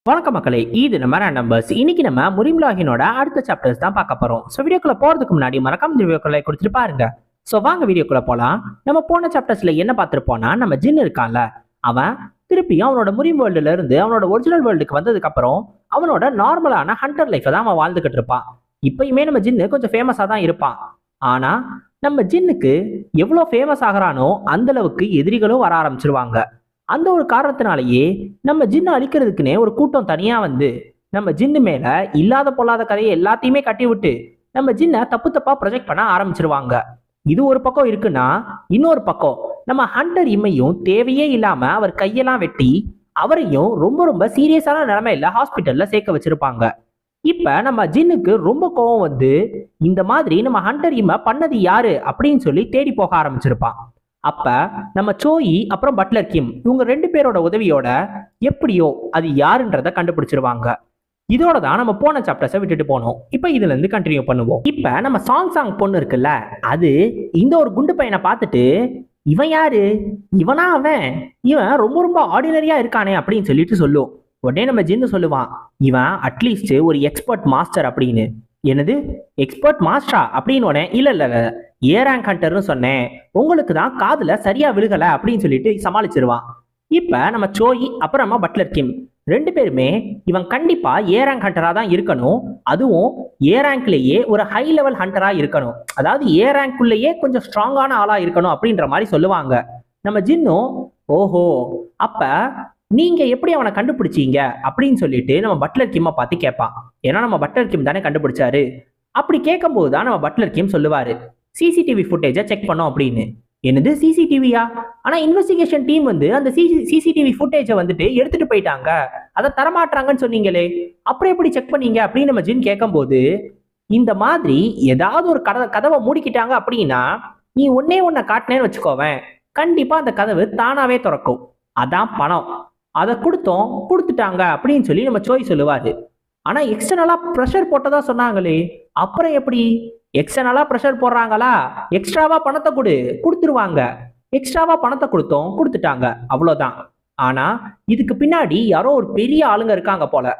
வணக்கம் மக்களே, இது நம்ம நம்பர்ஸ். இன்னைக்கு நம்ம முரிம்லாஹினோட அடுத்த சாப்டர்ஸ் தான் பார்க்க போறோம். ஸோ வீடியோக்குள்ள போறதுக்கு முன்னாடி மறக்காம இந்த வீடியோக்குள்ள கொடுத்துட்டு பாருங்க. ஸோ வாங்க வீடியோக்குள்ள போலாம். நம்ம போன சாப்டர்ஸ்ல என்ன பார்த்துருப்போம்னா, நம்ம ஜின் இருக்கான்ல, அவன் திருப்பியும் அவனோட முரிம் வேர்ல்டுல இருந்து அவனோட ஒரிஜினல் வேர்ல்டுக்கு வந்ததுக்கு அப்புறம் அவனோட நார்மலான ஹண்டர் லைஃபை தான் அவன் வாழ்ந்துகிட்டு இருப்பான். இப்பயுமே நம்ம ஜின்னு கொஞ்சம் ஃபேமஸா தான் இருப்பான். ஆனா நம்ம ஜின்னுக்கு எவ்வளோ ஃபேமஸ் ஆகிறானோ அந்த அளவுக்கு எதிரிகளும் வர ஆரம்பிச்சிருவாங்க. அந்த ஒரு காரணத்தினாலேயே நம்ம ஜின்னை அழிக்கிறதுக்குன்னே ஒரு கூட்டம் தனியா வந்து நம்ம ஜின்னு மேல இல்லாத பொல்லாத கதையை எல்லாத்தையுமே கட்டி விட்டு நம்ம ஜின்னை தப்பு தப்பா ப்ரொஜெக்ட் பண்ண ஆரம்பிச்சிருவாங்க. இது ஒரு பக்கம் இருக்குன்னா, இன்னொரு பக்கம் நம்ம ஹண்டர் இம்மையும் தேவையே இல்லாம அவர் கையெல்லாம் வெட்டி அவரையும் ரொம்ப ரொம்ப சீரியஸான நிலைமையில ஹாஸ்பிட்டல்ல சேர்க்க வச்சிருப்பாங்க. இப்ப நம்ம ஜின்னுக்கு ரொம்ப கோவம் வந்து இந்த மாதிரி நம்ம ஹண்டர் இம்மை பண்ணது யாரு அப்படின்னு சொல்லி தேடி போக ஆரம்பிச்சிருப்பான். அப்ப நம்ம சோயி அப்புறம் பட்லர் கிம் இவங்க ரெண்டு பேரோட உதவியோட எப்படியோ அது யாருன்றத கண்டுபிடிச்சிருவாங்க. இதோட தான் நம்ம போன சாப்டர்ஸை விட்டுட்டு போனோம். இப்ப இதுல இருந்து கண்டினியூ பண்ணுவோம். இப்ப நம்ம சாங் பொண்ணு இருக்குல்ல, அது இந்த ஒரு குண்டு பையனை பார்த்துட்டு இவன் யாரு, இவனா அவன், இவன் ரொம்ப ரொம்ப ஆர்டினரியா இருக்கானே அப்படின்னு சொல்லிட்டு சொல்லுவோம். உடனே நம்ம ஜின்னு சொல்லுவான், இவன் அட்லீஸ்ட் ஒரு எக்ஸ்பர்ட் மாஸ்டர் அப்படின்னு. என்னது எக்ஸ்பர்ட் மாஸ்டரா அப்படின்னு உடனே இல்ல இல்ல ஏ ரேங்க் ஹண்டர்னு சொன்னேன், உங்களுக்கு தான் காதுல சரியா விழுகல அப்படின்னு சொல்லிட்டு சமாளிச்சிருவான். இப்ப நம்ம சோயி அப்புறமா பட்லர் கிம் ரெண்டு பேருமே இவன் கண்டிப்பா ஏ ரேங்க் ஹண்டரா தான் இருக்கணும், அதுவும் ஏ ரேங்க்லயே ஒரு ஹை லெவல் ஹண்டரா இருக்கணும், அதாவது ஏ ரேங்க்குள்ளேயே கொஞ்சம் ஸ்ட்ராங்கான ஆளா இருக்கணும் அப்படின்ற மாதிரி சொல்லுவாங்க. நம்ம ஜின்னும் ஓஹோ அப்ப நீங்க எப்படி அவனை கண்டுபிடிச்சீங்க அப்படின்னு சொல்லிட்டு நம்ம பட்லர் கிம்மை பார்த்து கேட்பான். ஏன்னா நம்ம பட்லர் கிம் தானே கண்டுபிடிச்சாரு. அப்படி கேட்கும்போது தான் நம்ம பட்லர் கிம் சொல்லுவாரு, சிசிடிவி ஃபுட்டேஜை செக் பண்ணோம் அப்படின்னு. என்னது சிசிடிவியா? ஆனா இன்வெஸ்டிகேஷன் டீம் வந்து அந்த சிசிடிவி ஃபுட்டேஜை வந்துட்டு எடுத்துட்டு போயிட்டாங்க, அதை தரமாட்டாங்கன்னு சொன்னீங்களே, அப்புறம் எப்படி செக் பண்ணீங்க அப்படின்னு நம்ம ஜின் கேட்கும்போது, இந்த மாதிரி ஏதாவது ஒரு கதவை மூடிக்கிட்டாங்க அப்படின்னா நீ ஒன்னை காட்டினேன்னு வச்சுக்கோவேன், கண்டிப்பா அந்த கதவு தானாவே திறக்கும், அதான் பணம், அதை கொடுத்துட்டாங்க அப்படின்னு சொல்லி நம்ம சோய் சொல்லுவாரு. ஆனா எக்ஸ்டர்னலா ப்ரெஷர் போட்டதா சொன்னாங்களே, அப்புறம் எப்படி? எக்ஸ்டர்னலா ப்ரெஷர் போடுறாங்களா, எக்ஸ்ட்ராவா பணத்தை கொடுத்துருவாங்க, எக்ஸ்ட்ராவா பணத்தை கொடுத்துட்டாங்க, அவ்வளவுதான். ஆனா இதுக்கு பின்னாடி யாரோ ஒரு பெரிய ஆளுங்க இருக்காங்க போல.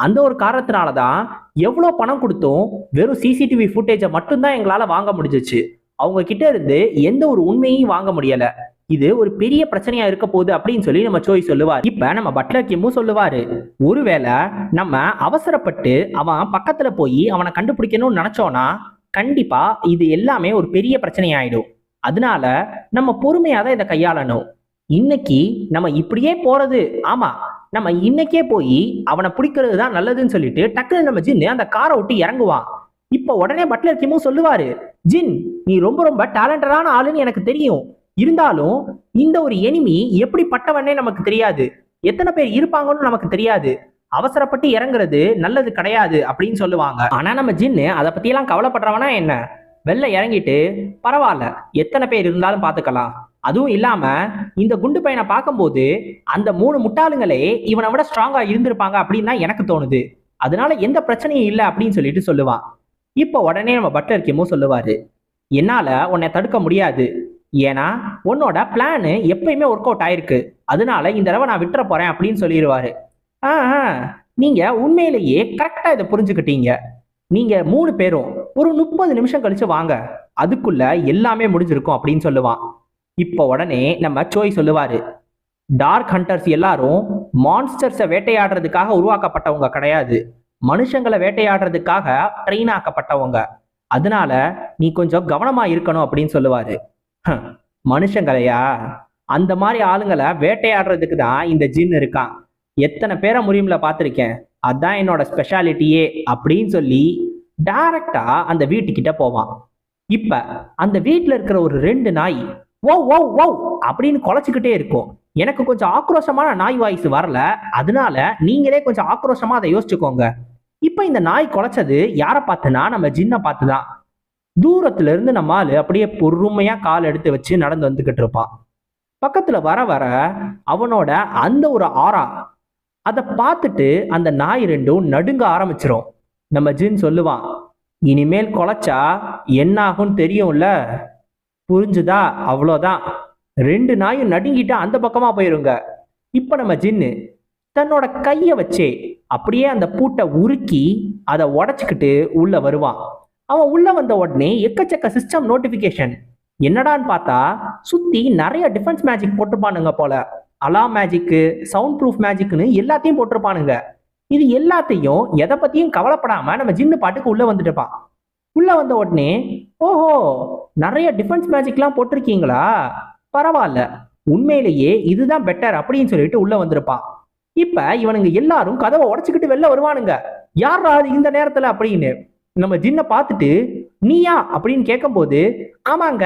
அந்த ஒரு காரணத்தினாலதான் எவ்வளவு பணம் கொடுத்தும் வெறும் சிசிடிவி ஃபுட்டேஜை மட்டும்தான் எங்களால வாங்க முடிஞ்சிச்சு, அவங்க கிட்ட இருந்து எந்த ஒரு உண்மையும் வாங்க முடியல, இது ஒரு பெரிய பிரச்சனையா இருக்க போகுது அப்படின்னு சொல்லி நம்ம சோய் சொல்லுவார். இப்ப நம்ம பட்லர் கிம்மும் சொல்லுவாரு, ஒருவேளை நம்ம அவசரப்பட்டு அவன் பக்கத்துல போய் அவனை கண்டுபிடிக்கணும்னு நினைச்சோம்னா கண்டிப்பா இது எல்லாமே ஒரு பெரிய பிரச்சனையாயிடும், அதனால நம்ம பொறுமையா தான் இதை கையாளணும். இன்னைக்கு நம்ம இப்படியே போறது, ஆமா நம்ம இன்னைக்கே போய் அவனை பிடிக்கிறது தான் நல்லதுன்னு சொல்லிட்டு டக்குன்னு நம்ம ஜின்னு அந்த காரை விட்டு இறங்குவான். இப்ப உடனே பட்லர் கிம்மும் சொல்லுவாரு, ஜின் நீ ரொம்ப ரொம்ப டேலண்டடான ஆளுன்னு எனக்கு தெரியும், இருந்தாலும் இந்த ஒரு எனிமி எப்படிப்பட்டவனே நமக்கு தெரியாது, எத்தனை பேர் இருப்பாங்கன்னு நமக்கு தெரியாது, அவசரப்பட்டு இறங்குறது நல்லது கிடையாது அப்படின்னு சொல்லுவாங்க. ஆனா நம்ம ஜின்னு அதை பத்தியெல்லாம் கவலைப்படுறவனா என்ன, வெளில இறங்கிட்டு பரவாயில்ல எத்தனை பேர் இருந்தாலும் பாத்துக்கலாம், அதுவும் இல்லாம இந்த குண்டு பையனை பார்க்கும்போது அந்த 3 முட்டாளுங்களே இவனை விட ஸ்ட்ராங்கா இருந்திருப்பாங்க அப்படின்னு தான் எனக்கு தோணுது, அதனால எந்த பிரச்சனையும் இல்லை அப்படின்னு சொல்லிட்டு சொல்லுவான். இப்போ உடனே நம்ம பட்லர் கிம்மும் சொல்லுவாரு, என்னால உன்னை தடுக்க முடியாது, ஏன்னா உன்னோட பிளானு எப்பயுமே ஒர்க் அவுட் ஆயிருக்கு, அதனால இந்த தடவை நான் விட்டுற போறேன் அப்படின்னு சொல்லிடுவாரு. நீங்க உண்மையிலேயே கரெக்டா இதை புரிஞ்சுக்கிட்டீங்க, நீங்க 3 பேரும் ஒரு 30 நிமிஷம் கழிச்சு வாங்க, அதுக்குள்ள எல்லாமே முடிஞ்சிருக்கும் அப்படின்னு சொல்லுவான். இப்போ உடனே நம்ம சோய் சொல்லுவாரு, டார்க் ஹண்டர்ஸ் எல்லாரும் மான்ஸ்டர்ஸை வேட்டையாடுறதுக்காக உருவாக்கப்பட்டவங்க கிடையாது, மனுஷங்களை வேட்டையாடுறதுக்காக ட்ரெயின் ஆக்கப்பட்டவங்க, அதனால நீ கொஞ்சம் கவனமா இருக்கணும் அப்படின்னு சொல்லுவாரு. மனுஷங்களையா? அந்த மாதிரி ஆளுங்களை வேட்டையாடுறதுக்கு தான் இந்த ஜின் இருக்கான், எத்தனை பேரை முறியம்ல பார்த்துருக்கேன், அதான் என்னோட ஸ்பெஷாலிட்டியே அப்படின்னு சொல்லி டைரக்டா அந்த வீட்டுக்கிட்ட போவான். இப்ப அந்த வீட்டுல இருக்கிற ஒரு 2 நாய் ஓ ஓ ஓ அப்படின்னு குலைச்சுக்கிட்டே இருக்கும். எனக்கு கொஞ்சம் ஆக்ரோஷமான நாய் வாய்ஸ் வரல, அதனால நீங்களே கொஞ்சம் ஆக்ரோஷமா அதை யோசிச்சுக்கோங்க. இப்ப இந்த நாய் குலைச்சது யாரை பார்த்துனா நம்ம ஜின்னை பார்த்துதான். தூரத்துல இருந்து நம்ம ஆளு அப்படியே பொறுமையா கால் எடுத்து வச்சு நடந்து வந்துகிட்டு இருப்பான். பக்கத்துல வர வர அவனோட அந்த ஒரு ஆரா அதை பார்த்துட்டு அந்த நாய் ரெண்டும் நடுங்க ஆரம்பிச்சிரும். நம்ம ஜின் சொல்லுவான், இனிமேல் குலைச்சா என்ன ஆகும்னு தெரியும்ல, புரிஞ்சுதா? அவ்வளோதான், 2 நாயும் நடுங்கிட்டு அந்த பக்கமா போயிருங்க. இப்ப நம்ம ஜின்னு தன்னோட கையை வச்சே அப்படியே அந்த பூட்டை உருக்கி அதை உடைச்சிக்கிட்டு உள்ள வருவான். அவன் உள்ள வந்த உடனே எக்கச்சக்க சிஸ்டம் நோட்டிபிகேஷன். என்னடான்னு பார்த்தா சுத்தி நிறைய டிஃபென்ஸ் மேஜிக் போட்டிருப்பானுங்க போல. அலாம் மேஜிக்கு, சவுண்ட் ப்ரூஃப் மேஜிக்னு எல்லாத்தையும் போட்டிருப்பானுங்க. இது எல்லாத்தையும் எதை பத்தியும் கவலைப்படாம நம்ம ஜின்னு பாட்டுக்கு உள்ள வந்துட்டுப்பான். உள்ள வந்த உடனே, ஓஹோ, நிறைய டிஃபென்ஸ் மேஜிக்லாம் போட்டிருக்கீங்களா, பரவாயில்ல, உண்மையிலேயே இதுதான் பெட்டர் அப்படின்னு சொல்லிட்டு உள்ள வந்திருப்பான். இப்ப இவனுங்க எல்லாரும் கதவை உடைச்சுக்கிட்டு வெளில வருவானுங்க. யாரா இந்த நேரத்துல அப்படின்னு நம்ம ஜின்னை பார்த்துட்டு, நீயா அப்படின்னு கேட்கும்போது, ஆமாங்க,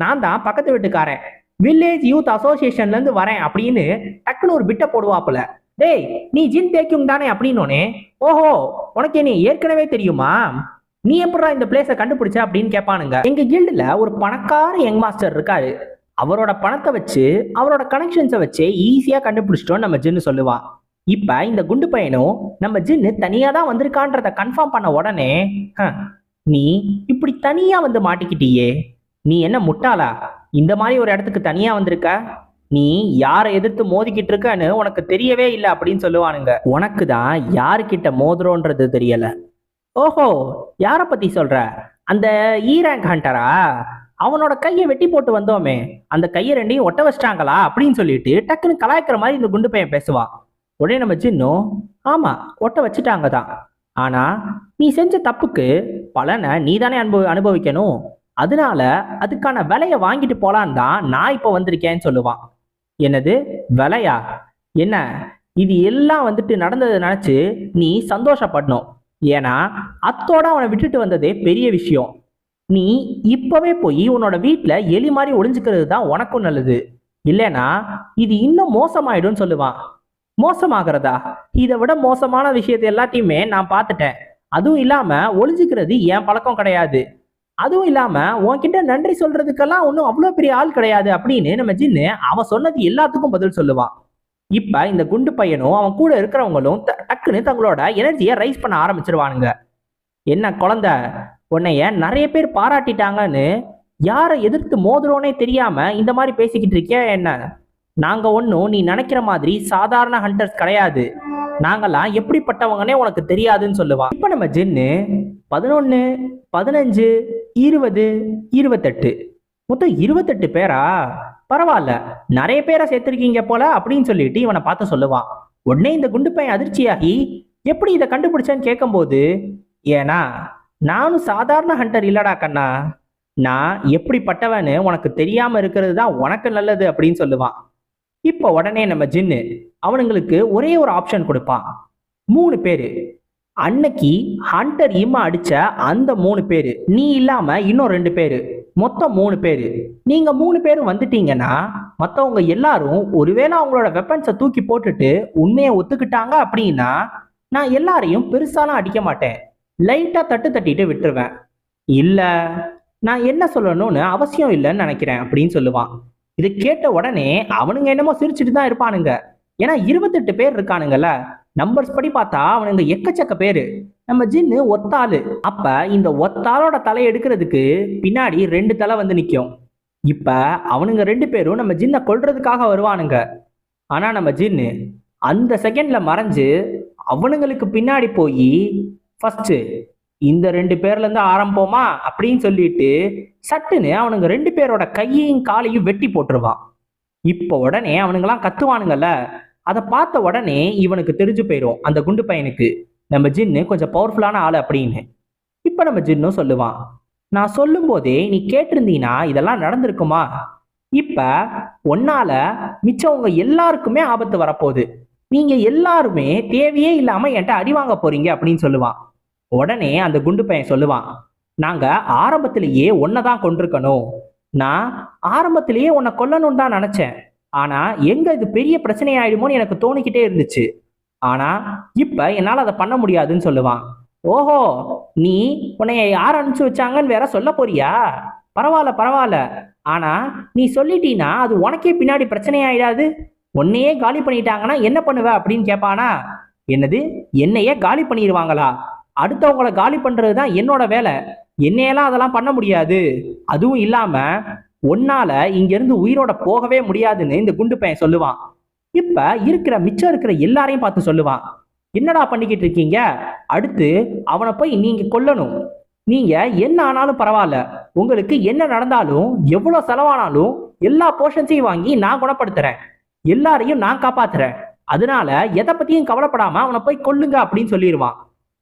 நான் தான் பக்கத்து வீட்டுக்காரன், வில்லேஜ் யூத் அசோசியேஷன்ல இருந்து வரேன் அப்படின்னு டக்குன்னு ஒரு பிட்ட போடுவாப்புல. டேய், நீ ஜின் தேக்கியும் தானே அப்படின்னோனே, ஓஹோ, உனக்கு நீ ஏற்கனவே தெரியுமா, நீ எப்படா இந்த பிளேஸை கண்டுபிடிச்ச அப்படின்னு கேட்பானுங்க. எங்க கில்டுல ஒரு பணக்கார யங் மாஸ்டர் இருக்காரு, அவரோட பணத்தை வச்சு அவரோட கனெக்ஷன்ஸை வச்சு ஈஸியா கண்டுபிடிச்சிட்டோம் நம்ம ஜின்னு சொல்லுவான். இப்ப இந்த குண்டு பையனும் நம்ம ஜின்னு தனியா தான் வந்திருக்கான்றத கன்ஃபார்ம் பண்ண உடனே, நீ இப்படி தனியா வந்து மாட்டிக்கிட்டியே, நீ என்ன முட்டாளா, இந்த மாதிரி ஒரு இடத்துக்கு தனியா வந்திருக்க, நீ யாரை எதிர்த்து மோதிக்கிட்டு இருக்கன்னு உனக்கு தெரியவே இல்லை அப்படின்னு சொல்லுவானுங்க. உனக்கு தான் யாருக்கிட்ட மோதுறோன்றது தெரியல. ஓஹோ, யாரை பத்தி சொல்ற, அந்த இ ரேங்க் ஹண்டரா, அவனோட கையை வெட்டி போட்டு வந்தோமே, அந்த கையை ரெண்டையும் ஒட்ட வச்சிட்டாங்களா அப்படின்னு சொல்லிட்டு டக்குன்னு கலாய்க்கிற மாதிரி இந்த குண்டு பையன் பேசுவான். உடனே நம்ம ஜின்னும், ஆமா, ஒட்ட வச்சுட்டாங்க தான், ஆனா நீ செஞ்ச தப்புக்கு பலனை நீ தானே அனுபவிக்கணும், அதனால அதுக்கான விலையை வாங்கிட்டு போலான்னு தான் நான் இப்போ வந்திருக்கேன்னு சொல்லுவான். என்னது விலையா, என்ன, இது எல்லாம் வந்துட்டு நடந்ததை நினைச்சு நீ சந்தோஷப்படணும், ஏன்னா அத்தோட அவனை விட்டுட்டு வந்ததே பெரிய விஷயம். நீ இப்பவே போய் உன்னோட வீட்டுல எலி மாதிரி ஒளிஞ்சுக்கிறது தான் உனக்கும் நல்லது, இல்லைன்னா இது இன்னும் மோசமாயிடும் சொல்லுவான். மோசமாகிறதா, இதை விட மோசமான விஷயத்தை எல்லாத்தையுமே நான் பார்த்துட்டேன், அதுவும் இல்லாம ஒளிஞ்சுக்கிறது என் பழக்கம் கிடையாது, அதுவும் இல்லாம உன்கிட்ட நன்றி சொல்றதுக்கெல்லாம் ஒன்றும் அவ்வளோ பெரிய ஆள் கிடையாது அப்படின்னு நம்ம ஜின்னு அவன் சொன்னது எல்லாத்துக்கும் பதில் சொல்லுவான். இப்ப இந்த குண்டு பையனும் அவன் கூட இருக்கிறவங்களும் டக்குன்னு தங்களோட எனர்ஜியை ரைஸ் பண்ண ஆரம்பிச்சிருவானுங்க. என்ன குழந்தை, உன்னைய நிறைய பேர் பாராட்டிட்டாங்கன்னு யாரை எதிர்த்து மோதுறோனே தெரியாம இந்த மாதிரி பேசிக்கிட்டு இருக்கியா என்ன, நாங்க ஒன்றும் நீ நினைக்கிற மாதிரி சாதாரண ஹண்டர்ஸ் கிடையாது, நாங்கெல்லாம் எப்படிப்பட்டவங்கன்னே உனக்கு தெரியாதுன்னு சொல்லுவான். இப்ப நம்ம ஜின்னு 11, 15, 20, 28 மொத்தம் 28 பேரா, பரவாயில்ல, நிறைய பேரை சேர்த்திருக்கீங்க போல அப்படின்னு சொல்லிட்டு இவனை பார்த்து சொல்லுவான். உடனே இந்த குண்டு பையன் அதிர்ச்சியாகி, எப்படி இதை கண்டுபிடிச்சேன்னு கேட்கும்போது, ஏன்னா நானும் சாதாரண ஹண்டர் இல்லடா கண்ணா, நான் எப்படிப்பட்டவன்னு உனக்கு தெரியாம இருக்கிறது தான் உனக்கு நல்லது அப்படின்னு சொல்லுவான். இப்போ உடனே நம்ம ஜின்னு அவனுங்களுக்கு ஒரே ஒரு ஆப்ஷன் கொடுப்பான். 3 பேரு, அன்னைக்கு ஹண்டர் இம்மா அடிச்ச அந்த 3 பேரு, நீ இல்லாம இன்னும் 2 பேரு, மொத்தம் 3 பேரு. நீங்க 3 பேரும் வந்துட்டீங்கன்னா மற்றவங்க எல்லாரும் ஒருவேளை அவங்களோட வெப்பன்ஸை தூக்கி போட்டுட்டு உண்மையை ஒத்துக்கிட்டாங்க அப்படின்னா நான் எல்லாரையும் பெருசாலாம் அடிக்க மாட்டேன், லைட்டா தட்டு தட்டிட்டு விட்டுருவேன், இல்ல நான் என்ன சொல்லணும்னு அவசியம் இல்லைன்னு நினைக்கிறேன் அப்படின்னு சொல்லுவான். இது கேட்ட உடனே அவனுங்க என்னமோ சிரிச்சுட்டு தான் இருப்பானுங்க, ஏன்னா 28 பேர் இருக்கானுங்கல்ல, நம்பர்ஸ் படி பார்த்தா அவனுங்க எக்கச்சக்க பேரு, நம்ம ஜின்னு ஒத்தாளு. அப்ப இந்த ஒத்தாளோட தலை எடுக்கிறதுக்கு பின்னாடி 2 தலை வந்து நிற்கும். இப்ப அவனுங்க 2 பேரும் நம்ம ஜின்னை கொல்றதுக்காக வருவானுங்க. ஆனா நம்ம ஜின்னு அந்த செகண்ட்ல மறைஞ்சு அவனுங்களுக்கு பின்னாடி போய், ஃபர்ஸ்ட் இந்த 2 பேர்ல இருந்து ஆரம்பிப்போமா அப்படின்னு சொல்லிட்டு சட்டுன்னு அவனுங்க 2 பேரோட கையையும் காலையும் வெட்டி போட்டுருவான். இப்போ உடனே அவனுங்கெல்லாம் கத்துவானுங்கல்ல, அதை பார்த்த உடனே இவனுக்கு தெரிஞ்சு போயிடும் அந்த குண்டு பையனுக்கு நம்ம ஜின்னு கொஞ்சம் பவர்ஃபுல்லான ஆளு அப்படின்னு. இப்ப நம்ம ஜின்னும் சொல்லுவான், நான் சொல்லும் போதே நீ கேட்டிருந்தீங்கன்னா இதெல்லாம் நடந்திருக்குமா, இப்ப ஒன்னால மிச்சவங்க எல்லாருக்குமே ஆபத்து வரப்போகுது, நீங்க எல்லாருமே தேவையே இல்லாம என்கிட்ட அடி வாங்க போறீங்க அப்படின்னு சொல்லுவான். உடனே அந்த குண்டு பையன் சொல்லுவான், நாங்க ஆரம்பத்திலேயே ஒன்னதான் கொண்டிருக்கணும், நான் ஆரம்பத்திலேயே உன்னை கொல்லணும்னு தான் நினைச்சேன், ஆனா எங்க இது பெரிய பிரச்சனை ஆயிடுமோன்னு எனக்கு தோணிக்கிட்டே இருந்துச்சு, ஆனா இப்ப என்னால அதை பண்ண முடியாதுன்னு சொல்லுவான். ஓஹோ, நீ உன்னைய யார் அனுப்பிச்சு வச்சாங்கன்னு வேற சொல்ல போறியா, பரவாயில்ல பரவாயில்ல, ஆனா நீ சொல்லிட்டீன்னா அது உனக்கே பின்னாடி பிரச்சனை ஆயிடாது, உன்னையே காலி பண்ணிட்டாங்கன்னா என்ன பண்ணுவ அப்படின்னு கேட்பானா. என்னது, என்னையே காலி பண்ணிடுவாங்களா, அடுத்தவங்களை காலி பண்றது தான் என்னோட வேலை, என்னையெல்லாம் அதெல்லாம் பண்ண முடியாது, அதுவும் இல்லாம உன்னால இங்க இருந்து உயிரோட போகவே முடியாதுன்னு இந்த குண்டு பையன் சொல்லுவான். இப்ப மிச்சம் இருக்கிற எல்லாரையும் பார்த்து சொல்லுவான், என்னடா பண்ணிக்கிட்டு இருக்கீங்க? அடுத்து அவனை போய் நீங்க கொல்லணும். நீங்க என்ன ஆனாலும் பரவாயில்ல, உங்களுக்கு என்ன நடந்தாலும் எவ்வளவு செலவானாலும் எல்லா போர்ஷன்ஸையும் வாங்கி நான் குணப்படுத்துறேன், எல்லாரையும் நான் காப்பாத்துறேன். அதனால எதை பத்தியும் கவலைப்படாம அவனை போய் கொல்லுங்க அப்படின்னு சொல்லிடுவான்.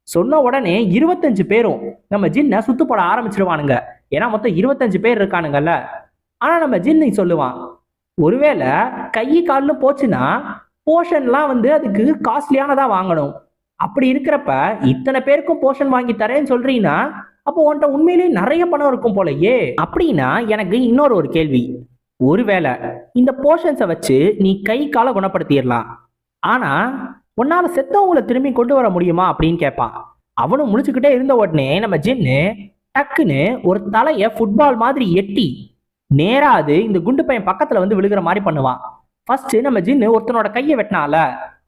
சொன்ன உடனே 25 பேரும் நம்ம ஜின்னை சுத்து போட ஆரம்பிச்சிருவானுங்க. ஏன்னா மொத்தம் 25 பேர் இருக்கானுங்கல்ல. ஆனா நம்ம ஜின்னு சொல்லுவான், ஒருவேளை கை கால்னு போச்சுன்னா போர்ஷன்லாம் அதுக்கு காஸ்ட்லியானதா வாங்கணும். அப்படி இருக்கிறப்ப இத்தனை பேருக்கும் போர்ஷன் வாங்கி தரேன்னு சொல்றீங்கன்னா அப்போ உன்கிட்ட உண்மையிலேயே நிறைய பணம் இருக்கும் போலயே. அப்படின்னா எனக்கு இன்னொரு ஒரு கேள்வி, ஒருவேளை இந்த போர்ஷன்ஸை வச்சு நீ கை காலை குணப்படுத்திடலாம், ஆனா உன்னால செத்தவங்களை திரும்பி கொண்டு வர முடியுமா அப்படின்னு கேட்பான். அவனும் முடிச்சுக்கிட்டே இருந்த உடனே நம்ம ஜின்னு டக்குன்னு ஒரு தலைய ஃபுட்பால் மாதிரி எட்டி நேரா அது இந்த குண்டு பையன் பக்கத்துல விழுகிற மாதிரி பண்ணுவான். ஃபர்ஸ்ட் நம்ம ஜின்னு ஒருத்தனோட கையை வெட்டினால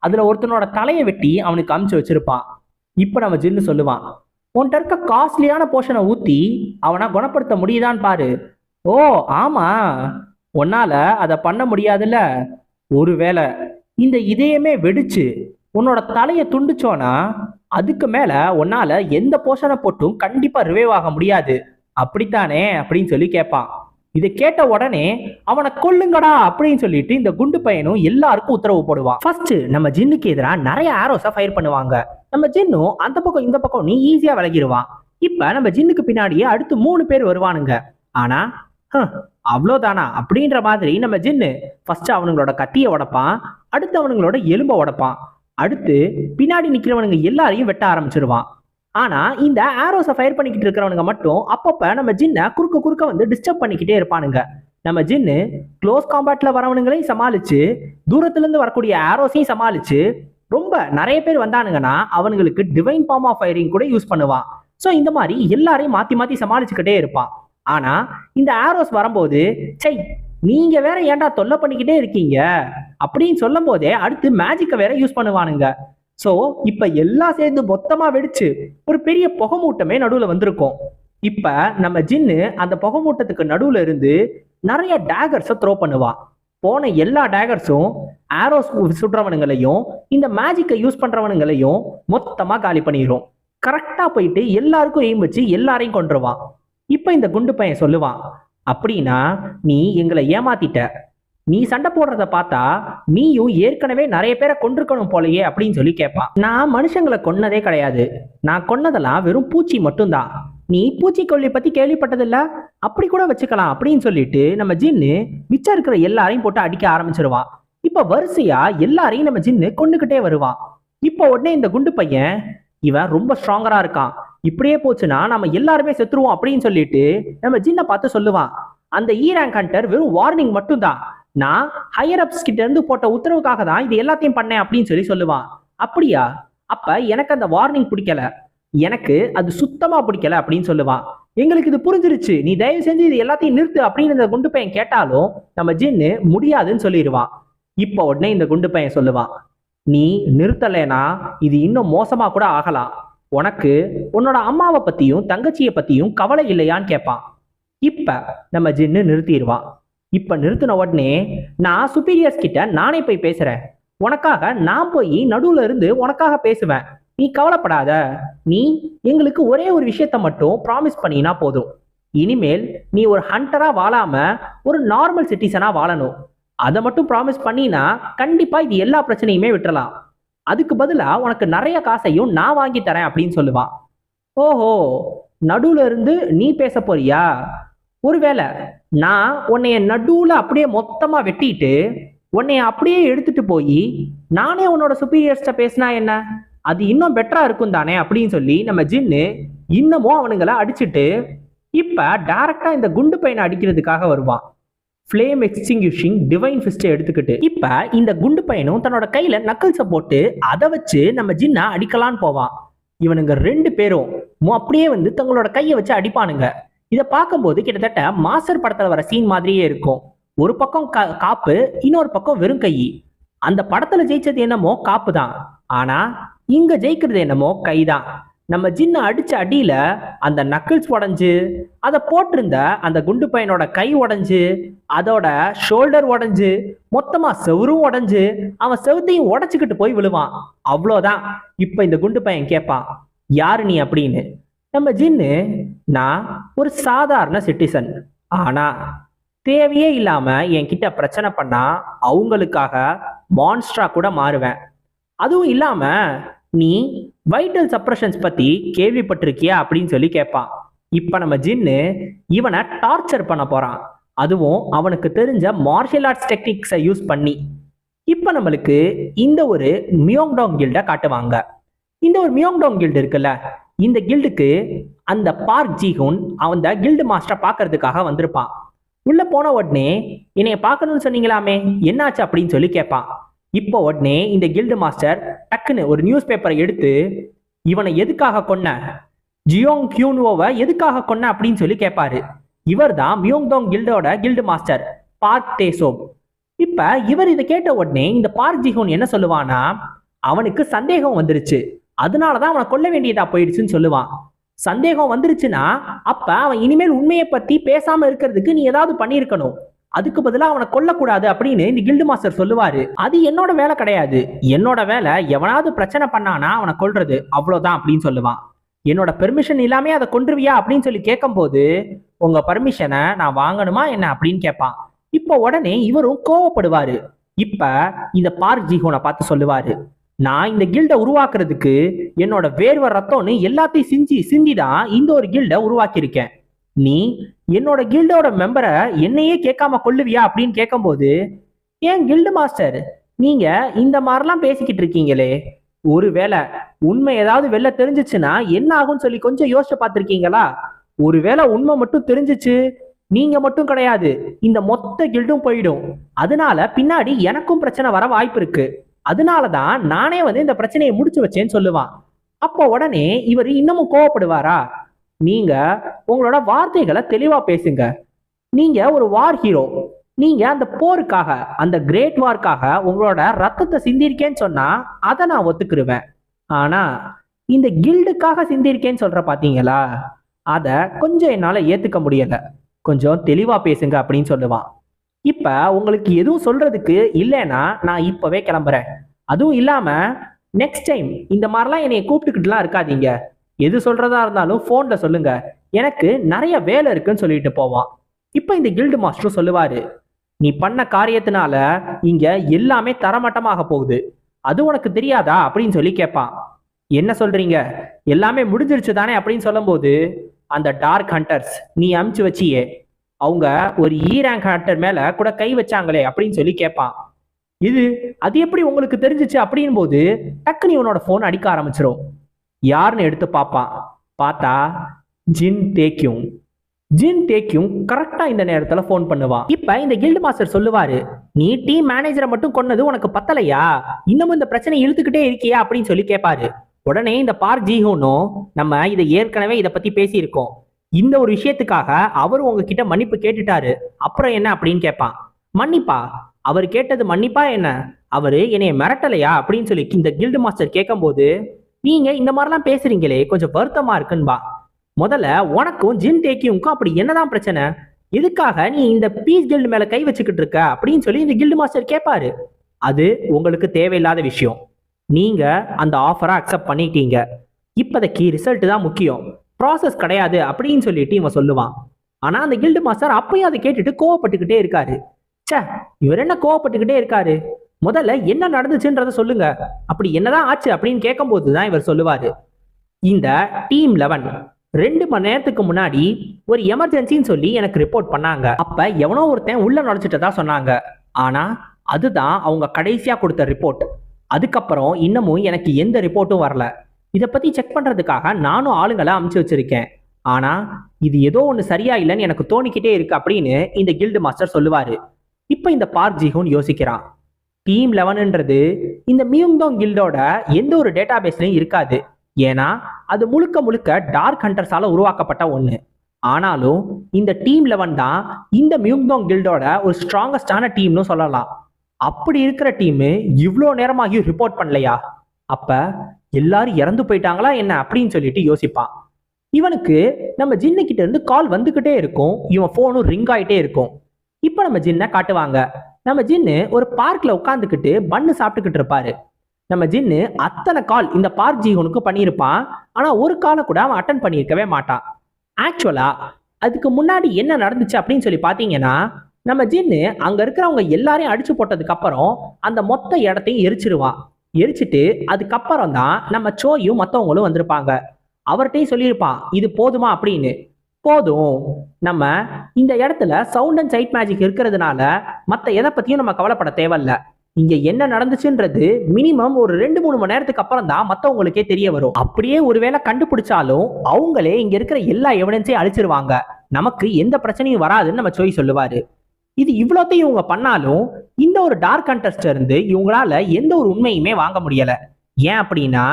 அதுல ஒருத்தனோட தலையை வெட்டி அவனுக்கு அமுச்சு வச்சிருப்பான். இப்ப நம்ம ஜின்னு சொல்லுவான், உன்கிட்ட இருக்க காஸ்ட்லியான போர்ஷனை ஊத்தி அவனை குணப்படுத்த முடியுதான்னு பாரு. ஓ ஆமா, உன்னால அதை பண்ண முடியாதுல்ல. ஒருவேளை இந்த இதயமே வெடிச்சு உன்னோட தலையை துண்டிச்சோன்னா அதுக்கு மேல உன்னால எந்த போர்ஷனை போட்டும் கண்டிப்பா ரிவைவ் ஆக முடியாது, அப்படித்தானே அப்படின்னு சொல்லி கேட்பான். இதை கேட்ட உடனே அவனை கொல்லுங்கடா அப்படின்னு சொல்லிட்டு இந்த குண்டு பையனும் எல்லாருக்கும் உத்தரவு போடுவான். ஃபர்ஸ்ட் நம்ம ஜின்னுக்கு எதிராக நிறைய ஆரோஸை ஃபயர் பண்ணுவாங்க. நம்ம ஜின்னும் அந்த பக்கம் இந்த பக்கம் நீ ஈஸியா விலகிடுவான். இப்ப நம்ம ஜின்னுக்கு பின்னாடியே அடுத்து 3 பேர் வருவானுங்க. ஆனா அவ்வளோதானா அப்படின்ற மாதிரி நம்ம ஜின்னு ஃபர்ஸ்ட் அவனுங்களோட கத்தியை உடைப்பான், அடுத்து அவனுங்களோட எலும்பை உடைப்பான், அடுத்து பின்னாடி நிக்கிறவனுங்க எல்லாரையும் வெட்ட ஆரம்பிச்சிருவான். ஆனா இந்த ஆரோஸை ஃபயர் பண்ணிக்கிட்டு இருக்கிறவனுங்க மட்டும் அப்பப்ப நம்ம ஜின்னை குறுக்க டிஸ்டர்ப் பண்ணிக்கிட்டே இருப்பானுங்க. நம்ம ஜின்னு க்ளோஸ் காம்பேட்ல வரவனுங்களையும் சமாளிச்சு தூரத்துல இருந்து வரக்கூடிய ஆரோஸையும் சமாளிச்சு ரொம்ப நிறைய பேர் வந்தானுங்கன்னா அவனுங்களுக்கு டிவைன் ஃபார்ம் ஆஃப் ஃபயரிங் கூட யூஸ் பண்ணுவான். ஸோ இந்த மாதிரி எல்லாரையும் மாத்தி மாத்தி சமாளிச்சுக்கிட்டே இருப்பான். ஆனா இந்த ஆரோஸ் வரும்போது சை நீங்க வேற ஏன்டா தொல்லை பண்ணிக்கிட்டே இருக்கீங்க அப்படின்னு சொல்லும் போதே அடுத்து மேஜிக்கை வேற யூஸ் பண்ணுவானுங்க. சோ இப்ப எல்லாம் சேர்ந்து மொத்தமா வெடிச்சு ஒரு பெரிய புகை மூட்டமே நடுவுல வந்திருக்கும். இப்ப நம்ம ஜின்னு அந்த புகை மூட்டத்துக்கு நடுவுல இருந்து நிறைய டேகர்ஸை த்ரோ பண்ணுவான். போன எல்லா டேகர்ஸும் ஆரோஸ் சுடுறவனுங்களையும் இந்த மேஜிக்கை யூஸ் பண்றவனுங்களையும் மொத்தமா காலி பண்ணிடும். கரெக்டா போயிட்டு எல்லாருக்கும் எய்ம் வச்சு எல்லாரையும் கொன்றுவான். இப்ப இந்த குண்டு பையன் சொல்லுவான், அப்படின்னா நீ எங்களை ஏமாத்திட்ட, நீ சண்டை போடுறத பார்த்தா நீயும் ஏற்கனவே நிறைய பேரை கொண்டிருக்கணும் போலயே அப்படின்னு சொல்லி கேட்பான். நான் மனுஷங்களை கொன்னதே கிடையாது, நான் கொன்னதெல்லாம் வெறும் பூச்சி மட்டும்தான், நீ பூச்சிக்கொல்லி பத்தி கேள்விப்பட்டதில்ல, அப்படி கூட வச்சுக்கலாம் அப்படின்னு சொல்லிட்டு நம்ம ஜின்னு மிச்சம் இருக்கிற எல்லாரையும் போட்டு அடிக்க ஆரம்பிச்சிருவான். இப்ப வரிசையா எல்லாரையும் நம்ம ஜின்னு கொண்டுகிட்டே வருவான். இப்ப உடனே இந்த குண்டு பையன் இவன் ரொம்ப ஸ்ட்ராங்கரா இருக்கான், இப்படியே போச்சுன்னா நம்ம எல்லாருமே செத்துருவோம் அப்படின்னு சொல்லிட்டு நம்ம ஜின்னை பார்த்து சொல்லுவான், அந்த ரேங்க் ஹண்டர் வெறும் வார்னிங் மட்டும்தான், நான் ஹையர் அப்ஸ் கிட்ட இருந்து போட்ட உத்தரவுக்காக தான் இது எல்லாத்தையும் பண்ணேன் அப்படின்னு சொல்லி சொல்லுவான். அப்படியா, அப்ப எனக்கு அந்த வார்னிங் பிடிக்கல, எனக்கு அது சுத்தமா பிடிக்கல அப்படின்னு சொல்லுவான். எங்களுக்கு இது புரிஞ்சிருச்சு, நீ தயவு செஞ்சு இது எல்லாத்தையும் நிறுத்து அப்படின்னு இந்த குண்டு பையன் கேட்டாலும் நம்ம ஜின்னு முடியாதுன்னு சொல்லிடுவான். இப்ப உடனே இந்த குண்டு பையன் சொல்லுவான், நீ நிறுத்தலைனா இது இன்னும் மோசமா கூட ஆகலாம், உனக்கு உன்னோட அம்மாவை பத்தியும் தங்கச்சியை பத்தியும் கவலை இல்லையான்னு கேட்பான். இப்ப நம்ம ஜின்னு நிறுத்திடுவான். இப்ப நிறுத்தின உடனே நான் சுப்பீரியர்ஸ் கிட்ட நானே போய் பேசுறேன், உனக்காக நான் போய் நடுவுல இருந்து உனக்காக பேசுவேன், நீ கவலைப்படாத, நீ எங்களுக்கு ஒரே ஒரு விஷயத்த மட்டும் ப்ராமிஸ் பண்ணினா போதும், இனிமேல் நீ ஒரு ஹண்டரா வாழாம ஒரு நார்மல் சிட்டிசனா வாழணும், அதை மட்டும் ப்ராமிஸ் பண்ணினா கண்டிப்பா இது எல்லா பிரச்சனையுமே விட்டுறலாம், அதுக்கு பதிலா உனக்கு நிறைய காசையும் நான் வாங்கி தரேன் அப்படின்னு சொல்லுவான். ஓஹோ, நடுவுல இருந்து நீ பேச போறியா, ஒருவேளை நான் உன்னைய நடுவுல அப்படியே மொத்தமா வெட்டிட்டு உன்னைய அப்படியே எடுத்துட்டு போய் நானே உன்னோட சுப்பீரியர்ஸ்ட பேசினா என்ன, அது இன்னும் பெட்டரா இருக்கும் தானே அப்படின்னு சொல்லி நம்ம ஜின்னு இன்னமும் அவனுங்களை அடிச்சுட்டு இப்ப டைரக்டா இந்த குண்டு பையனை அடிக்கிறதுக்காக வருவான். ஃப்ளேம் எக்ஸ்டிங்யூஷிங் டிவைன் ஃபிஸ்ட்டை எடுத்துக்கிட்டு இப்ப இந்த குண்டு பையனும் தன்னோட கையில நக்கல்ஸை போட்டு அதை வச்சு நம்ம ஜின்னா அடிக்கலான்னு போவான். இவனுங்க 2 பேரும் அப்படியே தங்களோட கையை வச்சு அடிப்பானுங்க. இதை பார்க்கும்போது கிட்டத்தட்ட மாஸ்டர் படத்துல வர சீன் மாதிரியே இருக்கும். ஒரு பக்கம் காப்பு, இன்னொரு பக்கம் வெறும் கை. அந்த படத்துல ஜெயிச்சது என்னமோ காப்பு தான், ஆனா இங்க ஜெயிக்கிறது என்னமோ கைதான். நம்ம ஜின்னை அடிச்ச அடியில அந்த நக்கிள்ஸ் உடைஞ்சு, அதை போட்டிருந்த அந்த குண்டு பையனோட கை உடைஞ்சு, அதோட ஷோல்டர் உடைஞ்சு, மொத்தமா செவுரும் உடைஞ்சு, அவன் செவுத்தையும் உடைச்சுக்கிட்டு போய் விழுவான். அவ்வளோதான். இப்ப இந்த குண்டு பையன் கேட்பான், யாரு நீ அப்படின்னு. நம்ம ஜின்னு, நான் ஒரு சாதாரண சிட்டிசன், ஆனா தேவையே இல்லாம என்கிட்ட பிரச்சனை பண்ணா அவங்களுக்காக மான்ஸ்டரா கூட மாறுவேன். அதுவும் இல்லாம நீ வைட்டல் சப்ரஷன்ஸ் பத்தி கேள்விப்பட்டிருக்கியா அப்படின்னு சொல்லி கேட்பான். இப்ப நம்ம ஜின்னு இவனை டார்ச்சர் பண்ண போறான், அதுவும் அவனுக்கு தெரிஞ்ச மார்ஷியல் ஆர்ட்ஸ் டெக்னிக்ஸை யூஸ் பண்ணி. இப்ப நம்மளுக்கு இந்த ஒரு மியோங்டாங் கில்டை காட்டுவாங்க. இந்த ஒரு மியோங்டாங் கில்டு இருக்குல்ல, இந்த கில்டுக்கு அந்த பார்க் ஜிஹூன் அவன் கில்டு மாஸ்டரை பார்க்கறதுக்காக வந்திருப்பான். உள்ள போன உடனே என்னைய பார்க்கணும்னு சொன்னீங்களாமே, என்னாச்சு அப்படின்னு சொல்லி கேட்பான். இப்போ உடனே இந்த கில்டு மாஸ்டர் டக்குன்னு ஒரு நியூஸ் பேப்பரை எடுத்து, இவனை எதுக்காக கொன்ன, ஜியோங் கியூன்வோவை எதுக்காக கொன்ன அப்படின்னு சொல்லி கேட்பாரு. இவர் தான் மியோங்டாங் கில்டோட கில்டு மாஸ்டர் பார்க் டேசோப். இப்ப இவர் இதை கேட்ட உடனே இந்த பார்க் ஜிஹூன் என்ன சொல்லுவானா, அவனுக்கு சந்தேகம் வந்துருச்சு, அதனாலதான் அவனை கொல்ல வேண்டியதா போயிடுச்சுன்னு சொல்லுவான். சந்தேகம் வந்துருச்சுன்னா அப்ப அவன் இனிமேல் உண்மையை பத்தி பேசாம இருக்கிறதுக்கு நீ ஏதாவது பண்ணியிருக்கணும், அதுக்கு பதிலா அவனை கொல்லக்கூடாது அப்படின்னு இந்த கில்டு மாஸ்டர் சொல்லுவாரு. அது என்னோட வேலை கிடையாது, என்னோட வேலை எவனாவது பிரச்சனை பண்ணானா அவனை கொல்றது, அவ்வளவுதான் அப்படின்னு சொல்லுவான். என்னோட பெர்மிஷன் இல்லாமே அதை கொன்றுவியா அப்படின்னு சொல்லி கேட்கும் போது, உங்க பர்மிஷனை நான் வாங்கணுமா என்ன அப்படின்னு கேட்பான். இப்ப உடனே இவரும் கோவப்படுவாரு. இப்ப இந்த பார்க் ஜிஹோனை பார்த்து சொல்லுவாரு, நான் இந்த கில்டை உருவாக்குறதுக்கு என்னோட வேர்வை ரத்தம்னு எல்லாத்தையும் சிந்திதான் இந்த ஒரு கில்டை உருவாக்கியிருக்கேன். நீ என்னோட கில்டோட மெம்பரை என்னையே கேட்காம கொல்லுவியா அப்படின்னு கேட்கும்போது, ஏன் கில்டு மாஸ்டர் நீங்க இந்த மாதிரிலாம் பேசிக்கிட்டு இருக்கீங்களே, ஒருவேளை உண்மை ஏதாவது வெளில தெரிஞ்சிச்சுன்னா என்ன ஆகும்னு சொல்லி கொஞ்சம் யோசிச்சு பார்த்துருக்கீங்களா? ஒருவேளை உண்மை மட்டும் தெரிஞ்சிச்சு, நீங்க மட்டும் கிடையாது, இந்த மொத்த கில்டும் போயிடும். அதனால பின்னாடி எனக்கும் பிரச்சனை வர வாய்ப்பு இருக்கு, அதனாலதான் நானே இந்த பிரச்சனையை முடிச்சு வச்சேன்னு சொல்லுவான். அப்போ உடனே இவர் இன்னமும் கோவப்படுவாரா, நீங்க உங்களோட வார்த்தைகளை தெளிவா பேசுங்க, நீங்க ஒரு வார் ஹீரோ, நீங்க அந்த போருக்காக, அந்த கிரேட் வார்க்காக உங்களோட ரத்தத்தை சிந்திருக்கேன்னு சொன்னா அதை நான் ஒத்துக்கிருவேன். ஆனா இந்த கில்டுக்காக சிந்திருக்கேன்னு சொல்ற பாத்தீங்களா, அதை கொஞ்சம் என்னால ஏத்துக்க முடியல, கொஞ்சம் தெளிவா பேசுங்க அப்படின்னு சொல்லுவான். இப்ப உங்களுக்கு எதுவும் சொல்றதுக்கு இல்லைன்னா நான் இப்பவே கிளம்புறேன், அதுவும் இல்லாம நெக்ஸ்ட் டைம் இந்த மாதிரிலாம் என்னைய கூப்பிட்டுக்கிட்டுலாம் இருக்காதீங்க, எது சொல்றதா இருந்தாலும் போன்ல சொல்லுங்க, எனக்கு நிறைய வேலை இருக்குன்னு சொல்லிட்டு போவான். இப்ப இந்த கில்டு மாஸ்டர் சொல்லுவாரு, நீ பண்ண காரியத்தினால இங்க எல்லாமே தரமட்டமாக போகுது, அது உனக்கு தெரியாதா அப்படின்னு சொல்லி கேட்பான். என்ன சொல்றீங்க, எல்லாமே முடிஞ்சிருச்சு தானே அப்படின்னு சொல்லும் போது, அந்த டார்க் ஹண்டர்ஸ் நீ அமுச்சு வச்சியே, அவங்க ஒரு ரேங்க் ஹண்டர் மேல கூட கை வச்சாங்களே அப்படின்னு சொல்லி கேட்பான். அது எப்படி உங்களுக்கு தெரிஞ்சிச்சு அப்படின் போது டக்குனு இவனோட போன் அடிக்க ஆரம்பிச்சிடும். யாருன்னு எடுத்து பார்ப்பான். பார்த்தா ஜின் தேக்கியும். கரெக்டா இந்த நேரத்துல போன் பண்ணுவான். இப்ப இந்த கில்டு மாஸ்டர் சொல்லுவாரு, நீ டீம் மேனேஜரை மட்டும் கொன்னது உனக்கு பத்தலையா, இன்னமும் இந்த பிரச்சனை இழுத்துக்கிட்டே இருக்கியா அப்படின்னு சொல்லி கேட்பாரு. உடனே இந்த பார்க் ஜிஹோனும், நம்ம இதை ஏற்கனவே இதை பத்தி பேசியிருக்கோம், இந்த ஒரு விஷயத்துக்காக அவர் உங்ககிட்ட மன்னிப்பு கேட்டுட்டாரு, அப்புறம் என்ன அப்படின்னு கேட்பான். மன்னிப்பா? அவர் கேட்டது மன்னிப்பா என்ன, அவரு என்னைய மிரட்டலையா அப்படின்னு சொல்லி இந்த கில்டு மாஸ்டர் கேட்கும் போது, நீங்க இந்த மாதிரிலாம் பேசுறீங்களே கொஞ்சம் வருத்தமா இருக்குன்பா. முதல்ல உனக்கும் ஜின் டேக்கியும்க்கும் அப்படி என்னதான் பிரச்சனை, எதுக்காக நீ இந்த பீஸ் கில்டு மேல கை வச்சுக்கிட்டு இருக்க அப்படின்னு சொல்லி இந்த கில்டு மாஸ்டர் கேட்பாரு. அது உங்களுக்கு தேவையில்லாத விஷயம், நீங்க அந்த ஆஃபரை அக்செப்ட் பண்ணிட்டீங்க, இப்போதைக்கு ரிசல்ட் தான் முக்கியம், ப்ராசஸ் கிடையாது அப்படின்னு சொல்லிட்டு இவன் சொல்லுவான். ஆனா அந்த கில்டு மாஸ்டர் அப்பயும் அதை கேட்டுட்டு கோவப்பட்டுக்கிட்டே இருக்காரு. சே, இவர் என்ன கோவப்பட்டுக்கிட்டே இருக்காரு, முதல்ல என்ன நடந்துச்சுன்றத சொல்லுங்க, அப்படி என்னதான் ஆச்சு அப்படின்னு கேட்கும் போதுதான் இவர் சொல்லுவாரு, இந்த டீம் 11 2 மணி நேரத்துக்கு முன்னாடி ஒரு எமர்ஜென்சின்னு சொல்லி எனக்கு ரிப்போர்ட் பண்ணாங்க. அப்ப எவனோ ஒருத்தன் உள்ள நுழைச்சிட்டதா சொன்னாங்க. ஆனா அதுதான் அவங்க கடைசியா கொடுத்த ரிப்போர்ட். அதுக்கப்புறம் இன்னமும் எனக்கு எந்த ரிப்போர்ட்டும் வரல. இதை பத்தி செக் பண்றதுக்காக நானும் ஆளுங்களை அமுச்சு வச்சிருக்கேன். ஆனா இது ஏதோ ஒண்ணு சரியா இல்லைன்னு எனக்கு தோணிக்கிட்டே இருக்கு அப்படின்னு இந்த கில்டு மாஸ்டர் சொல்லுவாரு. இப்ப இந்த பார்க் ஜிஹூன் யோசிக்கிறான். டீம் 11ன்றது இந்த மியோங்டாங் கில்டோட எந்த ஒரு டேட்டா பேஸ்லயும் இருக்காது. ஏன்னா அது முழுக்க முழுக்க டார்க் ஹண்டர்ஸால உருவாக்கப்பட்ட ஒண்ணு. ஆனாலும் இந்த டீம் 11 தான் இந்த மியோங்டாங் கில்டோட ஒரு ஸ்ட்ராங்கஸ்டான டீம்னு சொல்லலாம். அப்படி இருக்கிற டீம் இவ்வளோ நேரமாகியும் ரிப்போர்ட் பண்ணலையா? அப்ப எல்லாரும் இறந்து போயிட்டாங்களா என்ன அப்படின்னு சொல்லிட்டு யோசிப்பான். இவனுக்கு நம்ம ஜின்னு கிட்ட இருந்து கால் வந்துகிட்டே இருக்கும், இவன் போனும் ரிங் ஆயிட்டே இருக்கும். இப்ப நம்ம ஜின்னை காட்டுவாங்க. நம்ம ஜின்னு ஒரு பார்க்ல உட்காந்துக்கிட்டு பன்னு சாப்பிட்டுக்கிட்டு இருப்பாரு. நம்ம ஜின்னு அத்தனை கால் இந்த பார்க் ஜீஹூனுக்கு பண்ணியிருப்பான். ஆனா ஒரு காலை கூட அவன் அட்டன் பண்ணியிருக்கவே மாட்டான். ஆக்சுவலா அதுக்கு முன்னாடி என்ன நடந்துச்சு அப்படின்னு சொல்லி பாத்தீங்கன்னா, நம்ம ஜின்னு அங்க இருக்கிறவங்க எல்லாரையும் அடிச்சு போட்டதுக்கு அப்புறம் அந்த மொத்த இடத்தையும் எரிச்சிருவான். எரிச்சிட்டு அதுக்கப்புறம் தான் நம்ம சோயும் மற்றவங்களும் வந்திருப்பாங்க. அவர்கிட்டையும் சொல்லியிருப்பான், இது போதுமா அப்படின்னு. போதும், நம்ம இந்த இடத்துல சவுண்ட் அண்ட் சைட் மேஜிக் இருக்கிறதுனால மற்ற எதை பத்தியும் நம்ம கவலைப்பட தேவையில்ல. இங்க என்ன நடந்துச்சுன்றது மினிமம் ஒரு 2-3 மணி நேரத்துக்கு அப்புறம் தான் மற்றவங்களுக்கே தெரிய வரும். அப்படியே ஒருவேளை கண்டுபிடிச்சாலும் அவங்களே இங்க இருக்கிற எல்லா எவிடன்ஸையும் அழிச்சிருவாங்க, நமக்கு எந்த பிரச்சனையும் வராதுன்னு நம்ம சோய் சொல்லுவாரு. இது இவ்வளோத்தையும் இவங்க பண்ணாலும் இந்த ஒரு டார்க் ஹண்டர்ஸ்ல இருந்து இவங்களால எந்த ஒரு உண்மையுமே வாங்க முடியல. ஏன் அப்படின்னா,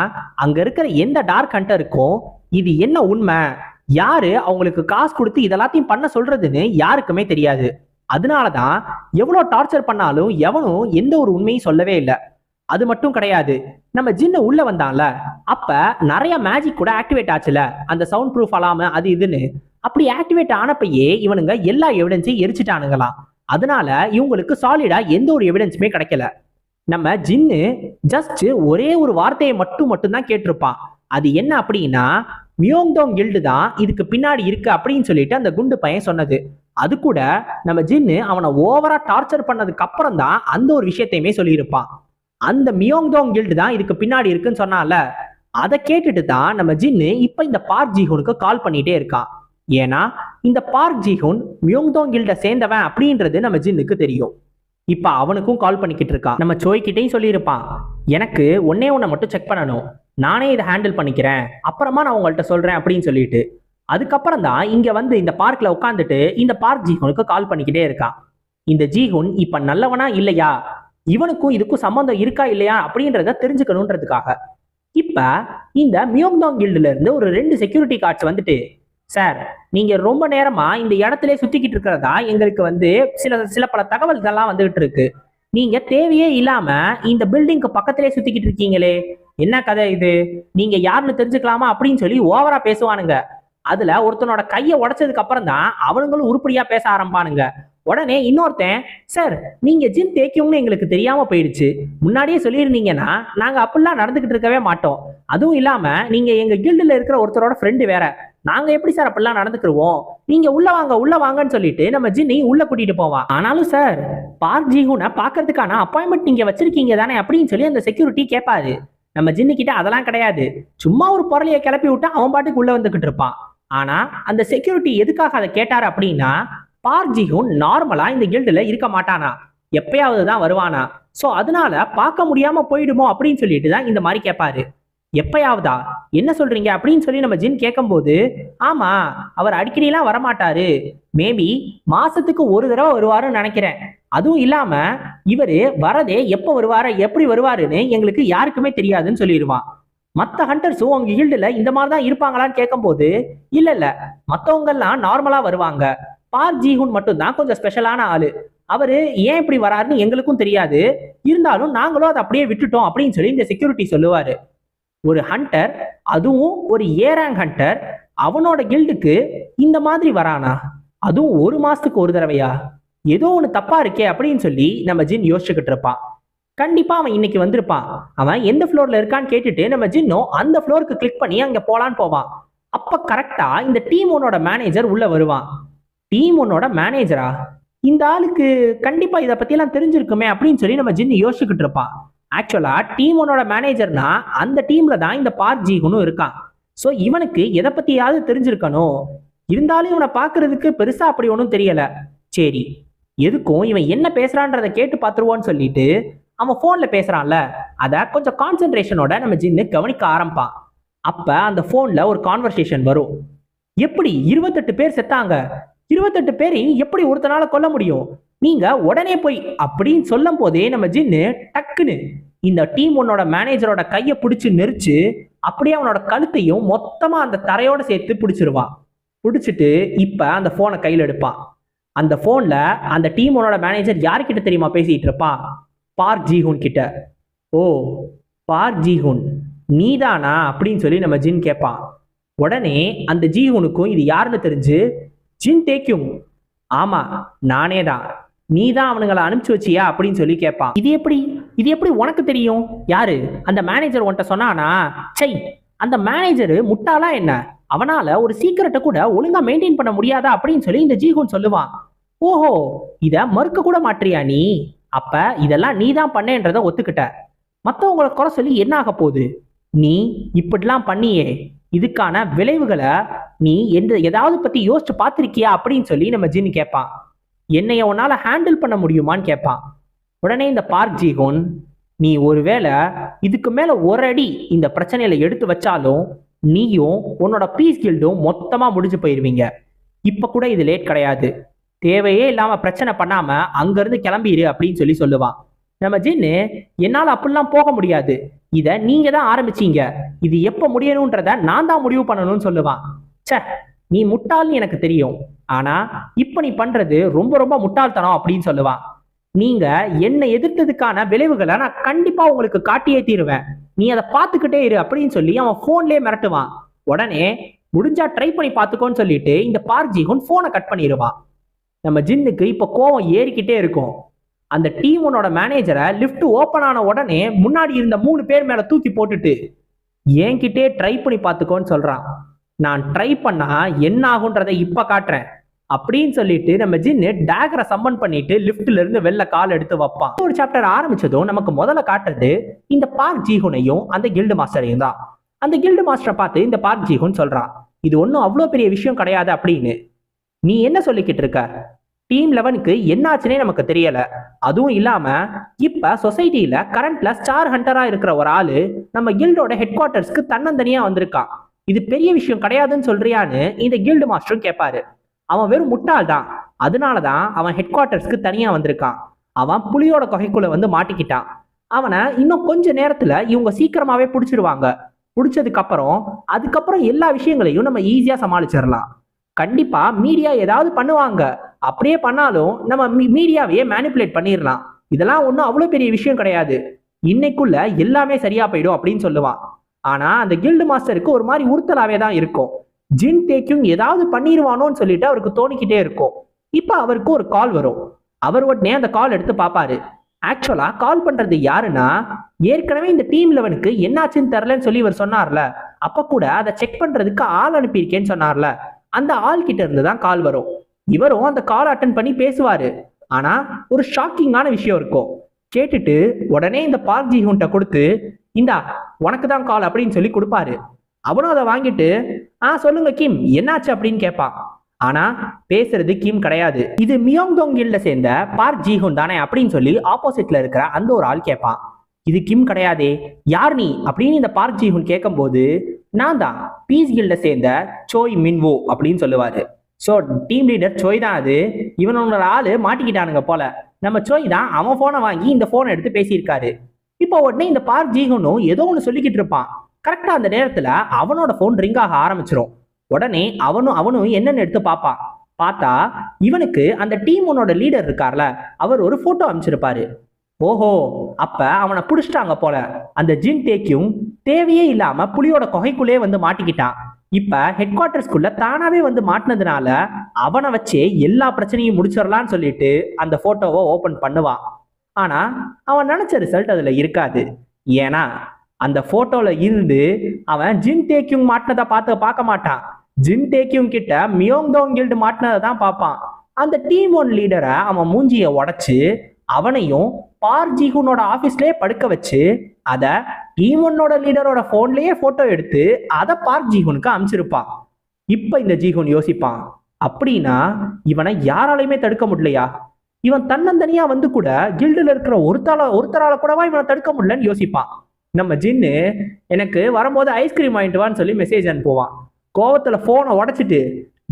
அங்க இருக்கிற எந்த டார்க் ஹண்டருக்கும் இது என்ன உண்மை, யாரு அவங்களுக்கு காசு கொடுத்து இதெல்லாத்தையும் பண்ண சொல்றதுன்னு யாருக்குமே தெரியாது. அதனாலதான் எவ்வளோ டார்ச்சர் பண்ணாலும் எவனும் எந்த ஒரு உண்மையும் சொல்லவே இல்லை. அது மட்டும் கிடையாது, நம்ம ஜின்னு உள்ள வந்தான்ல, அப்ப நிறைய மேஜிக் கூட ஆக்டிவேட் ஆச்சுல, அந்த சவுண்ட் ப்ரூஃப் அலாம அது இதுன்னு. அப்படி ஆக்டிவேட் ஆனப்பயே இவனுங்க எல்லா எவிடன்ஸையும் எரிச்சிட்டானுங்களாம். அதனால இவங்களுக்கு சாலிடா எந்த ஒரு எவிடன்ஸுமே கிடைக்கல. நம்ம ஜின்னு ஜஸ்ட் ஒரே ஒரு வார்த்தையை மட்டும்தான் கேட்டிருப்பான். அது என்ன அப்படின்னா, மியோங்தோங் கில்டு தான் இதுக்கு பின்னாடி இருக்கு அப்படின்னு சொல்லிட்டு அந்த குண்டு பையன் சொன்னது. அது கூட நம்ம ஜின்னு அவனை ஓவரா டார்ச்சர் பண்ணதுக்கு அப்புறம் தான் அந்த ஒரு விஷயத்தையுமே சொல்லியிருப்பான். அந்த மியோங்தோங் கில்டு தான் இதுக்கு பின்னாடி இருக்குன்னு சொன்னால, அதை கேட்டுட்டு தான் நம்ம ஜின்னு இப்ப இந்த பார்க் ஜீஹூனுக்கு கால் பண்ணிட்டே இருக்கான். ஏன்னா இந்த பார்க் ஜீஹூன் மியோங்தோங் கில்ட சேர்ந்தவன் அப்படின்றது நம்ம ஜின்னுக்கு தெரியும். இப்ப அவனுக்கும் கால் பண்ணிக்கிட்டு இருக்கான். நம்ம சோய்கிட்டையும் சொல்லியிருப்பான், எனக்கு ஒன்னே ஒன்றை மட்டும் செக் பண்ணணும், நானே இதை ஹேண்டில் பண்ணிக்கிறேன், அப்புறமா நான் உங்கள்கிட்ட சொல்றேன் அப்படின்னு சொல்லிட்டு. அதுக்கப்புறம் தான் இங்க வந்து இந்த பார்க்ல உட்காந்துட்டு இந்த பார்க் ஜீஹூனுக்கு கால் பண்ணிக்கிட்டே இருக்கான். இந்த ஜீஹூன் இப்ப நல்லவனா இல்லையா, இவனுக்கும் இதுக்கும் சம்பந்தம் இருக்கா இல்லையா அப்படின்றத தெரிஞ்சுக்கணுன்றதுக்காக இப்ப இந்த மியோங்தோங் கில்டுல இருந்து ஒரு 2 செக்யூரிட்டி கார்ட்ஸ் வந்துட்டு, சார் நீங்க ரொம்ப நேரமா இந்த இடத்துல சுத்திக்கிட்டு இருக்கிறதா எங்களுக்கு வந்து சில பல தகவல்கள்லாம் வந்துகிட்டு இருக்கு. நீங்க தேவையே இல்லாம இந்த பில்டிங்க்கு பக்கத்திலே சுத்திக்கிட்டு இருக்கீங்களே, என்ன கதை இது, நீங்க யாருன்னு தெரிஞ்சுக்கலாமா அப்படின்னு சொல்லி ஓவரா பேசுவானுங்க. அதுல ஒருத்தனோட கையை உடைச்சதுக்கு அப்புறம் தான் அவனுங்களும் உருப்படியா பேச ஆரம்பானுங்க. உடனே இன்னொருத்தன், சார் நீங்க ஜின் தேக்கியவங்கன்னு எங்களுக்கு தெரியாம போயிடுச்சு, முன்னாடியே சொல்லியிருந்தீங்கன்னா நாங்க அப்படிலாம் நடந்துகிட்டு இருக்கவே மாட்டோம். அதுவும் இல்லாம நீங்க எங்க கில்டுல இருக்கிற ஒருத்தரோட ஃப்ரெண்டு வேற, நாங்க எப்படி சார் அப்படிலாம் நடந்துக்கிருவோம், நீங்க உள்ள வாங்கன்னு சொல்லிட்டு நம்ம ஜின்னை உள்ள கூட்டிட்டு போவான். ஆனாலும் சார் பார்க் ஜீஹூனை பாக்குறதுக்கான அப்பாயின்மெண்ட் நீங்க வச்சிருக்கீங்க தானே அப்படின்னு சொல்லி அந்த செக்யூரிட்டி கேட்பாரு. நம்ம ஜின்னு கிட்ட அதெல்லாம் கிடையாது, சும்மா ஒரு பொருளையை கிளப்பி விட்டா அவன் பாட்டுக்கு உள்ள வந்துகிட்டு இருப்பான். ஆனா அந்த செக்யூரிட்டி எதுக்காக அதை கேட்டாரு அப்படின்னா, பார்க் ஜீஹூன் நார்மலா இந்த கில்டுல இருக்க மாட்டானா, எப்பயாவது தான் வருவானா, சோ அதனால பார்க்க முடியாம போயிடுமோ அப்படின்னு சொல்லிட்டு தான் இந்த மாதிரி கேட்பாரு. எப்பயாவதா, என்ன சொல்றீங்க அப்படின்னு சொல்லி நம்ம ஜின் கேட்கும்போது, ஆமா அவர் அடிக்கடிலாம் வரமாட்டாரு, மேபி மாசத்துக்கு ஒரு தடவை வருவாருன்னு நினைக்கிறேன், அதுவும் இல்லாம இவரு வரதே எப்ப வருவாரு எப்படி வருவாருன்னு எங்களுக்கு யாருக்குமே தெரியாதுன்னு சொல்லிடுவான். மற்ற ஹண்டர்ஸும் உங்க ஹீல்டுல இந்த மாதிரி தான் இருப்பாங்களான்னு கேட்கும்போது, இல்ல மற்றவங்க எல்லாம் நார்மலா வருவாங்க, பார்க் ஜீஹூன் மட்டும் தான் கொஞ்சம் ஸ்பெஷலான ஆளு, அவரு ஏன் இப்படி வராருன்னு எங்களுக்கும் தெரியாது, இருந்தாலும் நாங்களும் அதை அப்படியே விட்டுட்டோம் அப்படின்னு சொல்லி இந்த செக்யூரிட்டி சொல்லுவாரு. ஒரு ஹண்டர், அதுவும் ஒரு ஏராங் ஹண்டர், அவனோட கில்டுக்கு இந்த மாதிரி வரானா, அதுவும் ஒரு மாசத்துக்கு ஒரு தடவையா, ஏதோ ஒன்று தப்பா இருக்கே அப்படின்னு சொல்லி நம்ம ஜின் யோசிச்சுக்கிட்டு இருப்பான். கண்டிப்பா அவன் இன்னைக்கு வந்திருப்பான், அவன் எந்த ஃப்ளோர்ல இருக்கான்னு கேட்டுட்டு நம்ம ஜின்னும் அந்த ஃப்ளோருக்கு கிளிக் பண்ணி அங்க போலான்னு போவான். அப்ப கரெக்டா இந்த டீம் ஒன்னோட மேனேஜர் உள்ள வருவான். டீம் ஒன்னோட மேனேஜரா, இந்த ஆளுக்கு கண்டிப்பா இதை பத்தி எல்லாம் தெரிஞ்சிருக்குமே அப்படின்னு சொல்லி நம்ம ஜின்னு யோசிச்சுக்கிட்டு இருப்பான். ஆக்சுவலா டீம் ஒன்னோட மேனேஜர்னா அந்த டீம்ல தான் இந்த பார்க் ஜீஹூனும் இருக்கான். ஸோ இவனுக்கு எதை பத்தியாவது தெரிஞ்சிருக்கணும், இருந்தாலும் இவனை பாக்குறதுக்கு பெருசா அப்படி ஒன்றும் தெரியல. சரி, எதுக்கும் இவன் என்ன பேசுறான்றதை கேட்டு பார்த்துருவோன்னு சொல்லிட்டு அவன் போன்ல பேசுறான்ல, அதை கொஞ்சம் கான்சென்ட்ரேஷனோட நம்ம ஜின்னு கவனிக்க ஆரம்பிப்பான். அப்ப அந்த போன்ல ஒரு கான்வர்சேஷன் வரும். எப்படி 28 பேர் செத்தாங்க, 28 பேரையும் எப்படி ஒருத்தனால கொல்ல முடியும், நீங்க உடனே போய் அப்படின்னு சொல்லும் போதே நம்ம ஜின்னு டக்குன்னு இந்த டீம் ஒன்னோட மேனேஜரோட கையை பிடிச்சு நெரிச்சு அப்படியே அவனோட கழுத்தையும் மொத்தமா அந்த தரையோட சேர்த்து பிடிச்சிருவான். பிடிச்சிட்டு இப்ப அந்த போனை கையில் எடுப்பான். அந்த போன்ல அந்த டீம் ஒன்னோட மேனேஜர் யாருக்கிட்ட தெரியுமா பேசிட்டு இருப்பான், பார்க் ஜீஹூன் கிட்ட. ஓ பார்க் ஜீஹூன், நீதானா அப்படின்னு சொல்லி நம்ம ஜின் கேட்பான். உடனே அந்த ஜீஹூனுக்கும் இது யாருன்னு தெரிஞ்சு, ஜின் டேக்யூங், ஆமா நானே தான், நீ தான் அவனுங்களை அனுப்பிச்சு வச்சியா அப்படின்னு சொல்லி கேட்பான். இது எப்படி உனக்கு தெரியும்? யாரு அந்த மேனேஜர் உன்கிட்ட சொன்னானா? சை, அந்த மேனேஜர் முட்டாளா என்ன? அவனால ஒரு சீக்கிரட்டை கூட ஒழுங்கா மெயின்டைன் பண்ண முடியாதா அப்படின்னு சொல்லி இந்த ஜீஹூன் சொல்லுவான். ஓஹோ, இத மறுக்க கூட மாட்டியா நீ? அப்ப இதெல்லாம் நீ தான் பண்ணேன்றத ஒத்துக்கிட்ட. மற்றவங்களை குறை சொல்லி என்ன ஆக போகுது? நீ இப்படிலாம் பண்ணியே, இதுக்கான விளைவுகளை நீ ஏதாவது பத்தி யோசிச்சு பார்த்திருக்கியா அப்படின்னு சொல்லி நம்ம ஜின் கேட்பான். என்னைய உன்னால ஹேண்டில் பண்ண முடியுமான்னு கேட்பான். உடனே இந்த பார்க் ஜீஹூன், நீ ஒருவேளை இதுக்கு மேல ஒரு அடி இந்த பிரச்சனையில எடுத்து வச்சாலும் நீயும் உன்னோட பீஸ் கில்டும் மொத்தமா முடிஞ்சு போயிருவீங்க. இப்ப கூட இது லேட் கிடையாது, தேவையே இல்லாம பிரச்சனை பண்ணாம அங்கிருந்து கிளம்பிடு அப்படின்னு சொல்லி சொல்லுவான். நம்ம ஜின்னு, என்னால் அப்படிலாம் போக முடியாது, இதை நீங்க தான் ஆரம்பிச்சீங்க, இது எப்ப முடியணும்ன்றத நான் தான் முடிவு பண்ணணும்னு சொல்லுவான். சே, நீ முட்டாள்னு எனக்கு தெரியும், ஆனா இப்ப நீ பண்றது ரொம்ப ரொம்ப முட்டாள்தனம் அப்படின்னு சொல்லுவான். நீங்க என்னை எதிர்த்ததுக்கான விளைவுகளை நான் கண்டிப்பா உங்களுக்கு காட்டியே தீருவேன், நீ அதை பார்த்துக்கிட்டே இரு அப்படின்னு சொல்லி அவன் போன்லயே மிரட்டுவான். உடனே முடிஞ்சா ட்ரை பண்ணி பார்த்துக்கோன்னு சொல்லிட்டு இந்த பார்க் ஜீஹூன் போனை கட் பண்ணிடுவான். நம்ம ஜின்னுக்கு இப்ப கோவம் ஏறிக்கிட்டே இருக்கும். அந்த டீமோட மேனேஜரை லிஃப்ட் ஓப்பன் ஆன உடனே முன்னாடி இருந்த 3 பேர் மேல தூக்கி போட்டுட்டு என்கிட்டே ட்ரை பண்ணி பார்த்துக்கோன்னு சொல்றான். நான் ட்ரை பண்ணா என்ன ஆகுன்றதை இப்ப காட்டுறேன் அப்படின்னு சொல்லிட்டு நம்ம ஜின்னு டேகரை சம்மன் பண்ணிட்டு லிஃப்ட்ல இருந்து வெளில கால் எடுத்து வைப்பான். ஒரு சாப்டர் ஆரம்பிச்சதும் நமக்கு முதல்ல காட்டுறது இந்த பார்க் ஜீஹூனையும் அந்த கில்டு மாஸ்டரையும் தான். அந்த கில்டு மாஸ்டரை பார்த்து இந்த பார்க் ஜீஹூன் சொல்றான், இது ஒன்றும் அவ்வளோ பெரிய விஷயம் கிடையாது அப்படின்னு. நீ என்ன சொல்லிக்கிட்டு இருக்க? டீம் 11க்கு என்னாச்சுன்னே நமக்கு தெரியல. அதுவும் இல்லாம இப்ப சொசைட்டியில கரண்ட்ல ஸ்டார் ஹண்டரா இருக்கிற ஒரு ஆளு நம்ம கில்டோட ஹெட் குவார்டர்ஸ்க்கு தன்னந்தனியா வந்திருக்கான். இது பெரிய விஷயம் கிடையாதுன்னு சொல்றியான்னு இந்த கில்டு மாஸ்டரும் கேட்பாரு. அவன் வெறும் முட்டாள் தான், அதனாலதான் அவன் ஹெட் குவார்டர்ஸ்க்கு தனியா வந்திருக்கான். அவன் புலியோட குகைக்குள்ள வந்து மாட்டிக்கிட்டான். அவனை இன்னும் கொஞ்ச நேரத்துல இவங்க சீக்கிரமாவே பிடிச்சிருவாங்க. பிடிச்சதுக்கு அதுக்கப்புறம் எல்லா விஷயங்களையும் நம்ம ஈஸியா சமாளிச்சிடலாம். கண்டிப்பா மீடியா ஏதாவது பண்ணுவாங்க, அப்படியே பண்ணாலும் நம்ம மீடியாவையே மேனிப்புலேட் பண்ணிடலாம். இதெல்லாம் ஒன்றும் அவ்வளோ பெரிய விஷயம் கிடையாது, இன்னைக்குள்ள எல்லாமே சரியா போயிடும் அப்படின்னு சொல்லுவான். ஆனா அந்த கில்டு மாஸ்டருக்கு ஒரு மாதிரி உறுத்தலாவே தான் இருக்கும். ஜின் டேக்யூங் ஏதாவது பண்ணிடுவானோன்னு சொல்லிட்டு அவருக்கு தோணிக்கிட்டே இருக்கும். இப்ப அவருக்கு ஒரு கால் வரும். அவர் உடனே அந்த கால் எடுத்து பார்ப்பாரு. ஆக்சுவலா கால் பண்றது யாருன்னா, ஏற்கனவே இந்த டீம் 11க்கு என்னாச்சுன்னு தெரிலன்னு சொல்லி இவர் சொன்னார்ல, அப்ப கூட அதை செக் பண்றதுக்கு ஆள் அனுப்பியிருக்கேன்னு சொன்னார்ல, அந்த ஆள் கிட்ட இருந்து தான் கால் வரும். இவரும் அந்த கால் அட்டன் பண்ணி பேசுவாரு. ஆனா ஒரு ஷாக்கிங்கான விஷயம் இருக்கும். கேட்டுட்டு உடனே இந்த பார்க் ஜீஹூன்ட்ட கொடுத்து, இந்தா உனக்கு தான் கால் அப்படின்னு சொல்லி கொடுப்பாரு. அவனும் அதை வாங்கிட்டு, சொல்லுங்க கிம், என்னாச்சு அப்படின்னு கேட்பான். ஆனா பேசுறது கிம் கிடையாது, இது மியோங்தோங் கில்ட சேர்ந்த பார்க் ஜீஹூன் தானே அப்படின்னு சொல்லி ஆப்போசிட்ல இருக்கிற அந்த ஒரு ஆள் கேட்பான். இது கிம் கிடையாதே, யார் நீ அப்படின்னு இந்த பார்க் ஜீஹூன் கேட்கும் போது, நான் தான் பீஸ் கில்ட சேர்ந்த சோய் மின்வோ அப்படின்னு சொல்லுவாரு. ஸோ டீம் லீடர் சோய் தான் அது. இவனோட ஆளு மாட்டிக்கிட்டானுங்க போல. நம்ம சோய் தான் அவன் போனை வாங்கி இந்த போனை எடுத்து பேசியிருக்காரு. இப்போ உடனே இந்த பார்க் ஜீஹூனும் ஏதோ ஒன்று சொல்லிக்கிட்டு இருப்பான். கரெக்டா அந்த நேரத்துல அவனோட போன் ரிங் ஆக ஆரம்பிச்சிரும். உடனே அவனும் என்னன்னு எடுத்து பார்ப்பான். பார்த்தா இவனுக்கு அந்த டீமோட லீடர் இருக்கார்ல, அவர் ஒரு போட்டோ அமைச்சிருப்பாரு. ஓஹோ, அப்ப அவனை புடிச்சிட்டாங்க போல. அந்த ஜின் டேக்யூங் தேவையே இல்லாம புலியோட குகைக்குள்ளே வந்து மாட்டிக்கிட்டான். இப்ப ஹெட் குவார்டர்ஸ்குள்ள தானாவே வந்து மாட்டினதுனால அவனை வச்சே எல்லா பிரச்சனையும் முடிச்சிடலான்னு சொல்லிட்டு அந்த போட்டோவை ஓபன் பண்ணுவான். ஆனா அவன் நினைச்ச ரிசல்ட் அதுல இருக்காது. ஏன்னா அந்த போட்டோல இருந்து அவன் ஜின் டேக்யூங் மாட்டினதை பார்க்க மாட்டான். ஜின் டேக்யூங் கிட்ட மியோங்தோங் கில்டு மாட்டினதை தான் பார்ப்பான். அந்த டீம் 1 லீடரை அவன் மூஞ்சிய உடைச்சு அவனையும் பார்க் ஜீஹூனோட ஆபீஸ்லயே படுக்க வச்சு அதை டீம் 1 லீடரோட போன்லயே போட்டோ எடுத்து அதை பார்க் ஜீஹூனுக்கு அனுப்பிச்சிருப்பான். இப்ப இந்த ஜீஹூன் யோசிப்பான், அப்படின்னா இவனை யாராலையுமே தடுக்க முடியலையா? இவன் தன்னந்தனியா வந்து கூட கில்டுல இருக்கிற ஒருத்தரால கூடவா இவனை தடுக்க முடியலன்னு யோசிப்பான். நம்ம ஜின்னு, எனக்கு வரும்போது ஐஸ்கிரீம் வாங்கிட்டு வான்னு சொல்லி மெசேஜ் அனுப்புவான். கோவத்துல போனை உடைச்சிட்டு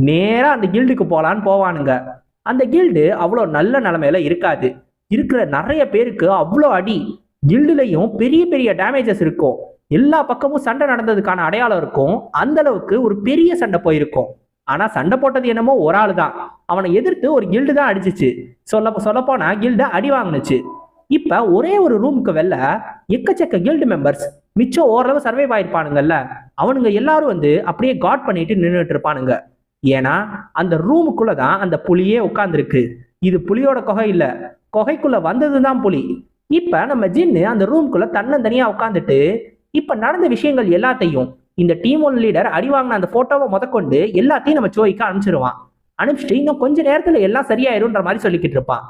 நேரா அந்த கில்டுக்கு போலான்னு போவானுங்க. அந்த கில்டு அவ்வளோ நல்ல நிலைமையில இருக்காது. இருக்கிற நிறைய பேருக்கு அவ்வளோ அடி, கில்டுலையும் பெரிய பெரிய டேமேஜஸ் இருக்கும். எல்லா பக்கமும் சண்டை நடந்ததுக்கான அடையாளம் இருக்கும். அந்த அளவுக்கு ஒரு பெரிய சண்டை போயிருக்கும். ஆனா சண்டை போட்டது என்னமோ ஒரு ஆள் தான். அவனை எதிர்த்து ஒரு கில்டு தான் அடிச்சிச்சு. சொல்லப்போனா கில்ட அடி வாங்கினுச்சு. இப்ப ஒரே ஒரு ரூமுக்கு வெளில எக்கச்சக்க கில்டு மெம்பர்ஸ் மிச்சம் ஓரளவு சர்வைவ் ஆயிருப்பானுங்கல்ல, அவனுங்க எல்லாரும் வந்து அப்படியே காட் பண்ணிட்டு நின்றுட்டு இருப்பானுங்க. ஏன்னா அந்த ரூமுக்குள்ளதான் அந்த புலியே உட்கார்ந்துருக்கு. இது புலியோட குகை இல்ல, குகைக்குள்ள வந்ததுதான் புலி. இப்ப நம்ம ஜின்னு அந்த ரூமுக்குள்ள தன்னந்தனியா உட்காந்துட்டு இப்ப நடந்த விஷயங்கள் எல்லாத்தையும் இந்த டீமோட லீடர் அடி வாங்கின அந்த போட்டோவை முதற்கொண்டு எல்லாத்தையும் நம்ம சோய்க்கு அனுப்பிச்சிருவான். அனுப்பிச்சிட்டு இன்னும் கொஞ்ச நேரத்துல எல்லாம் சரியாயிரும்ன்ற மாதிரி சொல்லிக்கிட்டு இருப்பான்.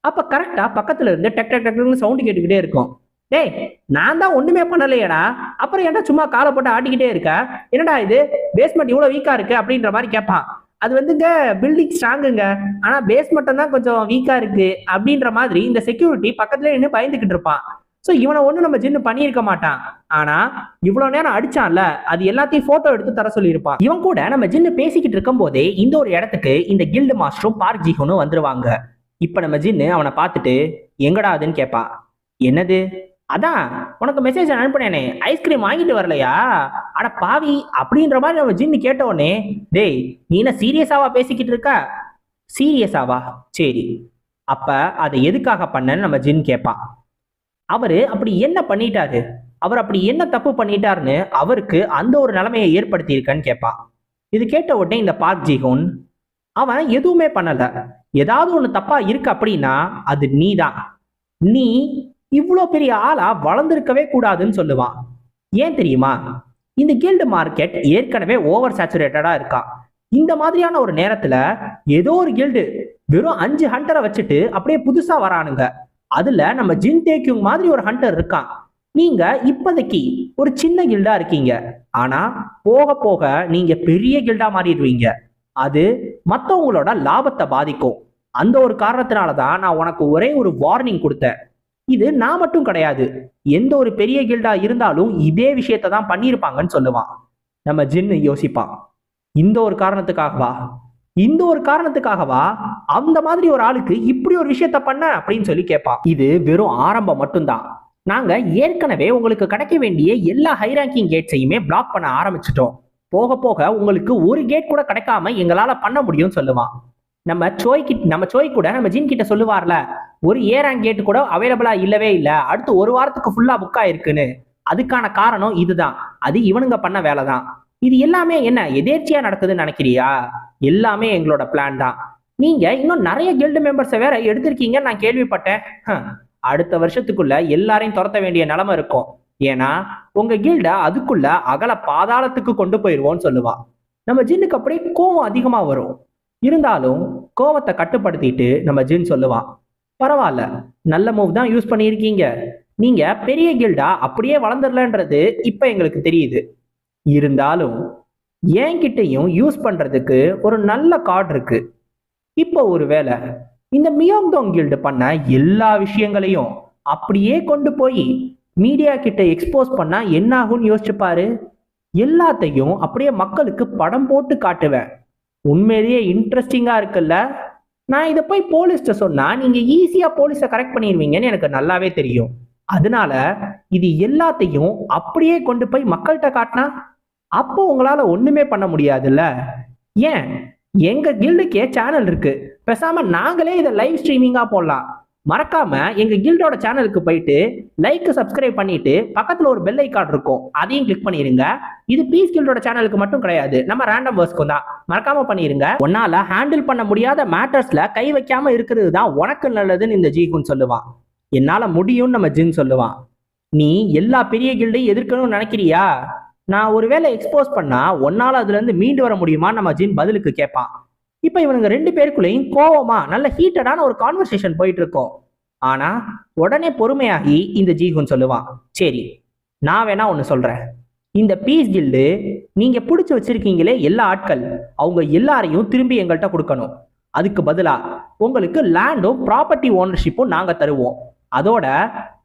அப்ப கரெக்டா பக்கத்துல இருந்து டக் டக் டக்னு சவுண்ட் கேட்டுக்கிட்டே இருக்கும். டேய், நான் தான் ஒண்ணுமே பண்ணலையடா, அப்புறம் ஏன்டா சும்மா காலை போட்டு ஆட்டிக்கிட்டே இருக்க, என்னடா இது பேஸ்மெண்ட் இவ்வளவு வீக்கா இருக்கு அப்படின்ற மாதிரி கேட்பான். அது வந்துங்க பில்டிங் ஸ்ட்ராங்குங்க, ஆனா பேஸ்மெண்ட் தான் கொஞ்சம் வீக்கா இருக்கு அப்படின்ற மாதிரி இந்த செக்யூரிட்டி பக்கத்துல நின்று பயந்துகிட்டு இருப்பான். சோ இவனை ஒண்ணு நம்ம ஜின்னு பண்ணியிருக்க மாட்டான். ஆனா இவ்வளவு நேரம் அடிச்சான்ல, அது எல்லாத்தையும் போட்டோ எடுத்து தர சொல்லியிருப்பான். இவன் கூட நம்ம ஜின்னு பேசிக்கிட்டு இருக்கும் போதே இந்த ஒரு இடத்துக்கு இந்த கில்டு மாஸ்டரும் பார்க் ஜிஹுனும் வந்துருவாங்க. இப்ப நம்ம ஜின்னு அவனை பார்த்துட்டு எங்கடா அதுன்னு கேட்பான். என்னது? அதான் உனக்கு மெசேஜ் அனுப்பினேனே, ஐஸ்கிரீம் வாங்கிட்டு வரலையா? அட பாவி அப்படின்ற மாதிரி நம்ம ஜின்னு கேட்ட உடனே, டேய் நீ என்ன சீரியஸாவா பேசிக்கிட்டு இருக்க? சீரியஸாவா? சரி, அப்ப அதை எதுக்காக பண்ணன்னு நம்ம ஜின் கேட்பான். அவரு அப்படி என்ன பண்ணிட்டாரு, அவர் அப்படி என்ன தப்பு பண்ணிட்டாருன்னு அவருக்கு அந்த ஒரு நிலைமையை ஏற்படுத்தி இருக்கன்னு கேட்பான். இது கேட்ட உடனே இந்த பார்க் ஜிஹூன், அவன் எதுவுமே பண்ணல, ஏதாவது ஒண்ணு தப்பா இருக்கு அப்படின்னா அது நீதான், நீ இவ்வளோ பெரிய ஆளா வளர்ந்துருக்கவே கூடாதுன்னு சொல்லுவான். ஏன் தெரியுமா? இந்த கில்டு மார்க்கெட் ஏற்கனவே ஓவர் சேச்சுரேட்டடா இருக்கா. இந்த மாதிரியான ஒரு நேரத்துல ஏதோ ஒரு கில்டு வெறும் 5 ஹண்டரை வச்சுட்டு அப்படியே புதுசா வரானுங்க. அதுல நம்ம ஜின் டேக்யூங் மாதிரி ஒரு ஹண்டர் இருக்கான். நீங்க இப்போதைக்கு ஒரு சின்ன கில்டா இருக்கீங்க, ஆனா போக போக நீங்க பெரிய கில்டா மாறிடுவீங்க. அது மற்றவங்களோட லாபத்தை பாதிக்கும். அந்த ஒரு காரணத்தினாலதான் நான் உனக்கு ஒரே ஒரு வார்னிங் கொடுத்தேன். இது நான் மட்டும் கிடையாது, எந்த ஒரு பெரிய கில்டா இருந்தாலும் இதே விஷயத்தை தான் பண்ணியிருப்பாங்கன்னு சொல்லுவான். நம்ம ஜின்னு யோசிப்பான், இந்த ஒரு காரணத்துக்காகவா, இந்த ஒரு காரணத்துக்காகவா அந்த மாதிரி ஒரு ஆளுக்கு இப்படி ஒரு விஷயத்த பண்ண அப்படின்னு சொல்லி கேட்பான். இது வெறும் ஆரம்பம் மட்டும்தான். நாங்க ஏற்கனவே உங்களுக்கு கிடைக்க வேண்டிய எல்லா ஹை ரேங்கிங் கேட்ஸையுமே பிளாக் பண்ண ஆரம்பிச்சிட்டோம். போக போக உங்களுக்கு ஒரு கேட் கூட கிடைக்காம எங்களால பண்ண முடியும்னு சொல்லுவான். நம்ம சோய் கூட நம்ம ஜின் கிட்ட சொல்லுவார்ல, ஒரு ஏ ரேங்க் கேட் கூட அவைலபிளா இல்லவே இல்லை, அடுத்து ஒரு வாரத்துக்கு ஃபுல்லா புக் ஆயிருக்குன்னு. அதுக்கான காரணம் இதுதான், அது இவனுங்க பண்ண வேலை தான். இது எல்லாமே என்ன எதேர்ச்சியா நடக்குதுன்னு நினைக்கிறியா? எல்லாமே எங்களோட பிளான் தான். நீங்க இன்னும் நிறைய கில்டு மெம்பர்ஸை வேற எடுத்திருக்கீங்கன்னு நான் கேள்விப்பட்டேன். அடுத்த வருஷத்துக்குள்ள எல்லாரையும் துரத்த வேண்டிய நிலைமை இருக்கும். ஏன்னா உங்க கில்ட அதுக்குள்ள அகல பாதாளத்துக்கு கொண்டு போயிருவோம்னு சொல்லுவா. நம்ம ஜின்னுக்கு அப்படியே கோவம் அதிகமா வரும். இருந்தாலும் கோவத்தை கட்டுப்படுத்திட்டு நம்ம ஜின் சொல்லுவான், பரவாயில்ல, நல்ல மூவ் தான் யூஸ் பண்ணியிருக்கீங்க. நீங்க பெரிய கில்டா அப்படியே வளர்ந்துடலன்றது இப்ப எங்களுக்கு தெரியுது. இருந்தாலும் என்கிட்டையும் யூஸ் பண்றதுக்கு ஒரு நல்ல கார்டு இருக்கு. இப்போ ஒருவேளை இந்த மியோங்டோங் கில்டு பண்ண எல்லா விஷயங்களையும் அப்படியே கொண்டு போய் மீடியா கிட்ட எக்ஸ்போஸ் பண்ணா என்ன ஆகும்னு யோசிச்சு பாரு. எல்லாத்தையும் அப்படியே மக்களுக்கு படம் போட்டு காட்டுவேன். உண்மையிலேயே இன்ட்ரெஸ்டிங்கா இருக்குல்ல? நான் இதை போய் போலீஸ்ட சொன்னா நீங்க ஈஸியா போலீஸை கரெக்ட் பண்ணிடுவீங்கன்னு எனக்கு நல்லாவே தெரியும். அதனால இது எல்லாத்தையும் அப்படியே கொண்டு போய் மக்கள்கிட்ட காட்டினா அப்போ உங்களால ஒண்ணுமே பண்ண முடியாதுல்ல. ஏன், எங்க கில்டுக்கே சேனல் இருக்கு, பேசாம நாங்களே இதை லைவ் ஸ்ட்ரீமிங்கா போடலாம். மறக்காம எங்க கில்டோட சேனலுக்கு போயிட்டு லைக் சப்ஸ்கிரைப் பண்ணிட்டு பக்கத்துல ஒரு பெல் ஐகான் இருக்கும், அதையும் கிளிக் பண்ணிருங்க. இது பீஸ் கில்டோட சேனலுக்கு மட்டும் கிடையாது, நம்ம ரேண்டம் வர்ஸ்க்கும் தான். மறக்காம பண்ணிருங்க. உன்னால ஹேண்டில் பண்ண முடியாத மேட்டர்ஸ்ல கை வைக்காம இருக்கிறது தான் உனக்கு நல்லதுன்னு இந்த ஜீகுன் சொல்லுவான். என்னால முடியும்னு நம்ம ஜின் சொல்லுவான். நீ எல்லா பெரிய கில்டையும் எதிர்க்கணும்னு நினைக்கிறியா? நான் ஒருவேளை எக்ஸ்போஸ் பண்ணா ஒன்னால அதுல இருந்து மீண்டு வர முடியுமா நம்ம ஜின் பதிலுக்கு கேட்பான். இப்ப இவனுங்க 2 பேருக்குள்ளேயும் கோவமா நல்ல ஹீட்டடான ஒரு கான்வர்சேஷன் போயிட்டு இருக்கோம். ஆனா உடனே பொறுமையாகி இந்த ஜீகுன் சொல்லுவான், சரி நான் வேணா ஒண்ணு சொல்றேன். இந்த பீஸ் கில்டு நீங்க பிடிச்சு வச்சிருக்கீங்களே எல்லா ஆட்கள், அவங்க எல்லாரையும் திரும்பி எங்கள்கிட்ட கொடுக்கணும். அதுக்கு பதிலா உங்களுக்கு லேண்டும் ப்ராப்பர்ட்டி ஓனர்ஷிப்பும் நாங்க தருவோம். அதோட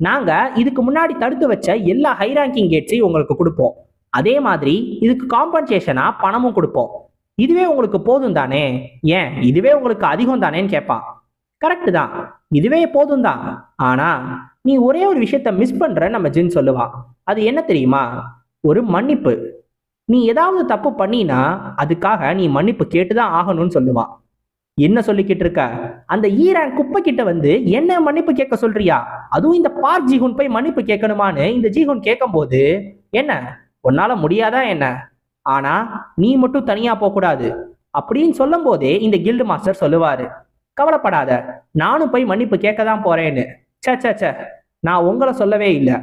நாங்க இதுக்கு முன்னாடி தடுத்து வச்ச எல்லா ஹை ரேங்கிங் கேட்ஸையும் உங்களுக்கு கொடுப்போம். அதே மாதிரி இதுக்கு காம்பன்சேஷனா பணமும் கொடுப்போம். இதுவே உங்களுக்கு போதும் தானே? ஏன் இதுவே உங்களுக்கு அதிகம் தானேன்னு கேட்பான். கரெக்டு தான், இதுவே போதும் தான். ஆனா நீ ஒரே ஒரு விஷயத்த மிஸ் பண்ற நம்ம ஜின் சொல்லுவான். அது என்ன தெரியுமா? ஒரு மன்னிப்பு. நீ ஏதாவது தப்பு பண்ணினா அதுக்காக நீ மன்னிப்பு கேட்டுதான் ஆகணும்னு சொல்லுவான். என்ன சொல்லிக்கிட்டு இருக்க? அந்த ஈரான் குப்பை கிட்ட வந்து என்ன மன்னிப்பு கேட்க சொல்றியா? அதுவும் இந்த பார்க் ஜிஹுன் போய் மன்னிப்பு கேட்கணுமான்னு இந்த ஜிஹுன் கேட்கும் போது, என்ன உன்னால முடியாதா என்ன? ஆனா நீ மட்டும் தனியா போக கூடாது அப்படின்னு சொல்லும் போதே இந்த கில்டு மாஸ்டர் சொல்லுவாரு, கவலைப்படாத, நானும் போய் மன்னிப்பு கேட்க தான் போறேன்னு. சே சே சே, நான் உங்களை சொல்லவே இல்லை.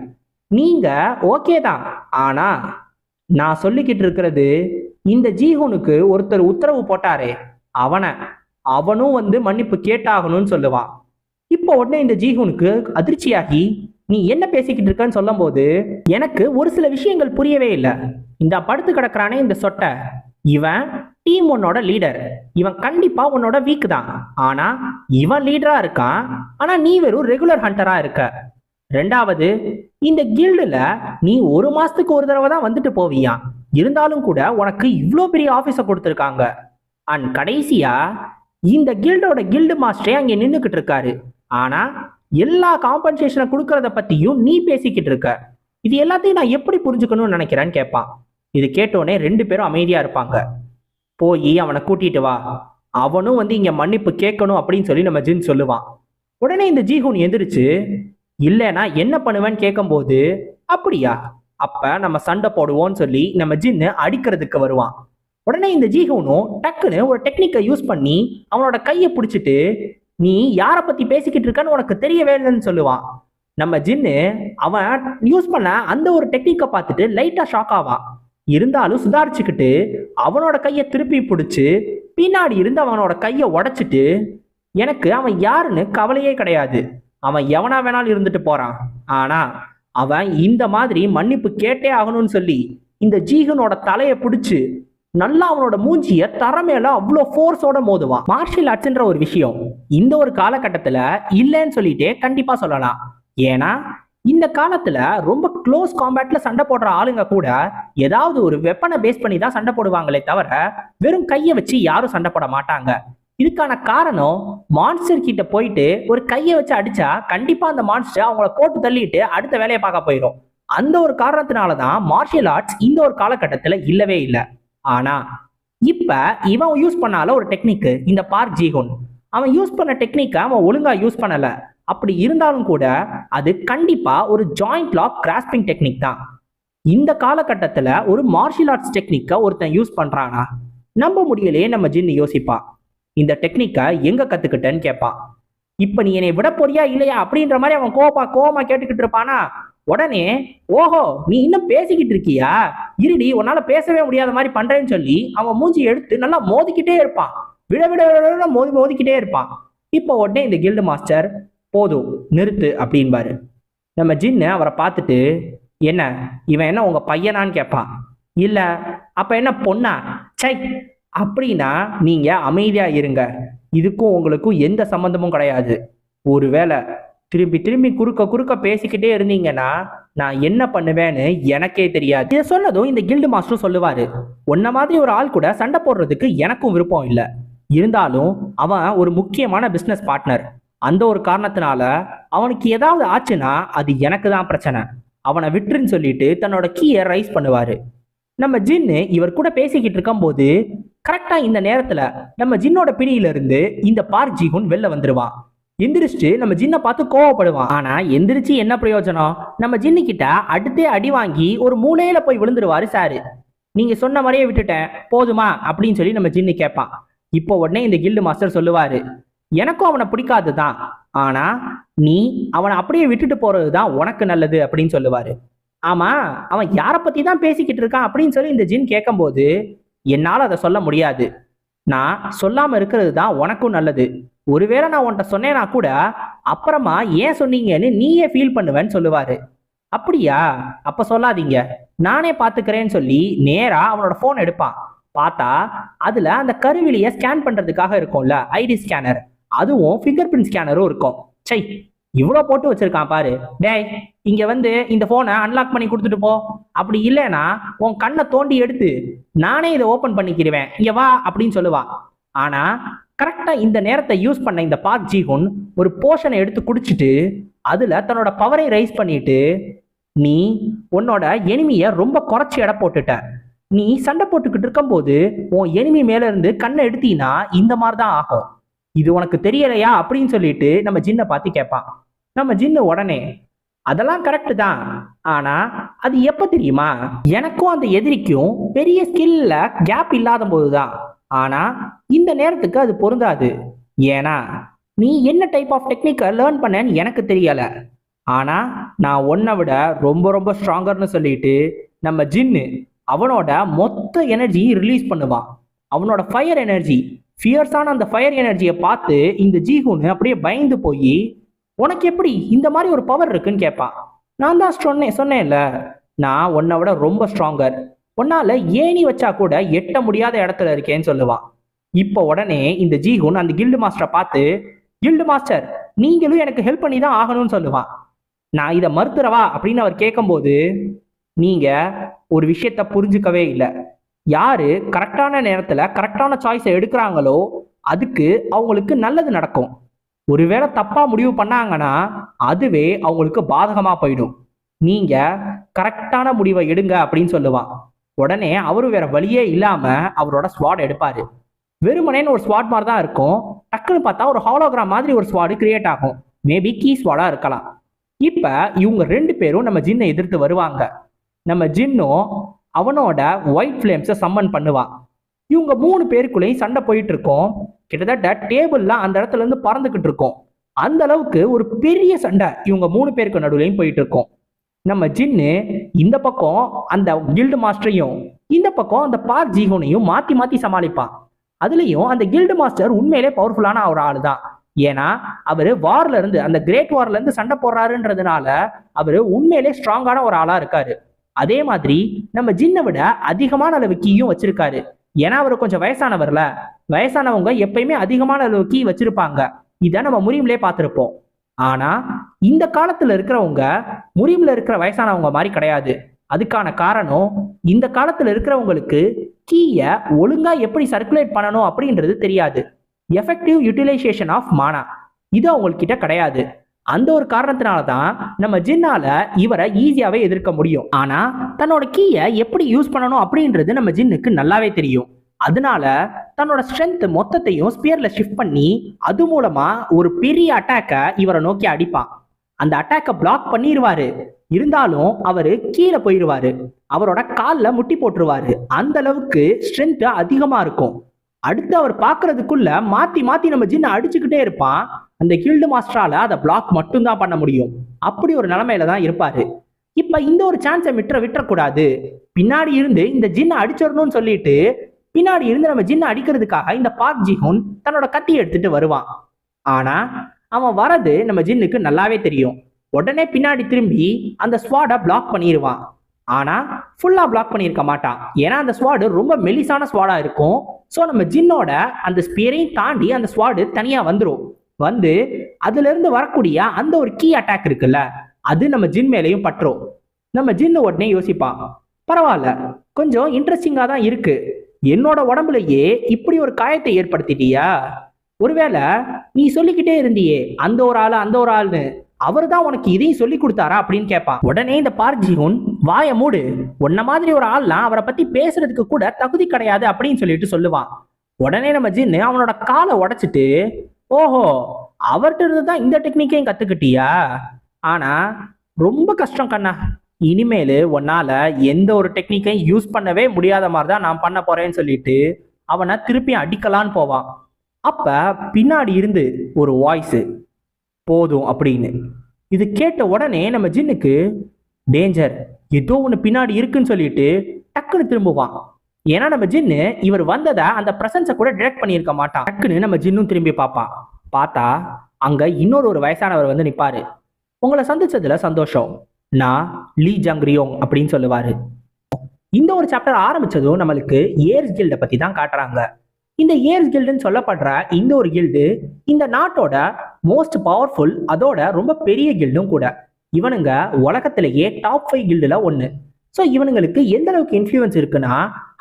நீங்க ஓகே தான், ஆனா நான் சொல்லிக்கிட்டு இருக்கிறது இந்த ஜீஹூனுக்கு ஒருத்தர் உத்தரவு போட்டாரே அவனும் வந்து மன்னிப்பு கேட்டாகணும்னு சொல்லுவான். இப்போ உடனே இந்த ஜீஹூனுக்கு அதிர்ச்சியாகி, நீ என்ன பேசிக்கிட்டு இருக்கன்னு சொல்லும் போது எனக்கு ஒரு சில விஷயங்கள் புரியவே இல்லை. இந்த படுத்து கிடக்குறானே இந்த சொட்டை, இவன் டீம் உன்னோட லீடர், இவன் கண்டிப்பா உன்னோட வீக் தான். ஆனா இவன் லீடரா இருக்கான், ஆனா நீ வெறும் ரெகுலர் ஹண்டரா இருக்க. ரெண்டாவது, இந்த கில்டுல நீ ஒரு மாசத்துக்கு ஒரு தடவை தான் வந்துட்டு போவியா, இருந்தாலும் கூட உனக்கு இவ்வளோ பெரிய ஆபீஸை கொடுத்துருக்காங்க. அண்ட் கடைசியா இந்த கில்டோட கில்டு மாஸ்டரே அங்கே நின்றுக்கிட்டு இருக்காரு. ஆனா எல்லா காம்பன்சேஷனை கொடுக்கறத பத்தியும் நீ பேசிக்கிட்டு இருக்க. இது எல்லாத்தையும் நான் எப்படி புரிஞ்சுக்கணும்னு நினைக்கிறேன்னு கேட்பான். இது கேட்டோடனே ரெண்டு பேரும் அமைதியா இருப்பாங்க. போய் அவனை கூட்டிட்டு வா, அவனும் வந்து இங்க மன்னிப்பு கேட்கணும் அப்படின்னு சொல்லி நம்ம ஜின் சொல்லுவான். உடனே இந்த ஜீஹூன் எந்திரிச்சு, இல்லைன்னா என்ன பண்ணுவேன்னு கேட்கும்போது, அப்படியா, அப்ப நம்ம சண்டை போடுவோம்னு சொல்லி நம்ம ஜின்னு அடிக்கிறதுக்கு வருவான். உடனே இந்த ஜீஹூனும் டக்குன்னு ஒரு டெக்னிக்கை யூஸ் பண்ணி அவனோட கையை பிடிச்சிட்டு, நீ யாரை பத்தி பேசிக்கிட்டு இருக்கான்னு உனக்கு தெரியவே இல்லைன்னு சொல்லுவான். நம்ம ஜின்னு அவன் யூஸ் பண்ண அந்த ஒரு டெக்னிக்கை பார்த்துட்டு லைட்டா ஷாக் ஆவான். இருந்தாலும் சுதாரிச்சுக்கிட்டு அவனோட கையை திருப்பி பிடிச்சு பின்னாடி இருந்து அவனோட கையை உடைச்சிட்டு, எனக்கு அவன் யாருன்னு கவலையே கிடையாது, அவன் எவனா வேணாலும் இருந்துட்டு போறான், ஆனா அவன் இந்த மாதிரி மன்னிப்பு கேட்டே ஆகணும்னு சொல்லி இந்த ஜீகனோட தலையை பிடிச்சு நல்லா அவனோட மூஞ்சிய தரமேல அவ்வளோ ஃபோர்ஸோட மோதுவான். மார்ஷியல் ஆர்ட்ஸ்ன்ற ஒரு விஷயம் இந்த ஒரு காலகட்டத்துல இல்லைன்னு சொல்லிட்டே கண்டிப்பா சொல்லலாம். ஏன்னா இந்த காலத்துல ரொம்ப க்ளோஸ் காம்பேட்ல சண்டை போடுற ஆளுங்க கூட ஏதாவது ஒரு வெப்பனை பேஸ் பண்ணி தான் சண்டை போடுவாங்களே தவிர வெறும் கையை வச்சு யாரும் சண்டை போட மாட்டாங்க. இதுக்கான காரணம், மான்ஸ்டர் கிட்ட போயிட்டு ஒரு கையை வச்சு அடிச்சா கண்டிப்பா அந்த மான்ஸ்டர் அவங்கள போட்டு தள்ளிட்டு அடுத்த வேலையை பார்க்க போயிடும். அந்த ஒரு காரணத்தினாலதான் மார்ஷியல் ஆர்ட்ஸ் இந்த ஒரு காலகட்டத்துல இல்லவே இல்லை. ஆனா இப்ப இவன் யூஸ் பண்ணால ஒரு டெக்னிக், இந்த பார்க் ஜீஹூன் அவன் யூஸ் பண்ண டெக்னிக்கை அவன் ஒழுங்கா யூஸ் பண்ணல. அப்படி இருந்தாலும் கூட அது கண்டிப்பா ஒரு ஜாயிண்ட் லாக் கிராஸ்பிங் டெக்னிக் தான். இந்த காலகட்டத்துல ஒரு மார்ஷியல் ஆர்ட்ஸ் டெக்னிக்கை ஒருத்தன் யூஸ் பண்றானா, நம்ப முடியலையே. நம்ம ஜின்னு யோசிப்பா, இந்த டெக்னிக்கை எங்க கத்துக்கிட்டேன்னு கேட்பான். இப்ப நீ என்னை விட போறியா இல்லையா அப்படின்ற மாதிரி அவன் கோவமா கேட்டுக்கிட்டு இருப்பானா. உடனே, ஓஹோ நீ இன்னும் பேசிக்கிட்டு இருக்கியா, இருடி உன்னால பேசவே முடியாத மாதிரி பண்றேன்னு சொல்லி அவன் மூஞ்சி எடுத்து நல்லா மோதிக்கிட்டே இருப்பான். விட விட விட மோதிக்கிட்டே இருப்பான். இப்போ உடனே இந்த கில்டு மாஸ்டர், போதும் நிறுத்து அப்படின்பாரு. நம்ம ஜின்னு அவரை பார்த்துட்டு, என்ன இவன் என்ன உங்க பையனான்னு கேட்பான். இல்ல, அப்ப என்ன பொண்ணா, சை, அப்படின்னா நீங்க அமைதியா இருங்க, இதுக்கும் உங்களுக்கும் எந்த சம்பந்தமும் கிடையாது. ஒருவேளை திரும்பி குறுக்க பேசிக்கிட்டே இருந்தீங்கன்னா நான் என்ன பண்ணுவேன்னு எனக்கே தெரியாது. இதை சொன்னதும் இந்த கில்டு மாஸ்டர் சொல்லுவாரு, உன்ன மாதிரி ஒரு ஆள் கூட சண்டை போடுறதுக்கு எனக்கும் விருப்பம் இல்லை, இருந்தாலும் அவன் ஒரு முக்கியமான பிசினஸ் பார்ட்னர், அந்த ஒரு காரணத்தினால அவனுக்கு ஏதாவது ஆச்சுன்னா அது எனக்கு தான் பிரச்சனை, அவனை விட்டுருன்னு சொல்லிட்டு தன்னோட கீயை ரைஸ் பண்ணுவாரு. நம்ம ஜின்னு இவர் கூட பேசிக்கிட்டு இருக்கும் போது கரெக்டா இந்த நேரத்துல நம்ம ஜின்னோட பிடியில இருந்து இந்த பார்க் ஜீஹூன் வெளில வந்துருவான். எந்திரிச்சு நம்ம ஜின்னை பார்த்து கோவப்படுவான். ஆனா எந்திரிச்சு என்ன பிரயோஜனம், நம்ம ஜின்னு கிட்ட அடுத்தே அடி வாங்கி ஒரு மூலையில போய் விழுந்துருவாரு சாரு. நீங்க சொன்ன மாதிரியே விட்டுட்டேன் போதுமா அப்படின்னு சொல்லி நம்ம ஜின்னு கேட்பான். இப்போ உடனே இந்த கில்டு மாஸ்டர் சொல்லுவாரு, எனக்கும் அவனை பிடிக்காது தான், ஆனா நீ அவனை அப்படியே விட்டுட்டு போறதுதான் உனக்கு நல்லது அப்படின்னு சொல்லுவாரு. ஆமா, அவன் யாரை பத்தி தான் பேசிக்கிட்டு இருக்கான் அப்படின்னு சொல்லி இந்த ஜின் கேட்கும் போது, என்னால அதை சொல்ல முடியாது, நான் சொல்லாம இருக்கிறது தான் உனக்கும் நல்லது, ஒருவேளை நான் உன்கிட்ட சொன்னேன்னா கூட அப்புறமா ஏன் சொன்னீங்கன்னு நீயே ஃபீல் பண்ணுவேன்னு சொல்லுவாரு. அப்படியா, அப்ப சொல்லாதீங்க, நானே பாத்துக்கிறேன்னு சொல்லி நேரா அவனோட போன் எடுப்பான். பார்த்தா அதுல அந்த கருவிலிய ஸ்கேன் பண்றதுக்காக இருக்கும்ல ஐடி ஸ்கேனர், அதுவும் ஃபிங்கர் பிரிண்ட் ஸ்கேனரும் இருக்கும். சை, இவ்வளோ போட்டு வச்சிருக்கான் பாரு, டேய் இங்க வந்து இந்த போனை அன்லாக் பண்ணி கொடுத்துட்டு போ, அப்படி இல்லைன்னா உன் கண்ணை தோண்டி எடுத்து நானே இதை ஓபன் பண்ணிக்கிறேன், இங்க வா அப்படின்னு சொல்லுவான். ஆனா கரெக்டா இந்த நேரத்தை யூஸ் பண்ண இந்த பார்க் ஜீஹூன் ஒரு போர்ஷனை எடுத்து குடிச்சிட்டு அதுல தன்னோட பவரை ரைஸ் பண்ணிட்டு, நீ உன்னோட எனிமிய ரொம்ப குறைச்சி எடை போட்டுட்ட, நீ சண்டை போட்டுக்கிட்டு இருக்கும் போது உன் எனிமி மேல இருந்து கண்ணை எடுத்தீங்கன்னா இந்த மாதிரிதான் ஆகும், இது உனக்கு தெரியலையா அப்படின்னு சொல்லிட்டு நம்ம ஜின்னை பார்த்து கேட்பான். நம்ம ஜின்னு உடனே, அதெல்லாம் கரெக்டு தான், ஆனா அது எப்ப தெரியுமா, எனக்கும் அந்த எதிரிக்கும் பெரிய ஸ்கில்ல கேப் இல்லாத போதுதான். ஆனா இந்த நேரத்துக்கு அது பொருந்தாது. ஏன்னா நீ என்ன டைப் ஆஃப் டெக்னிக்கை லேர்ன் பண்ணேன்னு எனக்கு தெரியல. ஆனா நான் உன்னை விட ரொம்ப ரொம்ப ஸ்ட்ராங்கர்னு சொல்லிட்டு நம்ம ஜின்னு அவனோட மொத்த எனர்ஜி ரிலீஸ் பண்ணுவான். அவனோட ஃபயர் எனர்ஜி, ஃபியர்ஸான அந்த ஃபயர் எனர்ஜியை பார்த்து இந்த ஜீஹூன் அப்படியே பயந்து போய், உனக்கு எப்படி இந்த மாதிரி ஒரு பவர் இருக்குன்னு கேட்பான். நான் தான் சொன்னேன்ல, நான் உன்னை விட ரொம்ப ஸ்ட்ராங்கர், உன்னால ஏணி வச்சா கூட எட்ட முடியாத இடத்துல இருக்கேன்னு சொல்லுவான். இப்போ உடனே இந்த ஜீஹூன் அந்த கில்டு மாஸ்டரை பார்த்து, கில்டு மாஸ்டர் நீங்களும் எனக்கு ஹெல்ப் பண்ணி தான் ஆகணும்னு சொல்லுவான். நான் இதை மறுத்துறவா அப்படின்னு அவர் கேட்கும்போது, நீங்க ஒரு விஷயத்த புரிஞ்சுக்கவே இல்லை. யாரு கரெக்டான நேரத்துல கரெக்டான சாய்ஸை எடுக்கிறாங்களோ அதுக்கு அவங்களுக்கு நல்லது நடக்கும். ஒருவேளை தப்பா முடிவு பண்ணாங்கன்னா அதுவே அவங்களுக்கு பாதகமா போயிடும். நீங்க கரெக்டான முடிவை எடுங்க அப்படின்னு சொல்லுவான். உடனே அவரு வேற வழியே இல்லாம அவரோட ஸ்வாட் எடுப்பாரு. வெறுமனேன்னு ஒரு ஸ்வாட் மாதிரி தான் இருக்கும். டக்குன்னு பார்த்தா ஒரு ஹாலோகிராம் மாதிரி ஒரு ஸ்வாடு கிரியேட் ஆகும். மேபி கீ ஸ்வாடா இருக்கலாம். இப்ப இவங்க 2 பேரும் நம்ம ஜின்னை எதிர்த்து வருவாங்க. நம்ம ஜின்னும் அவனோட ஒயிட் ஃபிளேம்ஸை சம்மன் பண்ணுவான். இவங்க 3 பேருக்குள்ளேயும் சண்டை போயிட்டு இருக்கோம். கிட்டத்தட்ட டேபிள்லாம் அந்த இடத்துல இருந்து பறந்துகிட்டு இருக்கோம். அந்த அளவுக்கு ஒரு பெரிய சண்டை இவங்க 3 பேருக்கு நடுவுலையும் போயிட்டு இருக்கோம். நம்ம ஜின்னு இந்த பக்கம் அந்த கில்டு மாஸ்டரையும் இந்த பக்கம் அந்த பார்க் ஜீஹூனையும் மாத்தி மாத்தி சமாளிப்பான். அதுலயும் அந்த கில்டு மாஸ்டர் உண்மையிலே பவர்ஃபுல்லான ஒரு ஆளு தான். ஏன்னா அவரு வார்ல இருந்து, அந்த கிரேட் வார்ல இருந்து சண்டை போடுறாருன்றதுனால அவரு உண்மையிலே ஸ்ட்ராங்கான ஒரு ஆளா இருக்காரு. அதே மாதிரி நம்ம ஜின்னை விட அதிகமான அளவு கீயும் வச்சிருக்காரு. ஏன்னா அவரு கொஞ்சம் வயசானவர்ல, வயசானவங்க எப்பயுமே அதிகமான அளவு கீ வச்சிருப்பாங்க. இதை நம்ம முரீம்லே பார்த்திருப்போம். ஆனா இந்த காலத்துல இருக்கிறவங்க முரீம்ல இருக்கிற வயசானவங்க மாதிரி கிடையாது. அதுக்கான காரணம், இந்த காலத்துல இருக்கிறவங்களுக்கு கீய ஒழுங்கா எப்படி சர்க்குலேட் பண்ணணும் அப்படின்றது தெரியாது. எஃபெக்டிவ் யூட்டிலைசேஷன் ஆஃப் மானா இது அவங்கக்கிட்ட கிடையாது. அந்த ஒரு காரணத்தினால தான் நம்ம ஜின்னால இவரை ஈஸியாவே எதிர்க்க முடியும். ஆனா தன்னோட கீயை எப்படி யூஸ் பண்ணணும் அப்படின்றது நம்ம ஜின்னுக்கு நல்லாவே தெரியும். அதனால தன்னோட ஸ்ட்ரென்த் மொத்தத்தையும் ஸ்பியர்ல ஷிஃப்ட் பண்ணி அது மூலமா ஒரு பெரிய அட்டாக்கை இவரை நோக்கி அடிப்பான். அந்த அட்டாக்கை பிளாக் பண்ணிடுவாரு. இருந்தாலும் அவரு கீழே போயிடுவாரு. அவரோட காலில் முட்டி போட்டுருவாரு. அந்த அளவுக்கு ஸ்ட்ரென்த் அதிகமா இருக்கும். அடுத்து அவர் பார்க்கறதுக்குள்ள மாத்தி மாத்தி நம்ம ஜின்னை அடிச்சுக்கிட்டே இருப்பான். அந்த கில்டு மாஸ்டரால அதை பிளாக் மட்டும்தான் பண்ண முடியும். அப்படி ஒரு நிலைமையில தான் இருப்பாரு. இப்ப இந்த ஒரு சான்ஸை விட்டுறக்கூடாது. பின்னாடி இருந்து இந்த ஜின்னை அடிச்சிடணும்னு சொல்லிட்டு பின்னாடி இருந்து நம்ம ஜின்னை அடிக்கிறதுக்காக இந்த பார்க் ஜீஹூன் தன்னோட கத்தி எடுத்துட்டு வருவான். ஆனா அவன் வரது நம்ம ஜின்னுக்கு நல்லாவே தெரியும். உடனே பின்னாடி திரும்பி அந்த ஸ்வாடை பிளாக் பண்ணிடுவான். ஆனா ஃபுல்லா பிளாக் பண்ணியிருக்க மாட்டான். ஏன்னா அந்த ஸ்வாடு ரொம்ப மெலிசான ஸ்வாடா இருக்கும். ஸோ நம்ம ஜின்னோட அந்த ஸ்பியரையும் தாண்டி அந்த ஸ்வாடு தனியா வந்துடும். வந்து அதுல இருந்து வரக்கூடிய அந்த ஒரு கீ அட்டாக் இருக்குல்ல, அது நம்ம ஜின் மேலேயும் பற்றும். நம்ம ஜின்னு உடனே யோசிப்பான், பரவாயில்ல, கொஞ்சம் இன்ட்ரெஸ்டிங்கா தான் இருக்கு. என்னோட உடம்புலயே இப்படி ஒரு காயத்தை ஏற்படுத்திட்டியா? ஒருவேளை நீ சொல்லிக்கிட்டே இருந்தியே அந்த ஒரு ஆள்னு, அவர் தான் உனக்கு இதையும் சொல்லி கொடுத்தாரா அப்படின்னு கேட்பான். உடனே இந்த பார்க் ஜீஹூன், வாய மூடு, உன்ன மாதிரி ஒரு ஆள்லாம் அவரை பத்தி பேசுறதுக்கு கூட தகுதி கிடையாது அப்படின்னு சொல்லிட்டு சொல்லுவான். உடனே நம்ம ஜின்னு அவனோட காலை உடைச்சிட்டு, ஓஹோ, அவர்கிட்ட இருந்து தான் இந்த டெக்னிக்கையும் கத்துக்கிட்டியா? ஆனா ரொம்ப கஷ்டம் கண்ணா, இனிமேல் உன்னால எந்த ஒரு டெக்னிக்கையும் யூஸ் பண்ணவே முடியாத மாதிரி தான் நான் பண்ண போறேன்னு சொல்லிட்டு அவனை திருப்பி அடிக்கலான்னு போவான். அப்ப பின்னாடி இருந்து ஒரு வாய்ஸ், போதும் அப்படின்னு. இது கேட்ட உடனே நம்ம ஜின்னுக்கு டேஞ்சர், ஏதோ ஒன்று பின்னாடி இருக்குன்னு சொல்லிட்டு டக்குன்னு திரும்புவான். ஏன்னா நம்ம ஜின்னு இவர் வந்ததை அந்த பிரசன்ஸை கூட டிடெக்ட் பண்ணியிருக்க மாட்டான். டக்குன்னு நம்ம ஜின்னும் திரும்பி பார்ப்பான். பார்த்தா அங்க ஒரு வயசானவர் வந்து நிற்பாரு. உங்களை சந்திச்சதுல சந்தோஷம், நான் லீ ஜங்ரியோங் அப்படின்னு சொல்லுவாரு. இந்த ஒரு சாப்டர் ஆரம்பிச்சதும் நம்மளுக்கு ஏர்ஸ் கில்டை பத்தி தான் காட்டுறாங்க. இந்த ஏர்ஸ் கில்டுன்னு சொல்லப்படுற இந்த ஒரு கில்டு இந்த நாட்டோட மோஸ்ட் பவர்ஃபுல், அதோட ரொம்ப பெரிய கில்டும் கூட. இவனுங்க உலகத்திலேயே டாப் 5 கில்டுல ஒன்று. ஸோ இவனுங்களுக்கு எந்த அளவுக்கு இன்ஃப்ளூயன்ஸ் இருக்குன்னா,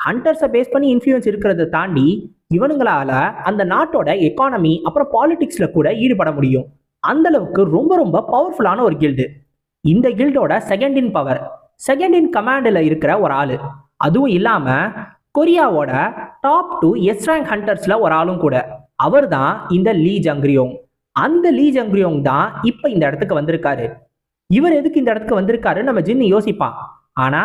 ஹண்டர்ஸை பேஸ் பண்ணி இன்ஃப்ளூயன்ஸ் இருக்கிறத தாண்டி இவனுங்களால அந்த நாட்டோட எக்கானமி அப்புறம் பாலிடிக்ஸ்ல கூட ஈடுபட முடியும். அந்த அளவுக்கு ரொம்ப ரொம்ப பவர்ஃபுல்லான ஒரு கில்டு. இந்த கில்டோட second in power, second in கமாண்டில் இருக்கிற ஒரு ஆளு. அதுவும் இல்லாம கொரியாவோட டாப் 2 எஸ் ரேங்க் ஹண்டர்ஸ்ல ஒரு ஆளும் கூட. அவர் தான் இந்த லீ ஜங்ரியோங். அந்த லீ ஜங்ரியோங் தான் இப்ப இந்த இடத்துக்கு வந்திருக்காரு. இவர் எதுக்கு இந்த இடத்துக்கு வந்திருக்காரு நம்ம ஜின்னு யோசிப்பான். ஆனா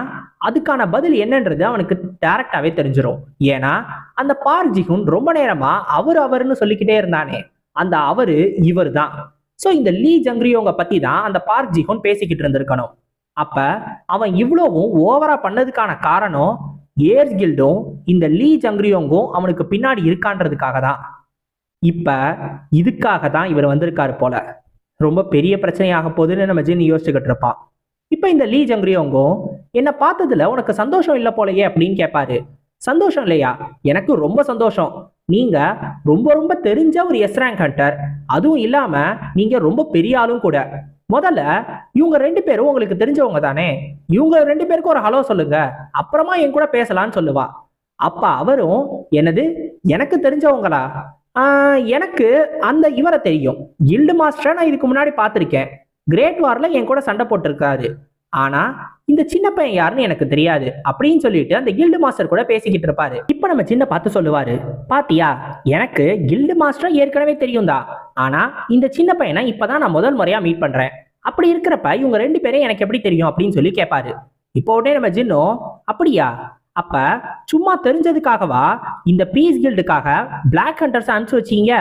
அதுக்கான பதில் என்னன்றது அவனுக்கு டைரக்டாவே தெரிஞ்சிடும். ஏன்னா அந்த பார்க் ஜிஹுன் ரொம்ப நேரமா அவருன்னு சொல்லிக்கிட்டே இருந்தானே, அந்த அவரு இவர் தான். ஸோ இந்த லீ ஜங்ரியோங்க பத்தி தான் அந்த பார்க் ஜிஹுன் பேசிக்கிட்டு இருந்திருக்கணும். அப்ப அவன் இவ்வளவும் ஓவரா பண்ணதுக்கான காரணம் ஏர்ஸ் கில்டும் இந்த லீ ஜங்ரியோங்கும் அவனுக்கு பின்னாடி இருக்கான்றதுக்காக தான். இப்ப இதுக்காக தான் இவர் வந்திருக்காரு போல. ரொம்ப பெரிய பிரச்சனையாக போகுதுன்னு நம்ம ஜின் யோசிச்சுக்கிட்டு இருப்பான். இப்ப இந்த லீ ஜங்ரியோங்கும் என்ன பார்த்ததுல உனக்கு சந்தோஷம் இல்லை போலயே அப்படின்னு கேட்பாரு. சந்தோஷம் இல்லையா? எனக்கு ரொம்ப சந்தோஷம். நீங்க ரொம்ப ரொம்ப தெரிஞ்ச ஒரு எஸ் ரேங்க் ஹண்டர், அதுவும் இல்லாம நீங்க ரொம்ப பெரிய ஆளும் கூட. முதல்ல இவங்க 2 பேரும் உங்களுக்கு தெரிஞ்சவங்க தானே, இவங்க 2 பேருக்கும் ஒரு ஹலோ சொல்லுங்க, அப்புறமா என் கூட பேசலான்னு சொல்லுவா. அப்ப அவரும் என்னது எனக்கு தெரிஞ்சவங்களா? எனக்கு அந்த இவரை தெரியும், கில்டு மாஸ்டரை நான் இதுக்கு முன்னாடி பார்த்துருக்கேன், கிரேட் வார்ல என் கூட சண்டை போட்டிருக்காரு. ஆனா இந்த சின்ன பையன் யாருன்னு எனக்கு தெரியாது அப்படின்னு சொல்லிட்டு அந்த கில்டு மாஸ்டர் கூட பேசிக்கிட்டு இருப்பாரு. இப்ப நம்ம சின்ன பார்த்து சொல்லுவாரு, பாத்தியா எனக்கு கில்டு மாஸ்டர் ஏற்கனவே தெரியும் தான், ஆனா இந்த சின்ன பையனை இப்பதான் நான் முதல் முறையா மீட் பண்றேன். அப்படி இருக்கிறப்ப இவங்க 2 பேரும் எனக்கு எப்படி தெரியும் அப்படின்னு சொல்லி கேட்பாரு. இப்போ உடனே நம்ம ஜின்னும் அப்படியா, அப்ப சும்மா தெரிஞ்சதுக்காகவா இந்த பீஸ் கில்டுக்காக பிளாக் ஹண்டர்ஸ் அனுப்பிச்சு வச்சீங்க,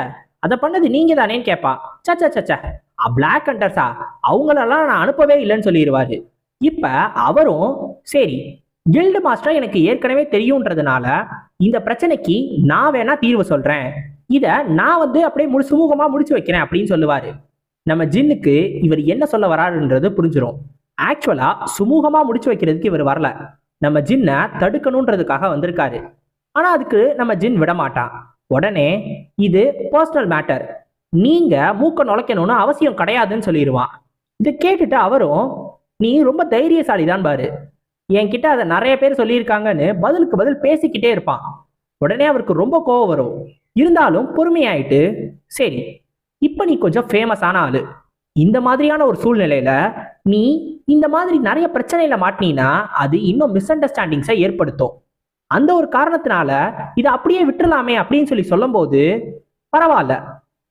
அதை பண்ணது நீங்க தானேன்னு கேட்பா. சச்சா பிளாக் ஹண்டர்ஸா, அவங்களெல்லாம் நான் அனுப்பவே இல்லைன்னு சொல்லிடுவாரு. இப்ப அவரும் சரி கில்டு மாஸ்டர் எனக்கு ஏற்கனவே தெரியும்ன்றதுனால இந்த பிரச்சனைக்கு நான் வேணா தீர்வு சொல்றேன், இத நான் அப்படியே சுமூகமா முடிச்சு வைக்கிறேன் அப்படின்னு சொல்லுவாரு. நம்ம ஜின்னுக்கு இவர் என்ன சொல்ல வராருன்றது புரிஞ்சிடும். ஆக்சுவலா சுமூகமா முடிச்சு வைக்கிறதுக்கு இவர் வரல, நம்ம ஜின்னை தடுக்கணுன்றதுக்காக வந்திருக்காரு. ஆனா அதுக்கு நம்ம ஜின் விட மாட்டான். உடனே இது பர்சனல் மேட்டர், நீங்க மூக்க நுழைக்கணும்னு அவசியம் கிடையாதுன்னு சொல்லிடுவான். இதை கேட்டுட்டு அவரும் நீ ரொம்ப தைரியசாலி தான் பாரு, என்கிட்ட அதை நிறைய பேர் சொல்லியிருக்காங்கன்னு பதிலுக்கு பதில் பேசிக்கிட்டே இருப்பான். உடனே அவருக்கு ரொம்ப கோவம் வரும். இருந்தாலும் பொறுமையாயிட்டு சரி இப்ப நீ கொஞ்சம் ஃபேமஸான ஆளு, இந்த மாதிரியான ஒரு சூழ்நிலையில நீ இந்த மாதிரி நிறைய பிரச்சனையில மாட்டினா அது இன்னும் மிஸ் அண்டர்ஸ்டாண்டிங்ஸை ஏற்படுத்தும். அந்த ஒரு காரணத்தினால இதை அப்படியே விட்டுறலாமே அப்படின்னு சொல்லி சொல்லும் போது, பரவாயில்ல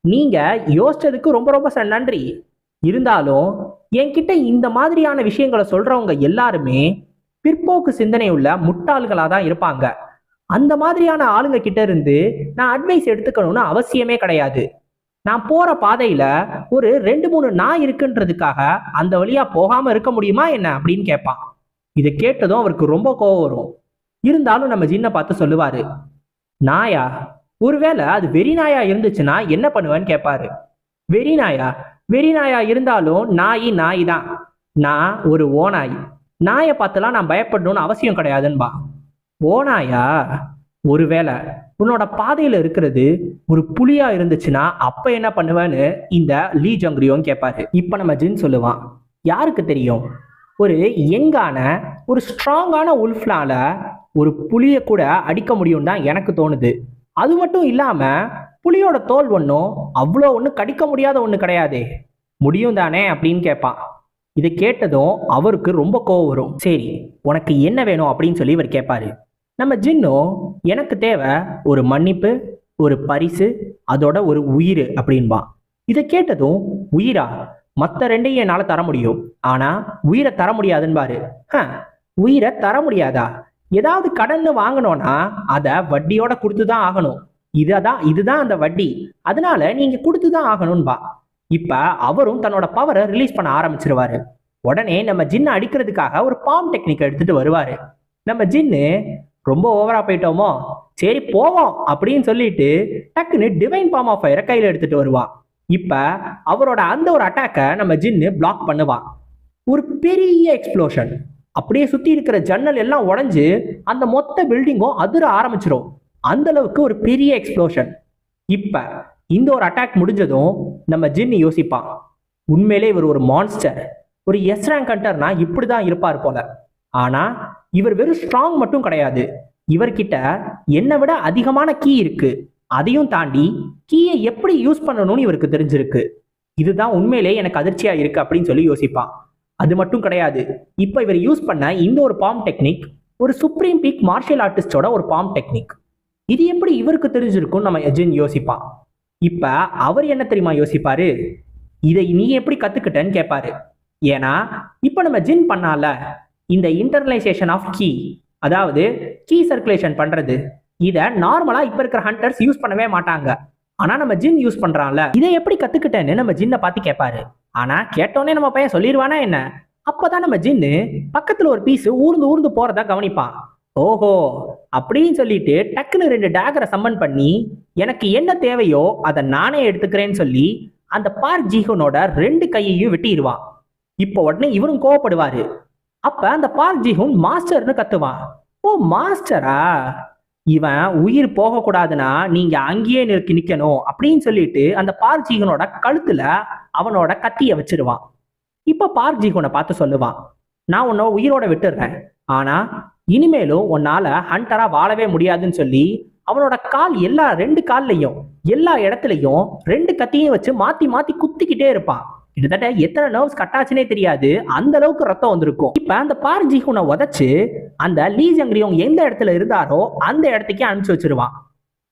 நீங்க யோசிச்சதுக்கு ரொம்ப ரொம்ப நன்றி, இருந்தாலும் என்கிட்ட இந்த மாதிரியான விஷயங்களை சொல்றவங்க எல்லாருமே பிற்போக்கு சிந்தனை உள்ள முட்டாள்களா தான் இருப்பாங்க. அந்த மாதிரியான ஆளுங்க கிட்ட இருந்து நான் அட்வைஸ் எடுத்துக்கணும்னு அவசியமே கிடையாது. நான் போற பாதையில ஒரு 2-3 நாய் இருக்குன்றதுக்காக அந்த வழியா போகாம இருக்க முடியுமா என்ன அப்படின்னு கேட்பான். இதை கேட்டதும் அவருக்கு ரொம்ப கோவம் வரும். இருந்தாலும் நம்ம ஜின்னை பார்த்து சொல்லுவாரு, நாயா, ஒருவேளை அது வெறி நாயா இருந்துச்சுன்னா என்ன பண்ணுவேன்னு கேட்பாரு. வெறி நாயா இருந்தாலும் நாய் தான், நான் ஒரு ஓநாய், நாயை பார்த்துலாம் நான் பயப்படணும்னு அவசியம் கிடையாதுன்பா. ஓநாயா, ஒருவேளை உன்னோட பாதையில இருக்கிறது ஒரு புலியா இருந்துச்சுன்னா அப்ப என்ன பண்ணுவேன்னு இந்த லீ ஜங்ரியோங் கேட்பாரு. இப்ப நம்ம ஜின் சொல்லுவான், யாருக்கு தெரியும், ஒரு யங்கான ஒரு ஸ்ட்ராங்கான உல்ஃப்னால ஒரு புலிய கூட அடிக்க முடியும் தான் எனக்கு தோணுது. அது மட்டும் இல்லாம புலியோட தோல் ஒன்றும் அவ்வளோ ஒன்றும் கடிக்க முடியாத ஒன்று கிடையாதே, முடியும் தானே அப்படின்னு கேட்பான். இதை கேட்டதும் அவருக்கு ரொம்ப கோவம் வரும். சரி உனக்கு என்ன வேணும் அப்படின்னு சொல்லி இவர் கேட்பாரு. நம்ம ஜின்னும் எனக்கு தேவை ஒரு மன்னிப்பு, ஒரு பரிசு, அதோட ஒரு உயிர் அப்படின்பான். இதை கேட்டதும் உயிரா, மற்ற 2ஐயும் என்னால் தர முடியும், ஆனா உயிரை தர முடியாதுன்னு. உயிரை தர முடியாதா? ஏதாவது கடன் வாங்கணும்னா அதை வட்டியோட கொடுத்துதான் ஆகணும், இதுதான் அந்த வட்டி, அதனால நீங்க கொடுத்துதான் ஆகணும்பா. இப்ப அவரும் தன்னோட பவரை ரிலீஸ் பண்ண ஆரம்பிச்சிருவாரு. உடனே நம்ம ஜின்னை அடிக்கிறதுக்காக ஒரு பாம் டெக்னிக் எடுத்துட்டு வருவாரு. நம்ம ஜின்னு ரொம்ப ஓவரா போயிட்டோமோ, சரி போவோம் அப்படின்னு சொல்லிட்டு டக்குன்னு டிவைன் பாம் ஆஃப் ஃபயரை கையில எடுத்துட்டு வருவான். இப்ப அவரோட அந்த ஒரு அட்டாக்கை நம்ம ஜின்னு பிளாக் பண்ணுவான். ஒரு பெரிய எக்ஸ்ப்ளோஷன், அப்படியே சுத்தி இருக்கிற ஜன்னல் எல்லாம் உடைஞ்சு அந்த மொத்த பில்டிங்கும் அதிர ஆரம்பிச்சிடும். அந்த அளவுக்கு ஒரு பெரிய எக்ஸ்ப்ளோஷன். இப்ப இந்த ஒரு அட்டாக் முடிஞ்சதும் நம்ம ஜின் யோசிப்பான், உண்மையிலே இவர் ஒரு மான்ஸ்டர், ஒரு எஸ் ரேங்க் ஹண்டர்னா இப்படிதான் இருப்பார் போல. ஆனா இவர் வெறும் ஸ்ட்ராங் மட்டும் கிடையாது, இவர்கிட்ட என்னை விட அதிகமான கீ இருக்கு, அதையும் தாண்டி கீயை எப்படி யூஸ் பண்ணணும்னு இவருக்கு தெரிஞ்சிருக்கு. இதுதான் உண்மையிலே எனக்கு அதிர்ச்சியா இருக்கு அப்படின்னு சொல்லி யோசிப்பான். அது மட்டும் கிடையாது, இப்ப இவர் யூஸ் பண்ண இந்த ஒரு பாம் டெக்னிக் ஒரு சுப்ரீம் பீக் மார்ஷியல் ஆர்டிஸ்டோட ஒரு பாம் டெக்னிக். இது எப்படி இவருக்கு தெரிஞ்சிருக்கும் நம்ம ஜின் யோசிப்பான். இப்ப அவர் என்ன தெரியுமா யோசிப்பாரு, இதை நீ எப்படி கத்துக்கிட்டன்னு கேட்பாரு. ஏன்னா இப்ப நம்ம ஜின் பண்ணால இந்த இன்டர்னலைசேஷன் ஆஃப் கீ, அதாவது கீ சர்க்குலேஷன் பண்றது, இதை நார்மலா இப்ப இருக்கிற ஹண்டர்ஸ் யூஸ் பண்ணவே மாட்டாங்க. ஆனா நம்ம ஜின் யூஸ் பண்றான்ல, இதை எப்படி கத்துக்கிட்டேன்னு நம்ம ஜின்னை பார்த்து கேட்பாரு. ஆனா கேட்டோன்னே நம்ம பையன் சொல்லிடுவானா என்ன? அப்பதான் நம்ம ஜின்னு பக்கத்துல ஒரு பீஸ் ஊர்ந்து ஊர்ந்து போறதா கவனிப்பான். ஓஹோ அப்படின்னு சொல்லிட்டு டக்குன்னு 2 டேகரை சம்மன் பண்ணி எனக்கு என்ன தேவையோ அதை நானே எடுத்துக்கிறேன்னு சொல்லி அந்த பார்க் ஜிஹூனோட 2 கையையும் வெட்டிடுவான். இப்போ உடனே இவரும் கோவப்படுவாரு. அப்ப அந்த பார்க் ஜிஹூன் மாஸ்டர்னு கத்துவான். ஓ மாஸ்டரா, இவன் உயிர் போக கூடாதுன்னா நீங்க அங்கேயே நிக்கணும் அப்படின்னு சொல்லிட்டு அந்த பார்க் ஜிஹூனோட கழுத்துல அவனோட கத்திய வச்சிருவான். இப்ப பார்க் ஜிஹூனை பார்த்து சொல்லுவான், நான் உன்னை உயிரோட விட்டுடுறேன், ஆனா இனிமேலும் உன்னால ஹண்டரா வாழவே முடியாதுன்னு சொல்லி அவனோட கால் 2 கால்லையும் எல்லா இடத்துலையும் 2 கத்தியும் வச்சு மாத்தி மாத்தி குத்திக்கிட்டே இருப்பான். கிட்டத்தட்ட எத்தனை நர்வ்ஸ் கட்டாச்சுனே தெரியாது, அந்த அளவுக்கு ரத்தம் வந்திருக்கும். இப்ப அந்த பார்க் ஜிஹூனை உதைச்சு அந்த லீ ஜங்ரியோங் எந்த இடத்துல இருந்தாரோ அந்த இடத்துக்கே அனுப்பிச்சு வச்சிருவான்.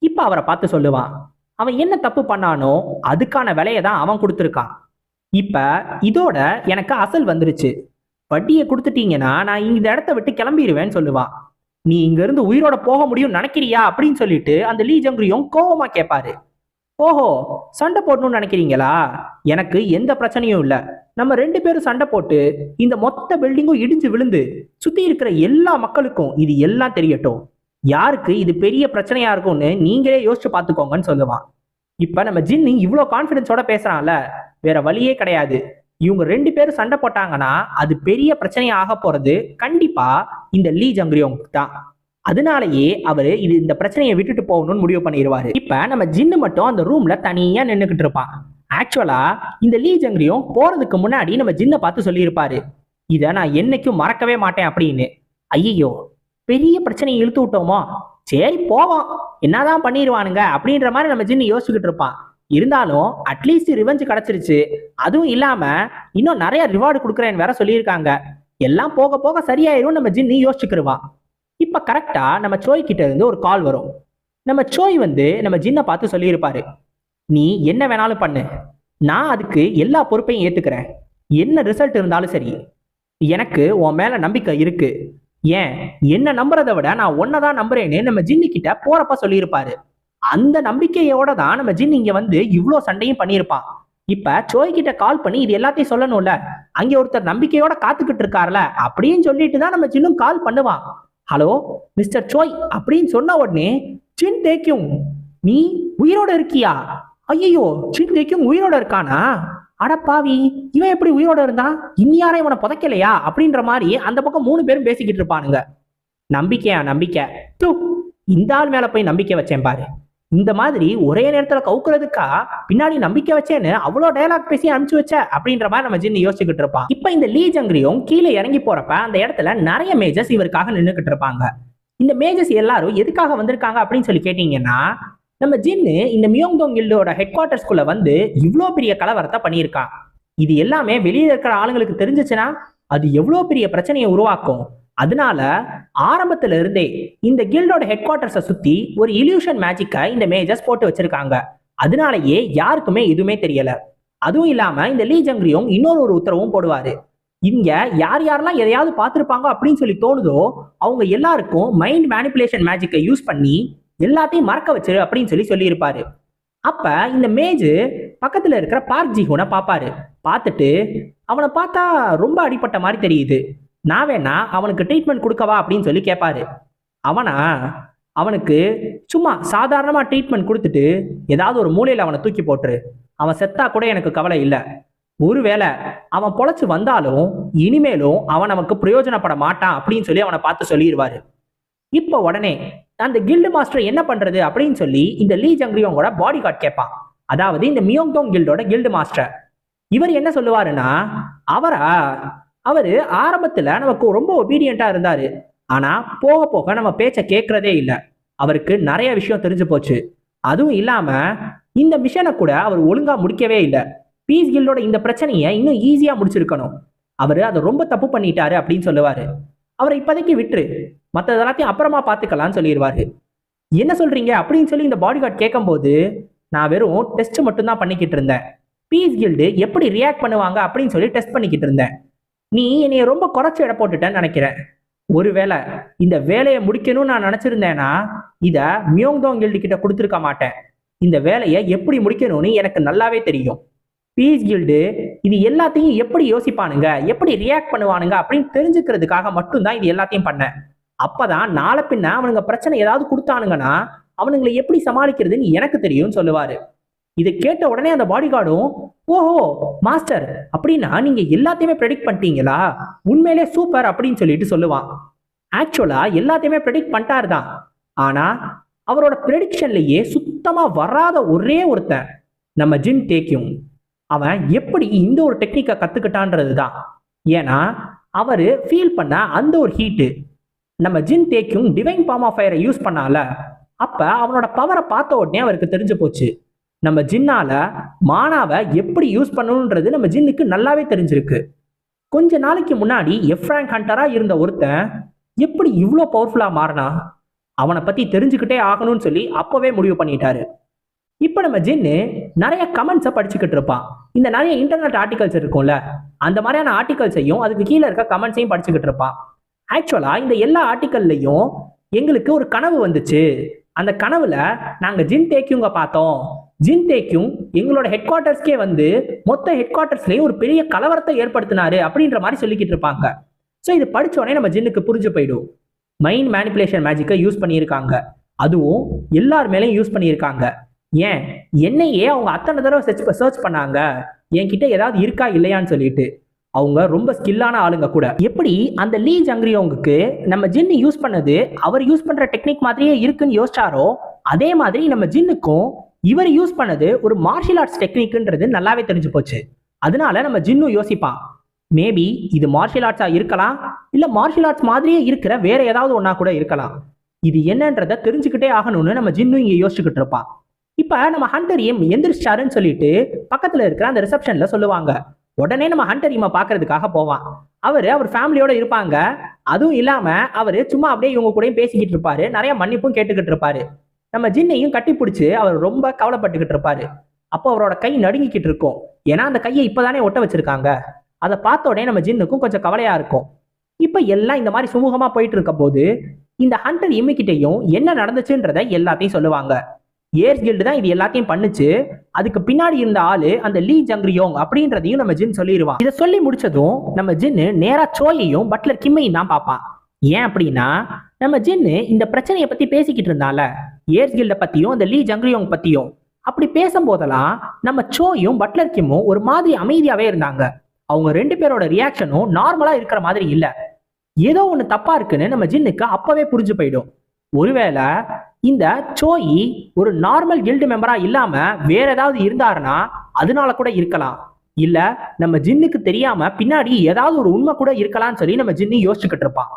இப்ப அவரை பார்த்து சொல்லுவான், அவன் என்ன தப்பு பண்ணானோ அதுக்கான விலையை தான் அவன் கொடுத்துருக்கான். இப்ப இதோட எனக்கு அசல் வந்துருச்சு, வட்டியை கொடுத்துட்டீங்கன்னா நான் இந்த இடத்த விட்டு கிளம்பிடுவேன்னு சொல்லுவான். நீ இங்க இருந்து உயிரோட போக முடியும் நினைக்கிறியா அப்படின்னு சொல்லிட்டு அந்த லீ ஜங்ரியோங் கோவமா கேட்பாரு. ஓஹோ சண்டை போடணும்னு நினைக்கிறீங்களா? எனக்கு எந்த பிரச்சனையும் இல்லை. நம்ம 2 பேரும் சண்டை போட்டு இந்த மொத்த பில்டிங்கும் இடிஞ்சு விழுந்து சுத்தி இருக்கிற எல்லா மக்களுக்கும் இது எல்லாம் தெரியட்டும். யாருக்கு இது பெரிய பிரச்சனையா இருக்கும்னு நீங்களே யோசிச்சு பார்த்துக்கோங்கன்னு சொல்லுவான். இப்ப நம்ம ஜின்னு இவ்வளோ கான்ஃபிடன்ஸோட பேசுறான்ல, வேற வழியே கிடையாது. இவங்க 2 பேரும் சண்டை போட்டாங்கன்னா அது பெரிய பிரச்சனையா ஆக போறது கண்டிப்பா இந்த லீ ஜங்ரியோங் தான். அதனாலேயே அவரு இந்த பிரச்சனையை விட்டுட்டு போகணும்னு முடிவு பண்ணிடுவாரு. இப்ப நம்ம ஜின்னு மட்டும் அந்த ரூம்ல தனியா நின்றுகிட்டு இருப்பான். ஆக்சுவலா இந்த லீ ஜங்ரியோங் போறதுக்கு முன்னாடி நம்ம ஜின்னை பார்த்து சொல்லியிருப்பாரு, இதை நான் என்னைக்கும் மறக்கவே மாட்டேன் அப்படின்னு. ஐயோ பெரிய பிரச்சனையை இழுத்து விட்டோமோ, சரி போவோம் என்னதான் பண்ணிடுவானுங்க அப்படின்ற மாதிரி நம்ம ஜின்னு யோசிச்சுக்கிட்டு இருப்பான். இருந்தாலும் அட்லீஸ்ட் ரிவெஞ்ச் கிடைச்சிருச்சு, அதுவும் இல்லாம இன்னும் நிறைய ரிவார்டு கொடுக்குறேன்னு வேற சொல்லியிருக்காங்க, எல்லாம் போக போக சரியாயிரும் நம்ம ஜின்னு யோசிச்சுக்கிருவான். இப்ப கரெக்டா நம்ம சோய் கிட்ட இருந்து ஒரு கால் வரும். நம்ம சோய் நம்ம ஜின்னை பார்த்து சொல்லியிருப்பாரு, நீ என்ன வேணாலும் பண்ணு, நான் அதுக்கு எல்லா பொறுப்பையும் ஏத்துக்கிறேன், என்ன ரிசல்ட் இருந்தாலும் சரி, எனக்கு உன் மேல நம்பிக்கை இருக்கு, ஏன் என்ன நம்புறதை விட நான் ஒன்னதான் நம்புறேன்னு நம்ம ஜின்னு கிட்ட போறப்ப சொல்லியிருப்பாரு. அந்த நம்பிக்கையோட தான் நம்ம ஜின் இங்க இவ்வளோ சண்டையும் பண்ணியிருப்பான். இப்ப சோய் கிட்ட கால் பண்ணி இது எல்லாத்தையும் சொல்லணும்ல, அங்க ஒருத்தர் நம்பிக்கையோட காத்துக்கிட்டு இருக்காருல அப்படின்னு சொல்லிட்டு தான் நம்ம ஜின்னும் கால் பண்ணுவான். ஹலோ மிஸ்டர் சோய் அப்படின்னு சொன்ன உடனே சின் தேக்கியும் நீ உயிரோட இருக்கியா? ஐயோ சின் தேக்கியும் உயிரோட இருக்கானா? அடப்பாவி இவன் எப்படி உயிரோட இருந்தா, இன்னியாரே இவனை புதைக்கலையா அப்படின்ற மாதிரி அந்த பக்கம் 3 பேரும் பேசிக்கிட்டு இருப்பானுங்க. நம்பிக்கையா நம்பிக்கை, இந்த ஆள் மேல போய் நம்பிக்கை வச்சேன் பாரு, இந்த மாதிரி ஒரே நேரத்துல கவுக்குறதுக்கா பின்னாடி நம்பிக்கை வச்சேன்னு அவ்வளோ டயலாக் பேசி அனுப்பிச்சு வச்ச அப்படின்ற மாதிரி நம்ம ஜின்னு யோசிச்சுக்கிட்டு இருப்பான். இப்ப இந்த லீ ஜங்ரியோங் கீழே இறங்கி போறப்ப அந்த இடத்துல நிறைய மேஜர்ஸ் இவருக்காக நின்றுகிட்டு இருப்பாங்க. இந்த மேஜர்ஸ் எல்லாரும் எதுக்காக வந்திருக்காங்க அப்படின்னு சொல்லி கேட்டீங்கன்னா, நம்ம ஜின்னு இந்த மியோங்தோங் கில்டோட ஹெட் குவார்டர்ஸ்குள்ள இவ்வளோ பெரிய கலவரத்தை பண்ணியிருக்கான். இது எல்லாமே வெளியே இருக்கிற ஆளுங்களுக்கு தெரிஞ்சிச்சுன்னா அது எவ்வளோ பெரிய பிரச்சனையை உருவாக்கும். அதனால ஆரம்பத்துல இருந்தே இந்த கில்டோட ஹெட் குவார்டர்ஸை சுத்தி ஒரு இல்யூஷன் மேஜிக்கை இந்த மேஜர்ஸ் போட்டு வச்சிருக்காங்க. அதனாலயே யாருக்குமே எதுவுமே தெரியல. அதுவும் இல்லாம இந்த லீ ஜங்ரியோங் இன்னொரு உத்தரவும் போடுவாரு, இங்க யார் யாரெல்லாம் எதையாவது பார்த்துருப்பாங்க அப்படின்னு சொல்லி தோணுதோ அவங்க எல்லாருக்கும் மைண்ட் மேனிபுலேஷன் மேஜிக்கை யூஸ் பண்ணி எல்லாத்தையும் மறக்க வச்சிரு அப்படின்னு சொல்லியிருப்பாரு. அப்ப இந்த மேஜ் பக்கத்துல இருக்கிற பார்க் ஜிஹூனை பார்ப்பாரு. பார்த்துட்டு அவனை பார்த்தா ரொம்ப அடிப்பட்ட மாதிரி தெரியுது, நான் வேணா அவனுக்கு ட்ரீட்மெண்ட் கொடுக்கவா அப்படின்னு சொல்லி கேட்பாரு. அவனுக்கு சும்மா சாதாரணமா ட்ரீட்மெண்ட் கொடுத்துட்டு ஏதாவது ஒரு மூலையில அவனை தூக்கி போட்டுரு, அவன் செத்தா கூட எனக்கு கவலை இல்லை, ஒருவேளை அவன் பொழைச்சு வந்தாலும் இனிமேலும் அவன் நமக்கு பிரயோஜனப்பட மாட்டான் அப்படின்னு சொல்லி அவனை பார்த்து சொல்லிடுவாரு. இப்ப உடனே அந்த கில்டு மாஸ்டர் என்ன பண்றது அப்படின்னு சொல்லி இந்த லீ ஜங்ரியோங்கோட பாடி கார்டு கேட்பான். அதாவது இந்த மியோங்தோங் கில்டோட கில்டு மாஸ்டர். இவர் என்ன சொல்லுவாருன்னா, அவரு ஆரம்பத்துல நமக்கு ரொம்ப ஒபீடியண்டா இருந்தாரு, ஆனா போக போக நம்ம பேச்ச கேட்கறதே இல்லை, அவருக்கு நிறைய விஷயம் தெரிஞ்சு போச்சு, அதுவும் இல்லாம இந்த மிஷனை கூட அவர் ஒழுங்கா முடிக்கவே இல்லை, பீஸ் கில்டோட இந்த பிரச்சனையை இன்னும் ஈஸியா முடிச்சிருக்கணும், அவரு அதை ரொம்ப தப்பு பண்ணிட்டாரு அப்படின்னு சொல்லுவாரு. அவரை இப்போதைக்கு விட்டுரு, மற்ற எல்லாத்தையும் அப்புறமா பார்த்துக்கலாம்னு சொல்லிடுவாரு. என்ன சொல்றீங்க அப்படின்னு சொல்லி இந்த பாடி கார்டு கேட்கும்போது, நான் வெறும் டெஸ்ட் மட்டும் தான் பண்ணிக்கிட்டு இருந்தேன். பீஸ் கில்டு எப்படி ரியாக்ட் பண்ணுவாங்க அப்படின்னு சொல்லி டெஸ்ட் பண்ணிக்கிட்டு இருந்தேன். நீ என்னைய ரொம்ப குறைச்சி எடை போட்டுட்டேன்னு நினைக்கிறேன். ஒருவேளை இந்த வேலையை முடிக்கணும்னு நான் நினைச்சிருந்தேன்னா இத மியோங்தோங் கில்டு கிட்ட கொடுத்துருக்க மாட்டேன். இந்த வேலையை எப்படி முடிக்கணும்னு எனக்கு நல்லாவே தெரியும். பீஸ் கில்டு இது எல்லாத்தையும் எப்படி யோசிப்பானுங்க, எப்படி ரியாக்ட் பண்ணுவானுங்க அப்படின்னு தெரிஞ்சுக்கிறதுக்காக மட்டும்தான் இது எல்லாத்தையும் பண்ணேன். அப்பதான் நாளை பின்ன அவனுங்க பிரச்சனை ஏதாவது கொடுத்தானுங்கன்னா அவனுங்களை எப்படி சமாளிக்கிறதுன்னு எனக்கு தெரியும்னு சொல்லுவாரு. இதை கேட்ட உடனே அந்த பாடி கார்டும், ஓஹோ மாஸ்டர், அப்படின்னா நீங்க எல்லாத்தையுமே ப்ரெடிக்ட் பண்ணிட்டீங்களா, உண்மையிலே சூப்பர் அப்படின்னு சொல்லிட்டு சொல்லுவான். ஆக்சுவலா எல்லாத்தையுமே ப்ரெடிக்ட் பண்ணிட்டாரு தான். ஆனா அவரோட ப்ரெடிக்ஷன்லயே சுத்தமா வராத ஒரே ஒருத்தன் நம்ம ஜின் டேக்யூங். அவன் எப்படி இந்த ஒரு டெக்னிக்கை கத்துக்கிட்டான்றது தான். ஏன்னா அவரு ஃபீல் பண்ண அந்த ஒரு ஹீட்டு நம்ம ஜின் டேக்யூங் டிவைன் பாம் ஆஃப் ஃபயரை யூஸ் பண்ணால, அப்ப அவனோட பவரை பார்த்த உடனே அவருக்கு தெரிஞ்சு போச்சு. நம்ம ஜின்னால மானாவை எப்படி யூஸ் பண்ணணுன்றது நம்ம ஜின்னுக்கு நல்லாவே தெரிஞ்சிருக்கு. கொஞ்ச நாளைக்கு முன்னாடி எஃப்ராங்க் ஹண்டரா இருந்த ஒருத்தன் எப்படி இவ்வளோ பவர்ஃபுல்லா மாறினா, அவனை பத்தி தெரிஞ்சுக்கிட்டே ஆகணும்னு சொல்லி அப்பவே முடிவு பண்ணிட்டாரு. இப்போ நம்ம ஜின்னு நிறைய கமெண்ட்ஸை படிச்சுக்கிட்டு இருப்பான். இந்த நிறைய இன்டர்நெட் ஆர்டிகல்ஸ் இருக்கும்ல, அந்த மாதிரியான ஆர்டிகல்ஸையும் அதுக்கு கீழே இருக்க கமெண்ட்ஸையும் படிச்சுக்கிட்டு இருப்பான். ஆக்சுவலா இந்த எல்லா ஆர்டிக்கல்லையும் எங்களுக்கு ஒரு கனவு வந்துச்சு, அந்த கனவுல நாங்க ஜின் டேக்யூங்க பார்த்தோம், ஜின் டேக்யூங் எங்களோட ஹெட் குவார்ட்டர்ஸ்க்கே வந்து மொத்த ஹெட் குவார்ட்டர்ஸ்லயே ஒரு பெரிய கலவரத்தை ஏற்படுத்தினாரு அப்படின்ற மாதிரி சொல்லிக்கிட்டு இருப்பாங்க. ஸோ இது படிச்ச உடனே நம்ம ஜின்னுக்கு புரிஞ்சு போயிடும். மைண்ட் மேனிப்புலேஷன் மேஜிக்கை யூஸ் பண்ணியிருக்காங்க, அதுவும் எல்லார் மேலேயும் யூஸ் பண்ணியிருக்காங்க. ஏன் என்னையே அவங்க அத்தனை தடவை சர்ச் பண்ணாங்க என்கிட்ட ஏதாவது இருக்கா இல்லையான்னு சொல்லிட்டு. அவங்க ரொம்ப ஸ்கில்லான ஆளுங்க கூட. எப்படி அந்த லீ ஜங்ரியோங்குக்கு நம்ம ஜின்னு யூஸ் பண்ணது அவர் யூஸ் பண்ற டெக்னிக் மாதிரியே இருக்குன்னு யோசிச்சாரோ, அதே மாதிரி நம்ம ஜின்னுக்கும் இவர் யூஸ் பண்ணது ஒரு மார்ஷியல் ஆர்ட்ஸ் டெக்னிக்ன்றது நல்லாவே தெரிஞ்சு போச்சு. அதனால நம்ம ஜின்னு யோசிப்பான், மேபி இது மார்ஷியல் ஆர்ட்ஸா இருக்கலாம், இல்ல மார்ஷியல் ஆர்ட்ஸ் மாதிரியே இருக்கிற வேற ஏதாவது ஒன்னா கூட இருக்கலாம். இது என்னன்றத தெரிஞ்சுக்கிட்டே ஆகணும்னு நம்ம ஜின்னு இங்க யோசிச்சுக்கிட்டு இருப்பான். இப்ப நம்ம ஹண்டர் எம் எந்திரிச்சாருன்னு சொல்லிட்டு பக்கத்துல இருக்கிற அந்த ரிசப்ஷன்ல சொல்லுவாங்க. உடனே நம்ம ஹண்டர் எம்மை பாக்குறதுக்காக போவான். அவர் ஃபேமிலியோட இருப்பாங்க. அதுவும் இல்லாம அவரு சும்மா அப்படியே இவங்க கூடயும் பேசிக்கிட்டு இருப்பாரு, நிறைய மன்னிப்பும் கேட்டுக்கிட்டு இருப்பாரு. நம்ம ஜின்னையும் கட்டி பிடிச்சி அவர் ரொம்ப கவலைப்பட்டுக்கிட்டு இருப்பாரு. அப்போ அவரோட கை நடுங்கிக்கிட்டு இருக்கும், ஏன்னா அந்த கையை இப்பதானே ஒட்ட வச்சிருக்காங்க. அதை பார்த்த உடனே நம்ம ஜின்னுக்கும் கொஞ்சம் கவலையா இருக்கும். இப்ப எல்லாம் இந்த மாதிரி சுமூகமா போயிட்டு இருக்க போது இந்த ஹண்டர் எம்மிக்கிட்டையும் என்ன நடந்துச்சுன்றத எல்லாத்தையும் சொல்லுவாங்க. ஏர்ஸ் கில்டு தான் இது எல்லாத்தையும் பண்ணுச்சு, அதுக்கு பின்னாடி இருந்த ஆளு அந்த லீ ஜங்ரியோங் அப்படின்றதையும் நம்ம ஜின் சொல்லிடுவான். இதை சொல்லி முடிச்சதும் நம்ம ஜின்னு நேரா சோயையும் பட்லர் கிம்மையும் தான் பார்ப்பான். ஏன் அப்படின்னா நம்ம ஜின்னு இந்த பிரச்சனையை பத்தி பேசிக்கிட்டு இருந்தால, ஏர்ஸ் கில்ட பத்தியும் அந்த லீ ஜங்ரியோங் பத்தியும். அப்படி பேசும்போதெல்லாம் நம்ம சோயும் பட்லர் கிம்மும் ஒரு மாதிரி அமைதியாவே இருந்தாங்க. அவங்க ரெண்டு பேரோட ரியாக்ஷனும் நார்மலா இருக்கிற மாதிரி இல்ல. ஏதோ ஒண்ணு தப்பா இருக்குன்னு நம்ம ஜின்னுக்கு அப்பவே புரிஞ்சு போயிடும். ஒருவேளை இந்த சோயி ஒரு நார்மல் கில்டு மெம்பரா இல்லாம வேற ஏதாவது இருந்தாருன்னா அதனால கூட இருக்கலாம், இல்ல நம்ம ஜின்னுக்கு தெரியாம பின்னாடி ஏதாவது ஒரு உண்மை கூட இருக்கலாம்னு சொல்லி நம்ம ஜின்னு யோசிச்சுக்கிட்டு இருப்பான்.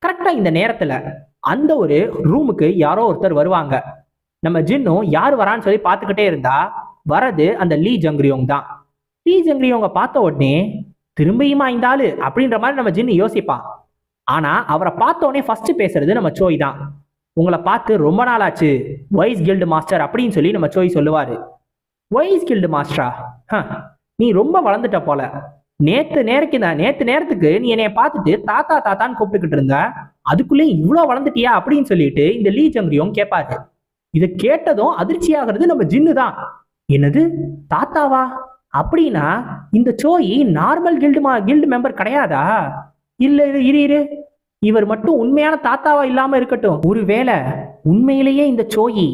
கரெக்டா இந்த நேரத்துல அந்த ஒரு ரூமுக்கு யாரோ ஒருத்தர் வருவாங்க. நம்ம ஜின்னும் யார் வரான்னு சொல்லி பார்த்துக்கிட்டே இருந்தா வரது அந்த லீ ஜங்ரியோங் தான். லீ ஜங்ரியோங்க பார்த்த உடனே திரும்பியுமா இந்த ஆளு அப்படின்ற மாதிரி நம்ம ஜின்னு யோசிப்பான். ஆனா அவரை பார்த்த உடனே ஃபர்ஸ்ட் பேசுறது நம்ம சோய் தான். உங்களை பார்த்து ரொம்ப நாள் ஆச்சு வைஸ் கில்டு மாஸ்டர் அப்படின்னு சொல்லி நம்ம சோய் சொல்லுவாரு. வைஸ் கில்டு மாஸ்டரா, நீ ரொம்ப வளர்ந்துட்ட போல. நேத்து நேரத்துக்கு நீ என்னைய பார்த்துட்டு தாத்தா தாத்தான்னு கூப்பிட்டுக்கிட்டு இருந்த, அதுக்குள்ளே இவ்வளோ வளர்ந்துட்டியா அப்படின்னு சொல்லிட்டு இந்த லீ ஜங்ரியோங் கேட்பாரு. இதை கேட்டதும் அதிர்ச்சி ஆகிறது நம்ம ஜின்னு தான். என்னது தாத்தாவா? அப்படின்னா இந்த சோயி நார்மல் கில்டு மெம்பர் கிடையாதா? இல்ல இரு, இவர் மட்டும் உண்மையான தாத்தாவா இல்லாம இருக்கட்டும், ஒருவேளை உண்மையிலேயே இந்த சோயி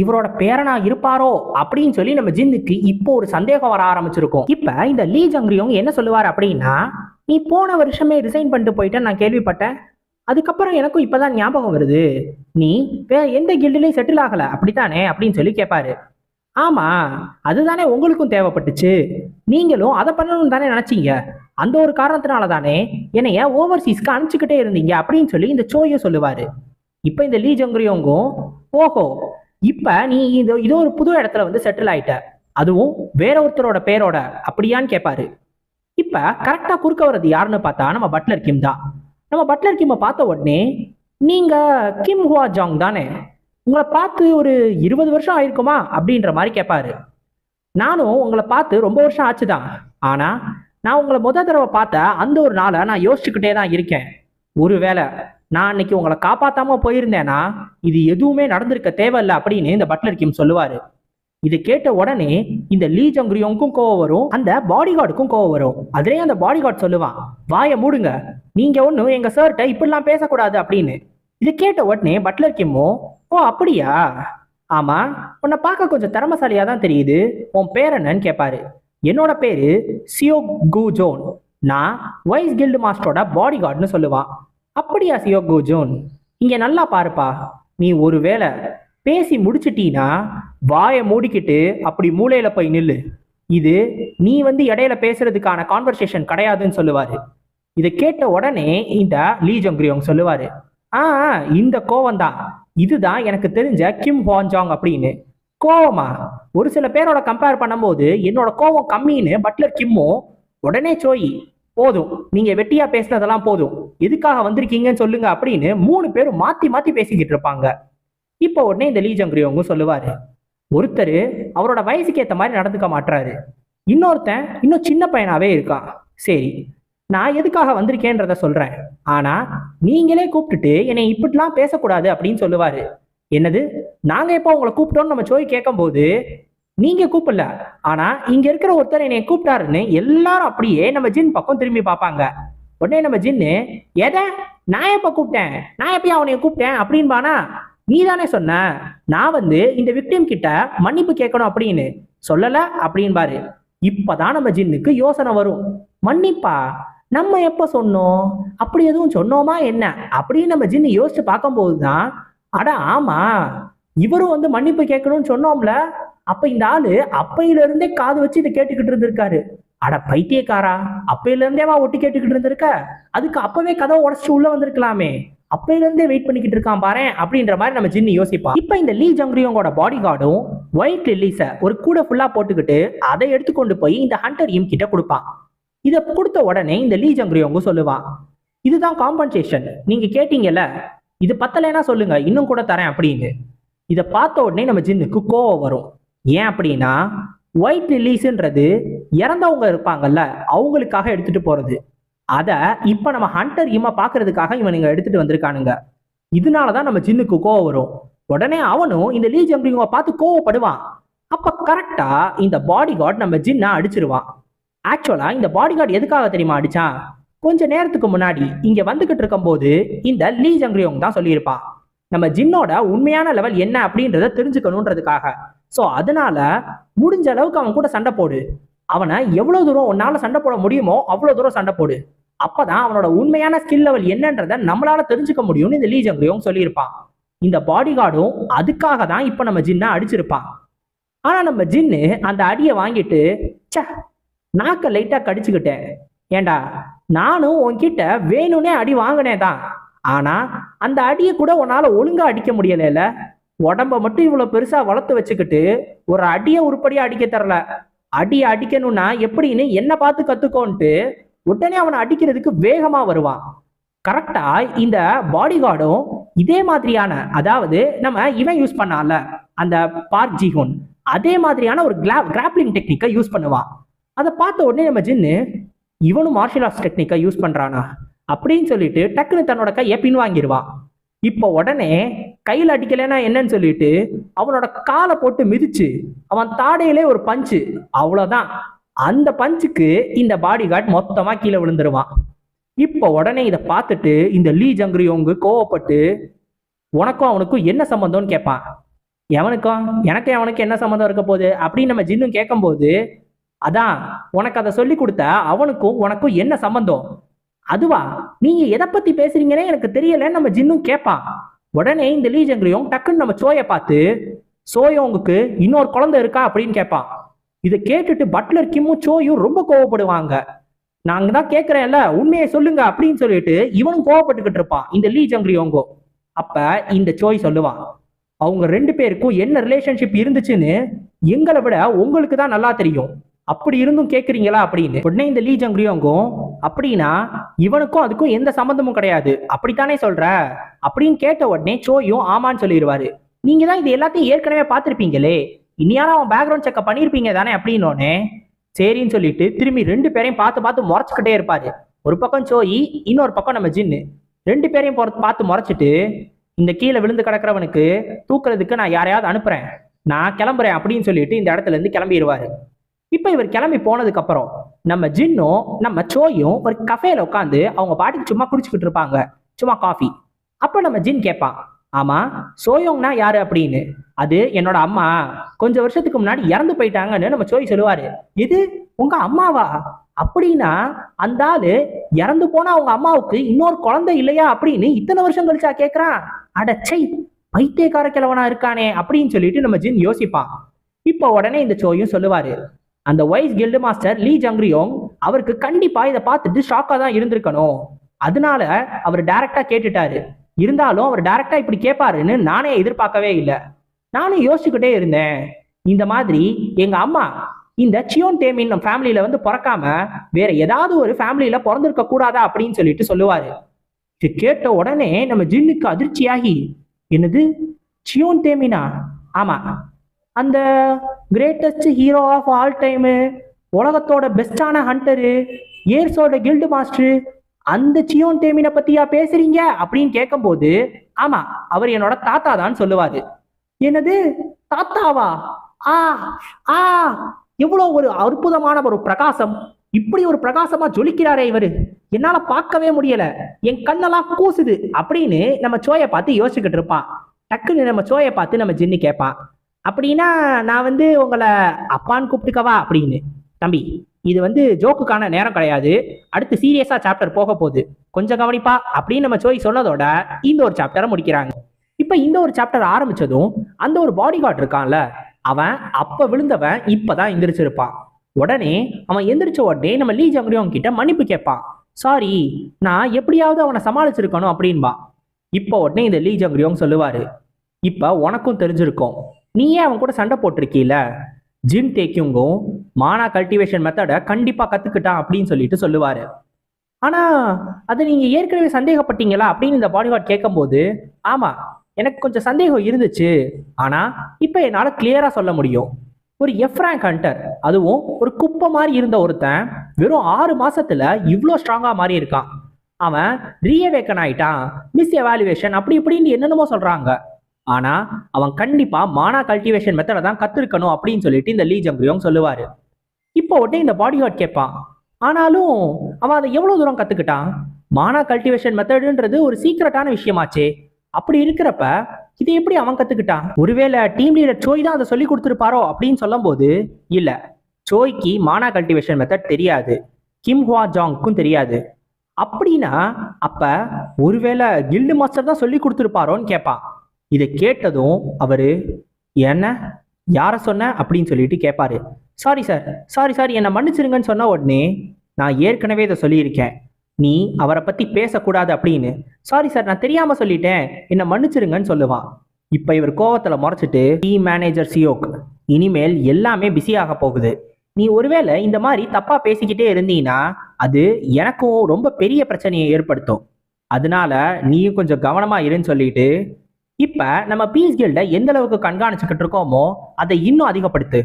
இவரோட பேரனா இருப்பாரோ அப்படின்னு சொல்லி நம்ம ஜின்னுக்கு இப்போ ஒரு சந்தேகம் வர ஆரம்பிச்சிருக்கும். இப்ப இந்த லீ ஜங்ரியோங் என்ன சொல்லுவார் அப்படின்னா, நீ போன வருஷமே ரிசைன் பண்ணிட்டு போயிட்ட நான் கேள்விப்பட்டேன், அதுக்கப்புறம் எனக்கும் இப்பதான் ஞாபகம் வருது, நீ வேற எந்த கில்டுலயும் செட்டில் ஆகல அப்படித்தானே அப்படின்னு சொல்லி கேட்பாரு. ஆமா, அதுதானே உங்களுக்கும் தேவைப்பட்டுச்சு, நீங்களும் அதை பண்ணணும்னு தானே நினைச்சீங்க, அந்த ஒரு காரணத்தினால தானே என்னைய ஓவர்சீஸ்க்கு அனுப்பிச்சுக்கிட்டே இருந்தீங்க அப்படின்னு சொல்லி இந்த சோயை சொல்லுவாரு. இப்ப இந்த லீ ஜங்ரியோங்கும், ஓஹோ இப்ப நீ இதோ ஒரு புது இடத்துல வந்து செட்டில் ஆயிட்ட, அதுவும் வேற ஒருத்தரோட பேரோட அப்படியான்னு கேட்பாரு. இப்ப கரெக்டா குறுக்க வர்றது யாருன்னு பார்த்தா நம்ம பட்லர் கிம் தான். நம்ம பட்லர் கிம்மை பார்த்த உடனே, நீங்க கிம் ஹுவா ஜாங் தானே, உங்களை பார்த்து ஒரு 20 வருஷம் ஆயிருக்குமா அப்படின்ற மாதிரி கேட்பாரு. நானும் உங்களை பார்த்து ரொம்ப வருஷம் ஆச்சுதான். ஆனா நான் உங்களை தடவை பார்த்த அந்த ஒரு நாளை நான் யோசிச்சுக்கிட்டே தான் இருக்கேன். ஒருவேளை நான் அன்னைக்கு உங்களை காப்பாத்தாம போயிருந்தேன்னா இது எதுவுமே நடந்திருக்க தேவையில்லை அப்படின்னு இந்த பட்லர் கிம் சொல்லுவாரு. இது கேட்ட உடனே இந்த லீ ஜங்ரியோங்கும் கோவம் வரும், அந்த பாடி கார்டுக்கும் கோவம் வரும். அதுலயே அந்த பாடி கார்டு சொல்லுவான், வாயை மூடுங்க, நீங்க ஒன்னும் எங்க சார்கிட்ட இப்படிலாம் பேசக்கூடாது அப்படின்னு. இது கேட்ட உடனே பட்லர் கிம்மும், ஓ அப்படியா, ஆமா உன்னை பார்க்க கொஞ்சம் திறமசாலியா தான் தெரியுது, உன் பேர் என்னன்னு கேட்பாரு. என்னோட பேரு சியோ கு ஜோன், நான் வைஸ் கில்டு மாஸ்டரோட பாடி கார்டுன்னு சொல்லுவான். அப்படியா சியோ கு ஜோன், இங்க நல்லா பாருப்பா, நீ ஒருவேளை பேசி முடிச்சிட்டீனா வாயை மூடிக்கிட்டு அப்படி மூலையில போய் நில்லு, இது நீ இடையில பேசுறதுக்கான கான்வர்சேஷன் கிடையாதுன்னு சொல்லுவாரு. இதை கேட்ட உடனே இந்த லீ ஜங்ரியோங் சொல்லுவாரு, இந்த கோவம் தான், இதுதான் எனக்கு தெரிஞ்ச கிம் ஹுவான்ஜாங் அப்படின்னு. கோவமா? ஒரு சில பேரோட கம்பேர் பண்ணும்போது என்னோட கோவம் கம்மின்னு பட்லர் கிம்மும், உடனே சோயி போதும், நீங்க வெட்டியா பேசினதெல்லாம் போதும், எதுக்காக வந்திருக்கீங்கன்னு சொல்லுங்க அப்படின்னு 3 பேரும் மாத்தி மாத்தி பேசிக்கிட்டு இருப்பாங்க. இப்போ உடனே இந்த லீ ஜங்ரியோங்கும் சொல்லுவாரு, ஒருத்தர் அவரோட வயசுக்கு ஏற்ற மாதிரி நடந்துக்க மாட்டாரு, இன்னொருத்தன் இன்னும் சின்ன பையனாவே இருக்கான். சரி, நான் எதுக்காக வந்திருக்கேன்றத சொல்றேன், ஆனா நீங்களே கூப்பிட்டுட்டு என்னை இப்படிலாம் பேசக்கூடாது அப்படின்னு சொல்லுவாரு. என்னது, நாங்க எப்போ உங்களை கூப்பிட்டோம்னு நம்ம சோய் கேட்கும் போது நீங்க கூப்பிடல, ஆனா இங்க இருக்கிற ஒருத்தர் என்னை கூப்பிட்டாருன்னு எல்லாரும் அப்படியே நம்ம ஜின் பக்கம் திரும்பி பார்ப்பாங்க. உடனே நம்ம ஜின்னு, எதை நான் எப்ப கூப்பிட்டேன், நான் எப்பயா அவனைய கூப்பிட்டேன் அப்படின்பானா, நீ தானே சொன்ன நான் இந்த விக்டிம் கிட்ட மன்னிப்பு கேட்கணும் அப்படின்னு, சொல்லல அப்படின்பாரு. இப்பதான் நம்ம ஜின்னுக்கு யோசனை வரும், மன்னிப்பா, நம்ம எப்ப சொன்னோம், அப்படி எதுவும் சொன்னோமா என்ன அப்படின்னு நம்ம ஜின்னு யோசிச்சு பார்க்கும்போது தான், அட ஆமா, இவரும் மன்னிப்பு கேட்கணும்னு சொன்னோம்ல, அப்ப இந்த ஆளு அப்பையில இருந்தே காது வச்சு இதை கேட்டுக்கிட்டு இருந்திருக்காரு. அட பைத்தியக்காரா, அப்பையில இருந்தேவா ஒட்டி கேட்டுக்கிட்டு இருந்திருக்க, அதுக்கு அப்பவே கதவை உடச்சு உள்ள வந்திருக்கலாமே, அப்பையில இருந்தே வெயிட் பண்ணிக்கிட்டு இருக்கான் பாரு அப்படின்ற மாதிரி நம்ம ஜின்னு யோசிப்பா. இப்ப இந்த லீ ஜங்ரியோங்கோட பாடி கார்டும் ஒயிட் லில்லிஸ ஒரு கூட ஃபுல்லா போட்டுக்கிட்டு அதை எடுத்துக்கொண்டு போய் இந்த ஹண்டர் இம் கிட்ட கொடுப்பான். இதை கொடுத்த உடனே இந்த லீ ஜங்ரியோங்க சொல்லுவான், இதுதான் காம்பன்சேஷன், நீங்க கேட்டீங்கல்ல, இது பத்தலைன்னா சொல்லுங்க, இன்னும் கூட தரேன் அப்படின்னு. இதை பார்த்த உடனே நம்ம ஜின்னுக்கு கோவம் வரும். ஏன் அப்படின்னா ஒயிட் லில்லிஸ்ன்றது இறந்தவங்க இருப்பாங்கல்ல அவங்களுக்காக எடுத்துட்டு போறது, அத இப்ப நம்ம ஹண்டர் இம்மா பாக்குறதுக்காக இவனுங்க எடுத்துட்டு வந்திருக்கானுங்க. இதனாலதான் நம்ம ஜின்னுக்கு கோவம் வரும். உடனே அவனும் இந்த லீ ஜங்ரியோவை பார்த்து கோவப்படுவான். அப்ப கரெக்டா இந்த பாடி கார்டு நம்ம ஜின்னை அடிச்சிருவான். ஆக்சுவலா இந்த பாடி கார்டு எதுக்காக தெரியுமா அடிச்சான், கொஞ்ச நேரத்துக்கு முன்னாடி இங்க வந்துகிட்டு இருக்கும் போது இந்த லீ ஜங்ரியோங் தான் சொல்லியிருப்பான், நம்ம ஜின்னோட உண்மையான லெவல் என்ன அப்படின்றத தெரிஞ்சுக்கணுன்றதுக்காக. ஸோ அதனால முடிஞ்ச அளவுக்கு அவன் கூட சண்டை போடு, அவனை எவ்வளவு தூரம் உன்னால சண்டை போட முடியுமோ அவ்வளவு தூரம் சண்டை போடு, அப்பதான் அவனோட உண்மையான ஸ்கில் லெவல் என்னன்றத நம்மளால தெரிஞ்சுக்க முடியும்னு இந்த லீ ஜங்ரியோங் சொல்லியிருப்பான். இந்த பாடி கார்டும் அதுக்காக தான் இப்ப நம்ம ஜின்னை அடிச்சிருப்பான். ஆனா நம்ம ஜின்னு அந்த அடியை வாங்கிட்டு, ச நாக்க லைட்டா கடிச்சுக்கிட்டேன், ஏண்டா நானும் உன்கிட்ட வேணும்னே அடி வாங்கினே தான், ஆனா அந்த அடியை கூட உன்னால ஒழுங்கா அடிக்க முடியல, உடம்ப மட்டும் இவ்வளவு பெருசா வளர்த்து வச்சுக்கிட்டு ஒரு அடியை உருப்படியா அடிக்க தரல, அடியை அடிக்கணும்னா எப்படின்னு என்ன பார்த்து கத்துக்கோன்ட்டு உடனே அவனை அடிக்கிறதுக்கு வேகமா வருவான். கரெக்டா இந்த பாடி கார்டும் இதே மாதிரியான, அதாவது நம்ம இவன் யூஸ் பண்ணால அந்த பார்க் ஜிஹோன், அதே மாதிரியான ஒரு கிராப்ளிங் டெக்னிக்கை யூஸ் பண்ணுவான். அதை பார்த்த உடனே நம்ம ஜின்னு, இவனும் மார்ஷியல் ஆர்ட்ஸ் டெக்னிக்கை யூஸ் பண்றானா அப்படின்னு சொல்லிட்டு டக்குன்னு தன்னோட கையை பின்வாங்கிடுவான். இப்போ உடனே கையில் அடிக்கலைன்னா என்னன்னு சொல்லிட்டு அவனோட காலை போட்டு மிதிச்சு அவன் தாடையிலே ஒரு பஞ்சு, அவ்வளவுதான். அந்த பஞ்சுக்கு இந்த பாடி கார்டு மொத்தமா கீழே விழுந்துருவான். இப்போ உடனே இதை பார்த்துட்டு இந்த லீ ஜங்ரியோங்கு கோவப்பட்டு, உனக்கும் அவனுக்கும் என்ன சம்பந்தம்னு கேட்பான். எவனுக்கும் எனக்கும் அவனுக்கு என்ன சம்மந்தம் இருக்க போகுது அப்படின்னு நம்ம ஜின்னும் கேட்கும்போது, அதான் உனக்கு அதை சொல்லி கொடுத்த அவனுக்கும் உனக்கும் என்ன சம்பந்தம், அதுவா நீங்க எதை பத்தி பேசுறீங்கன்னே எனக்கு தெரியலன்னு நம்ம ஜின்னும் கேட்பான். உடனே இந்த லீ ஜங்ரியோங் டக்குன்னு நம்ம சோயை பார்த்து, சோயோங்குக்கு இன்னொரு குழந்தை இருக்கா அப்படின்னு கேட்பான். இதை கேட்டுட்டு பட்லர் கிம்மும் சோயும் ரொம்ப கோவப்படுவாங்க. நாங்க தான் கேட்கிறேன்ல, உண்மையை சொல்லுங்க அப்படின்னு சொல்லிட்டு இவனும் கோவப்பட்டுக்கிட்டு இருப்பான் இந்த லீ ஜங்ரியோங்கோ. அப்ப இந்த சோய் சொல்லுவான், அவங்க 2 பேருக்கும் என்ன ரிலேஷன்ஷிப் இருந்துச்சுன்னு எங்களை விட உங்களுக்கு தான் நல்லா தெரியும், அப்படி இருந்தும் கேட்குறீங்களா அப்படின்னு. உடனே இந்த லீ ஜங்ரியோங்கும், அப்படின்னா இவனுக்கும் அதுக்கும் எந்த சம்மந்தமும் கிடையாது அப்படித்தானே சொல்ற அப்படின்னு கேட்ட உடனே சோயும் ஆமான்னு சொல்லிடுவாரு. நீங்க தான் இது எல்லாத்தையும் ஏற்கனவே பார்த்துருப்பீங்களே, இனியாலும் அவன் பேக்ரவுண்ட் செக்அப் பண்ணியிருப்பீங்க தானே அப்படின்னோடனே சரின்னு சொல்லிட்டு திரும்பி 2 பேரையும் பார்த்து பார்த்து முறைச்சிக்கிட்டே இருப்பாரு. ஒரு பக்கம் சோயி, இன்னொரு பக்கம் நம்ம ஜின்னு. 2 பேரையும் பார்த்து முறைச்சிட்டு, இந்த கீழே விழுந்து கிடக்கிறவனுக்கு தூக்குறதுக்கு நான் யாரையாவது அனுப்புறேன், நான் கிளம்புறேன் அப்படின்னு சொல்லிட்டு இந்த இடத்துல இருந்து கிளம்பிடுவாரு. இப்ப இவர் கிளம்பி போனதுக்கு அப்புறம் நம்ம ஜின்னும் நம்ம சோயும் ஒரு கஃபேல உட்காந்து அவங்க பாட்டுக்கு சும்மா குடிச்சுக்கிட்டு இருப்பாங்க, சும்மா காஃபி. அப்ப நம்ம ஜின் கேட்பான், ஆமா சோயோங்னா யாரு அப்படின்னு. அது என்னோட அம்மா, கொஞ்சம் வருஷத்துக்கு முன்னாடி இறந்து போயிட்டாங்கன்னு நம்ம சோய் சொல்லுவாரு. இது உங்க அம்மாவா? அப்படின்னா அந்த ஆளு இறந்து போனா அவங்க அம்மாவுக்கு இன்னொரு குழந்தை இல்லையா அப்படின்னு இத்தனை வருஷம் கழிச்சா கேட்கறான். அடச்சை, பைத்தியக்கார கிழவனா இருக்கானே அப்படின்னு சொல்லிட்டு நம்ம ஜின் யோசிப்பான். இப்ப உடனே இந்த சோயும் சொல்லுவாரு, அந்த வைஸ் கில்டு மாஸ்டர் லீ ஜங்ரியோங் அவருக்கு கண்டிப்பா இதை பார்த்துட்டு ஷாக்கா தான் இருந்திருக்கணும், அதனால அவர் டைரக்டா கேட்டுட்டாரு. இருந்தாலும் அவர் டைரக்டா இப்படி கேட்பாருன்னு நானே எதிர்பார்க்கவே இல்லை. நானும் யோசிச்சுக்கிட்டே இருந்தேன், இந்த மாதிரி எங்க அம்மா இந்த சியோன் தேமின் ஃபேமிலியில வந்து பிறக்காம வேற ஏதாவது ஒரு ஃபேமிலியில பிறந்திருக்க கூடாதா அப்படின்னு சொல்லிட்டு சொல்லுவாரு. இது கேட்ட உடனே நம்ம ஜின்னுக்கு அதிர்ச்சியாகி, என்னது சியோன் தேமினா? ஆமா, அந்த greatest hero of all time, உலகத்தோட பெஸ்டான ஹண்டரு, ஏர்ஸோட கில்டு மாஸ்டர், அந்த சியோன் தேமினை பத்தியா பேசுறீங்க அப்படின்னு கேட்கும்போது, ஆமா அவர் என்னோட தாத்தா தான் சொல்லுவாரு. என்னது தாத்தாவா? ஆ ஆ எவ்வளவு ஒரு அற்புதமான ஒரு பிரகாசம், இப்படி ஒரு பிரகாசமா ஜொலிக்கிறாரே இவரு, என்னால பார்க்கவே முடியல, என் கண்ணெல்லாம் கூசுது அப்படின்னு நம்ம சோயை பார்த்து யோசிச்சுக்கிட்டு இருப்பான். டக்குன்னு நம்ம சோயை பார்த்து நம்ம ஜின்னு கேட்பான், அப்படின்னா நான் வந்து உங்களை அப்பான்னு கூப்பிட்டுக்கவா அப்படின்னு. தம்பி, இது வந்து ஜோக்குக்கான நேரம் கிடையாது, அடுத்து சீரியஸா சாப்டர் போக போகுது, கொஞ்சம் கவனிப்பா அப்படின்னு நம்ம சோய் சொன்னதோட இந்த ஒரு சாப்டரை முடிக்கிறாங்க. இப்ப இந்த ஒரு சாப்டர் ஆரம்பிச்சதும் அந்த ஒரு பாடி கார்டு இருக்கான்ல, அவன் அப்ப விழுந்தவன் இப்பதான் எந்திரிச்சிருப்பான். உடனே அவன் எந்திரிச்ச உடனே நம்ம லீ ஜங்ரியோங் கிட்ட மன்னிப்பு கேட்பான். சாரி, நான் எப்படியாவது அவனை சமாளிச்சிருக்கணும் அப்படின்பா. இப்ப உடனே இந்த லீ ஜங்ரியோங் சொல்லுவாரு, இப்ப உனக்கும் தெரிஞ்சிருக்கும், நீ ஏன் அவன் கூட சண்டை போட்டிருக்கீல, ஜின் டேக்கியுங்கும் மானா கல்டிவேஷன் மெத்தடை கண்டிப்பா கத்துக்கிட்டான் அப்படின்னு சொல்லிட்டு சொல்லுவாரு. ஆனா அதை நீங்க ஏற்கனவே சந்தேகப்பட்டீங்களா அப்படின்னு இந்த பாடிகார்ட் கேட்கும்போது, ஆமா எனக்கு கொஞ்சம் சந்தேகம் இருந்துச்சு, ஆனா இப்ப என்னால கிளியரா சொல்ல முடியும். ஒரு எஃப்ராங்க் ஹண்டர், அதுவும் ஒரு குப்பை மாதிரி இருந்த ஒருத்தன் வெறும் 6 மாசத்துல இவ்வளோ ஸ்ட்ராங்கா மாறி இருக்கான். அவன் ரீஅவேக்கன் ஆயிட்டான், மிஸ் எவாலுவேஷன் அப்படி இப்படின்னு என்னென்னமோ சொல்றாங்க. ஆனா அவன் கண்டிப்பா மானா கல்டிவேஷன் மெத்தடை தான் கத்துருக்கணும் அப்படின்னு சொல்லிட்டு இந்த லீ ஜங்ரியோங் சொல்லுவாரு. இப்போ உடனே இந்த பாடிகார்ட் கேட்பான், ஆனாலும் அவன் அதை எவ்வளவு தூரம் கத்துக்கிட்டான்? மானா கல்டிவேஷன் மெத்தடுன்றது ஒரு சீக்ரெட்டான விஷயமாச்சே, அப்படி இருக்கிறப்ப இதை எப்படி அவன் கத்துக்கிட்டான்? ஒருவேளை டீம் லீடர் சோய் தான் அதை சொல்லி கொடுத்துருப்பாரோ அப்படின்னு சொல்லும் போது, இல்ல, சோய்க்கு மானா கல்டிவேஷன் மெத்தட் தெரியாது, கிம் ஹுவா ஜாங்க்கும் தெரியாது. அப்படின்னா அப்ப ஒருவேளை கில்டு மாஸ்டர் தான் சொல்லி கொடுத்துருப்பாரோன்னு கேட்பான். இதை கேட்டதும் அவரு, என்ன யார சொன்ன அப்படின்னு சொல்லிட்டு கேட்பாரு. சாரி சார், சாரி என்னை மன்னிச்சிருங்கன்னு சொன்ன உடனே, நான் ஏற்கனவே இதை சொல்லியிருக்கேன், நீ அவரை பத்தி பேசக்கூடாது அப்படின்னு. சாரி சார், நான் தெரியாம சொல்லிட்டேன், என்னை மன்னிச்சிருங்கன்னு சொல்லுவான். இப்ப இவர் கோவத்துல முறைச்சிட்டு, டீம் மேனேஜர் சியோக், இனிமேல் எல்லாமே பிஸியாக போகுது, நீ ஒருவேளை இந்த மாதிரி தப்பா பேசிக்கிட்டே இருந்தீங்கன்னா அது எனக்கும் ரொம்ப பெரிய பிரச்சனையை ஏற்படுத்தும், அதனால நீயும் கொஞ்சம் கவனமா இருன்னு சொல்லிட்டு, இப்ப நம்ம பீஸ் கில்டை எந்த அளவுக்கு கண்காணிச்சுக்கிட்டு இருக்கோமோ அதை இன்னும் அதிகப்படுத்து,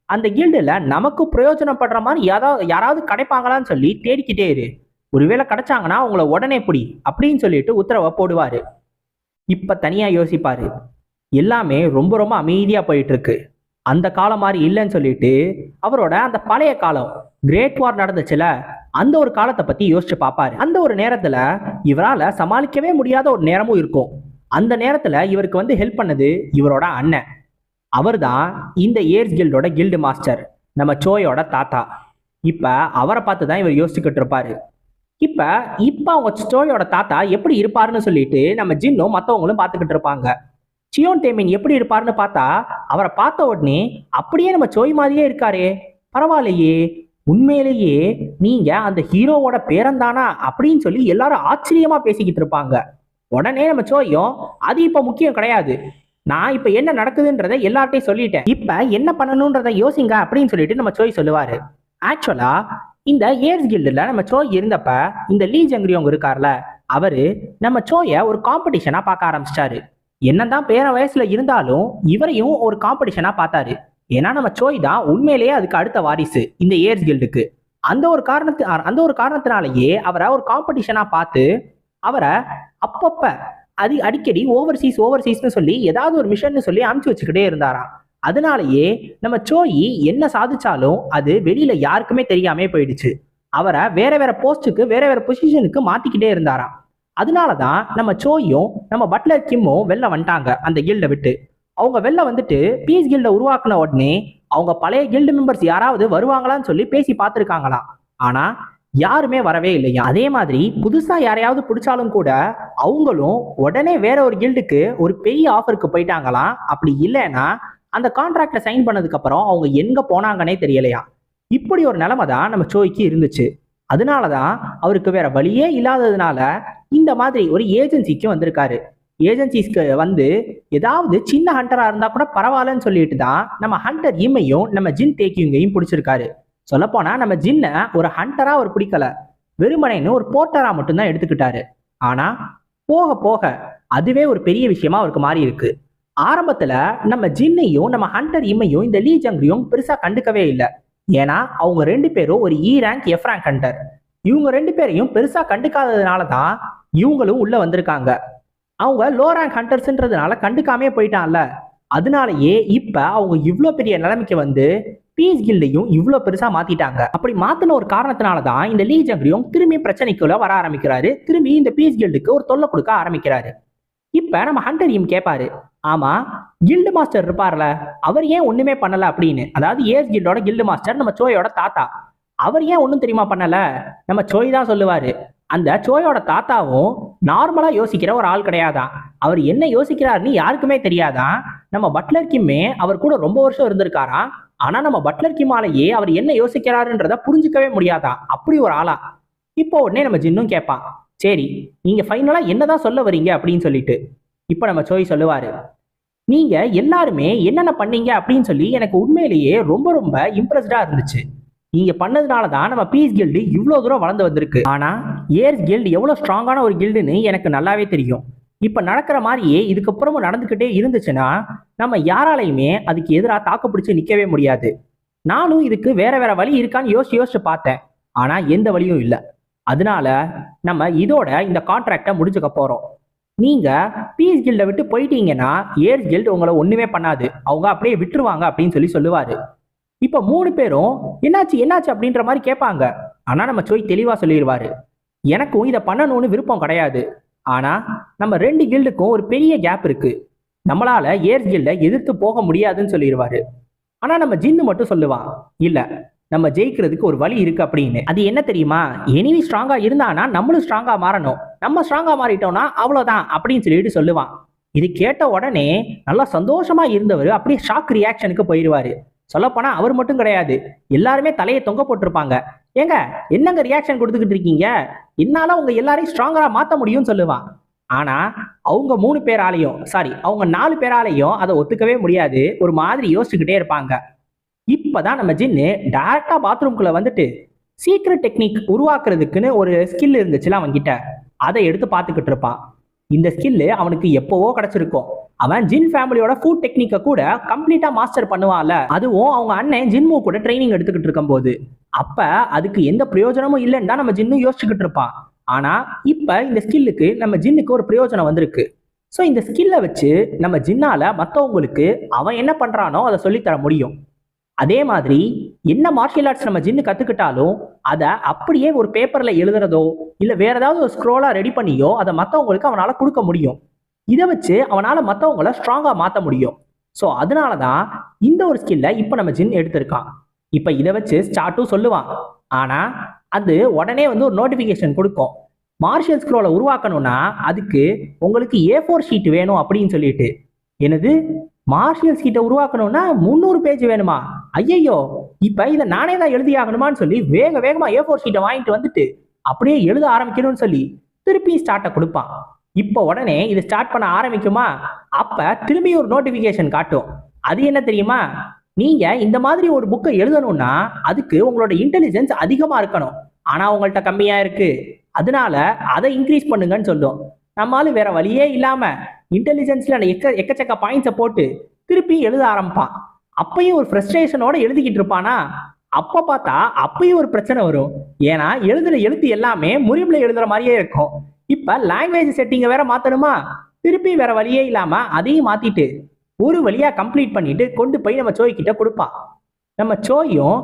அந்த கில்டுல நமக்கு பிரயோஜனப்படுற மாதிரி யாராவது கிடைப்பாங்களான்னு சொல்லி தேடிக்கிட்டே இரு, ஒருவேளை கிடைச்சாங்கன்னா உங்களை உடனே பிடி அப்படின்னு சொல்லிட்டு உத்தரவை போடுவாரு. இப்ப தனியா யோசிப்பாரு, எல்லாமே ரொம்ப ரொம்ப அமைதியா போயிட்டு இருக்கு, அந்த காலம் மாதிரி இல்லைன்னு சொல்லிட்டு அவரோட அந்த பழைய காலம் கிரேட் வார் நடந்துச்சுல அந்த ஒரு காலத்தை பத்தி யோசிச்சு பார்ப்பாரு. அந்த ஒரு நேரத்துல இவரால சமாளிக்கவே முடியாத ஒரு நேரமும் இருக்கும். அந்த நேரத்துல இவருக்கு வந்து ஹெல்ப் பண்ணது இவரோட அண்ணன், அவர் தான் இந்த ஏர்ஸ் கில்டோட கில்டு மாஸ்டர், நம்ம சோயோட தாத்தா. இப்ப அவரை பார்த்து தான் இவர் யோசிச்சுக்கிட்டு இருப்பாரு. இப்ப அவங்க சோயோட தாத்தா எப்படி இருப்பாருன்னு சொல்லிட்டு நம்ம ஜின்னும் மற்றவங்களும் பார்த்துக்கிட்டு இருப்பாங்க. சியோன் தேமின் எப்படி இருப்பாருன்னு பார்த்தா அவரை பார்த்த உடனே அப்படியே நம்ம சோய் மாதிரியே இருக்காரே, பரவாயில்லையே, உண்மையிலேயே நீங்க அந்த ஹீரோவோட பேரந்தானா அப்படின்னு சொல்லி எல்லாரும் ஆச்சரியமா பேசிக்கிட்டு இருப்பாங்க. உடனே நம்ம சோயும், அது இப்ப முக்கியம் கிடையாது, நான் இப்ப என்ன நடக்குதுன்றதை எல்லார்ட்டையும் சொல்லிட்டேன், இப்ப என்ன பண்ணணும்ன்றதை யோசிங்க அப்படின்னு சொல்லிட்டு நம்ம சோய் சொல்லுவாரு. ஆக்சுவலா இந்த ஏர்ஸ் கில்டுல நம்ம சோய் இருந்தப்ப இந்த லீ ஜங்ரியோங் இருக்கார்ல, அவரு நம்ம சோயை ஒரு காம்படிஷனா பார்க்க ஆரம்பிச்சிட்டாரு. என்னதான் பேர வயசுல இருந்தாலும் இவரையும் ஒரு காம்படிஷனா பார்த்தாரு. ஏன்னா நம்ம சோய் தான் உண்மையிலேயே அதுக்கு அடுத்த வாரிசு இந்த ஏர்ஸ் கில்டுக்கு. அந்த ஒரு காரணத்தினாலேயே அவரை ஒரு காம்படிஷனா பார்த்து அவரை அப்பப்ப அடிக்கடி ஓவர்சீஸ்னு சொல்லி ஏதாவது ஒரு மிஷன் சொல்லி அனுப்பிச்சு வச்சுக்கிட்டே இருந்தாராம். அதனாலேயே நம்ம சோயி என்ன சாதிச்சாலும் அது வெளியில யாருக்குமே தெரியாம போயிடுச்சு. அவரை வேற வேற போஸ்டுக்கு வேற வேற பொசிஷனுக்கு மாத்திக்கிட்டே இருந்தாராம். அதனாலதான் நம்ம சோயும் நம்ம பட்லர் கிம்மும் வெளில வந்துட்டாங்க அந்த கில்டை விட்டு. அவங்க வெளில வந்துட்டு பீஸ் கில்டை உருவாக்குன உடனே அவங்க பழைய கில்டு மெம்பர்ஸ் யாராவது வருவாங்களான்னு சொல்லி பேசி பார்த்துருக்காங்களாம். ஆனா யாருமே வரவே இல்லையா. அதே மாதிரி புதுசா யாரையாவது பிடிச்சாலும் கூட அவங்களும் உடனே வேற ஒரு கில்டுக்கு ஒரு பெரிய ஆஃபருக்கு போயிட்டாங்களாம். அப்படி இல்லைன்னா அந்த கான்ட்ராக்டை சைன் பண்ணதுக்கு அப்புறம் அவங்க எங்க போனாங்கன்னே தெரியலையா. இப்படி ஒரு நிலைமை தான் நம்ம சோய்க்கு இருந்துச்சு. அதனாலதான் அவருக்கு வேற வழியே இல்லாததுனால இந்த மாதிரி ஒரு ஏஜென்சிக்கு வந்திருக்காரு. ஏஜென்சிஸ்க்கு வந்து ஏதாவது சின்ன ஹண்டரா இருந்தா கூட பரவாயில்லன்னு சொல்லிட்டு தான் நம்ம ஹண்டர் இம்மையும் நம்ம ஜின் தேக்கியுங்கையும் பிடிச்சிருக்காரு. சொல்லப்போனா நம்ம ஜின்னை ஒரு ஹண்டரா அவர் பிடிக்கல, வெறுமனைன்னு ஒரு போர்ட்டரா மட்டும்தான் எடுத்துக்கிட்டாரு. ஆனா போக போக அதுவே ஒரு பெரிய விஷயமா அவருக்கு மாறி இருக்கு. ஆரம்பத்துல நம்ம ஜின்னையும் நம்ம ஹண்டர் இம்மையும் இந்த லீ ஜங்ரியும் பெருசா கண்டுக்கவே இல்லை. ஏன்னா அவங்க ரெண்டு பேரும் ஒரு இ ரேங்க் எஃப் ரேங்க் ஹண்டர். இவங்க ரெண்டு பேரையும் பெருசா கண்டுக்காததுனால தான் இவங்களும் உள்ள வந்திருக்காங்க. அவங்க லோ ரேங்க் ஹண்டர்ஸ்ன்றதுனால கண்டுக்காமே போயிட்டான்ல. அதனாலயே இப்ப அவங்க இவ்வளோ பெரிய நிலைமைக்கு வந்து பீஸ் கில்டையும் இவ்வளோ பெருசா மாத்திட்டாங்க. அப்படி மாத்தின ஒரு காரணத்தினாலதான் இந்த லீ ஜங்ரியும் திரும்பி பிரச்சனைக்குள்ள வர ஆரம்பிக்கிறாரு. திரும்பி இந்த பீஸ் கில்டுக்கு ஒரு தொல்லை கொடுக்க ஆரம்பிக்கிறாரு. இப்ப நம்ம ஹண்டரையும் கேட்பாரு, ஆமா கில்டு மாஸ்டர் இருப்பார்ல அவர் ஏன் ஒண்ணுமே பண்ணல அப்படின்னு. அதாவது ஏஸ் கில்டோட கில்டு மாஸ்டர் நம்ம சோயோட தாத்தா, அவர் ஏன் ஒண்ணும் தெரியுமா பண்ணல. நம்ம சோய் தான் சொல்லுவாரு, அந்த சோயோட தாத்தாவும் நார்மலா யோசிக்கிற ஒரு ஆள் கிடையாதான். அவர் என்ன யோசிக்கிறாருன்னு யாருக்குமே தெரியாதான். நம்ம பட்லர் கிம்மே அவர் கூட ரொம்ப வருஷம் இருந்திருக்காராம். ஆனா நம்ம பட்லர் கிம்மாலேயே அவர் என்ன யோசிக்கிறாருன்றத புரிஞ்சுக்கவே முடியாதான். அப்படி ஒரு ஆளா. இப்போ உடனே நம்ம ஜின்னும் கேட்பான், சரி நீங்க ஃபைனலா என்னதான் சொல்ல வரீங்க அப்படின்னு சொல்லிட்டு. இப்ப நம்ம சோய் சொல்லுவாரு, நீங்க எல்லாருமே என்னென்ன பண்ணீங்க அப்படின்னு சொல்லி எனக்கு உண்மையிலேயே ரொம்ப ரொம்ப இம்ப்ரெஸ்டா இருந்துச்சு. நீங்க பண்ணதுனாலதான் நம்ம பீஸ் கில்டு இவ்வளவு தூரம் வளர்ந்து வந்திருக்கு. ஆனா ஏர்ஸ் கில்டு எவ்வளவு ஸ்ட்ராங்கான ஒரு கில்டுன்னு எனக்கு நல்லாவே தெரியும். இப்ப நடக்கிற மாதிரியே இதுக்கப்புறமும் நடந்துகிட்டே இருந்துச்சுன்னா நம்ம யாராலையுமே அதுக்கு எதிராக தாக்கு பிடிச்சு நிக்கவே முடியாது. நானும் இதுக்கு வேற வேற வழி இருக்கான்னு யோசிச்சு பார்த்தேன். ஆனா எந்த வழியும் இல்லை. அதனால நம்ம இதோட இந்த கான்ட்ராக்டை முடிச்சுக்க போறோம். நீங்க பீஸ் கில்டை விட்டு போயிட்டீங்கன்னா ஏர்ஸ் கில்டு உங்களை ஒண்ணுமே பண்ணாது, அவங்க அப்படியே விட்டுருவாங்க அப்படின்னு சொல்லி சொல்லுவாரு. இப்ப 3 பேரும் என்னாச்சு அப்படின்ற மாதிரி கேட்பாங்க. ஆனா நம்ம சோய் தெளிவா சொல்லிடுவாரு, எனக்கும் இதை பண்ணணும்னு விருப்பம் கிடையாது. ஆனா நம்ம 2 கில்டுக்கும் ஒரு பெரிய கேப் இருக்கு, நம்மளால ஏர்ஸ் கில்டை எதிர்த்து போக முடியாதுன்னு சொல்லிடுவாரு. ஆனா நம்ம ஜின்னு மட்டும் சொல்லுவான், இல்ல நம்ம ஜெயிக்கிறதுக்கு ஒரு வழி இருக்கு அப்படின்னு. அது என்ன தெரியுமா, எனிமி ஸ்ட்ராங்கா இருந்தானா நம்மளும் ஸ்ட்ராங்கா மாறணும், நம்ம ஸ்ட்ராங்கா மாறிட்டோம்னா அவ்வளவுதான் அப்படின்னு சொல்லிட்டு சொல்லுவான். இது கேட்ட உடனே நல்லா சந்தோஷமா இருந்தவர் அப்படியே ஷாக் ரியாக்ஷனுக்கு போயிடுவாரு. சொல்லப்போனா அவர் மட்டும் கிடையாது, எல்லாருமே தலையை தொங்க போட்டிருப்பாங்க. ஏங்க என்னங்க ரியாக்ஷன் கொடுத்துக்கிட்டு இருக்கீங்க, என்னால உங்க எல்லாரையும் ஸ்ட்ராங்கரா மாத்த முடியும்னு சொல்லுவான். ஆனா அவங்க 3 பேராலையும் அவங்க 4 பேராலையும் அதை ஒத்துக்கவே முடியாது. ஒரு மாதிரி யோசிச்சுக்கிட்டே இருப்பாங்க. இப்பதான் நம்ம ஜின்னு டைரக்டா பாத்ரூம்குள்ள வந்துட்டு சீக்ரெட் டெக்னிக் உருவாக்குறதுக்குன்னு ஒரு ஸ்கில் இருந்துச்சுல அவன்கிட்ட, அதை எடுத்து பார்த்துக்கிட்டு இருப்பான். இந்த ஸ்கில்லு அவனுக்கு எப்பவோ கிடைச்சிருக்கும். அவன் ஜின் ஃபேமிலியோட ஃபுட் டெக்னிக்கை கூட கம்ப்ளீட்டா மாஸ்டர் பண்ணுவான்ல, அதுவும் அவங்க அண்ணன் ஜின்மு கூட ட்ரைனிங் எடுத்துக்கிட்டு இருக்கும் போது. அப்ப அதுக்கு எந்த பிரயோஜனமும் இல்லைன்னு தான் நம்ம ஜின்னு யோசிச்சுக்கிட்டு இருப்பான். ஆனா இப்ப இந்த ஸ்கில்லுக்கு நம்ம ஜின்னுக்கு ஒரு பிரயோஜனம் வந்திருக்கு. ஸோ இந்த ஸ்கில்லை வச்சு நம்ம ஜின்னால மற்றவங்களுக்கு அவன் என்ன பண்றானோ அதை சொல்லித்தர முடியும். அதே மாதிரி என்ன மார்ஷியல் ஆர்ட்ஸ் நம்ம ஜின்னு கத்துக்கிட்டாலும் அதை அப்படியே ஒரு பேப்பர்ல எழுதுறதோ இல்ல வேற ஏதாவது ஒரு ஸ்க்ரோலா ரெடி பண்ணியோ அதை மற்றவங்களுக்கு அவனால கொடுக்க முடியும். இதை வச்சு அவனால மற்றவங்கள ஸ்ட்ராங்கா மாற்ற முடியும். ஸோ அதனாலதான் இந்த ஒரு ஸ்கில்லை இப்ப நம்ம ஜின் எடுத்திருக்கான். இப்ப இதை வச்சு ஸ்டார்ட்டும் சொல்லுவான். ஆனா அது உடனே வந்து ஒரு நோட்டிபிகேஷன் கொடுக்கும், மார்ஷியல் ஸ்க்ரோலை உருவாக்கணும்னா அதுக்கு உங்களுக்கு A4 ஷீட் வேணும் அப்படின்னு சொல்லிட்டு. எனது மார்ஷியல் ஷீட்டை உருவாக்கணும்னா 300 பேஜ் வேணுமா, ஐயையோ இப்ப இதை நானே தான் எழுதி ஆகணுமான்னு சொல்லி வேகமா A4 ஷீட்டை வாங்கிட்டு வந்துட்டு அப்படியே எழுத ஆரம்பிக்கணும்னு சொல்லி திருப்பி ஸ்டார்ட்டை கொடுப்பான். இப்போ உடனே இது ஸ்டார்ட் பண்ண ஆரம்பிக்குமா, அப்ப திரும்பி ஒரு நோட்டிபிகேஷன் காட்டும். அது என்ன தெரியுமா, நீங்க இந்த மாதிரி ஒரு புக்கை எழுதணும்னா அதுக்கு உங்களோட இன்டெலிஜென்ஸ் அதிகமா இருக்கணும், ஆனா உங்கள்கிட்ட கம்மியா இருக்கு, அதனால அதை இன்க்ரீஸ் பண்ணுங்கன்னு சொல்லும். நம்மளால வேற வழியே இல்லாம இன்டெலிஜென்ஸ்ல எக்கச்சக்க பாயிண்ட்ஸை போட்டு திருப்பி எழுத ஆரம்பிப்பான். அப்பயும் ஒரு ஃப்ரஸ்ட்ரேஷனோட எழுதிக்கிட்டு இருப்பானா, அப்ப பார்த்தா அப்பயும் ஒரு பிரச்சனை வரும். ஏன்னா எழுதுற எழுத்து எல்லாமே முறிவுல எழுதுற மாதிரியே இருக்கும். இப்ப லாங்குவேஜ் செட்டிங்கை வேற மாத்தணுமா, திருப்பி வேற வழியே இல்லாம அதையும் மாத்திட்டு ஒரு வழியா கம்ப்ளீட் பண்ணிட்டு கொண்டு போய் நம்ம சோய் கிட்ட கொடுப்பான். நம்ம சோயும்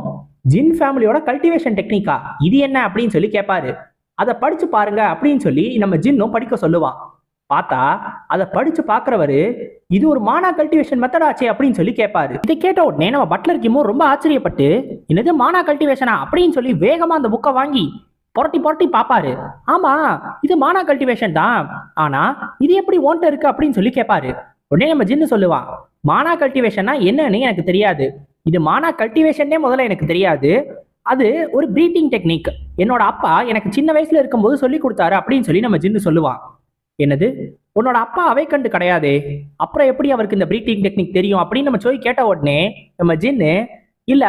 ஜின் ஃபேமிலியோட கல்டிவேஷன் டெக்னிக்கா இது என்ன அப்படின்னு சொல்லி கேட்பாரு. அதை படிச்சு பாருங்க அப்படின்னு சொல்லி நம்ம ஜின்னும் படிக்க சொல்லுவான். பார்த்தா அதை படிச்சு பாக்குறவரு இது ஒரு மானா கல்டிவேஷன் மெத்தட் ஆச்சே அப்படின்னு சொல்லி கேட்பாரு. இதை கேட்ட உடனே நம்ம பட்லர் கிமோ ரொம்ப ஆச்சரியப்பட்டு என்னது மானா கல்டிவேஷனா அப்படின்னு சொல்லி வேகமா அந்த புக்கை வாங்கி புரட்டி புரட்டி பாப்பாரு. ஆமா, இது மானா கல்டிவேஷன் தான், ஆனா இது எப்படி ஓன்ட்ட இருக்கு அப்படின்னு சொல்லி கேட்பாரு. உடனே நம்ம ஜின்னு சொல்லுவான், மானா கல்டிவேஷன்னா என்னன்னு எனக்கு தெரியாது, இது மானா கல்டிவேஷனே முதல்ல எனக்கு தெரியாது, அது ஒரு ப்ரீட்டிங் டெக்னிக், என்னோட அப்பா எனக்கு சின்ன வயசுல இருக்கும்போது சொல்லி கொடுத்தாரு அப்படின்னு சொல்லி நம்ம ஜின்னு சொல்லுவான். என்னது, உன்னோட அப்பா அவை கண்டு கிடையாதே, அப்புறம் எப்படி அவருக்கு இந்த ப்ரீட்டிங் டெக்னிக் தெரியும் அப்படின்னு நம்ம சோய் கேட்ட உடனே நம்ம ஜின்னு இல்ல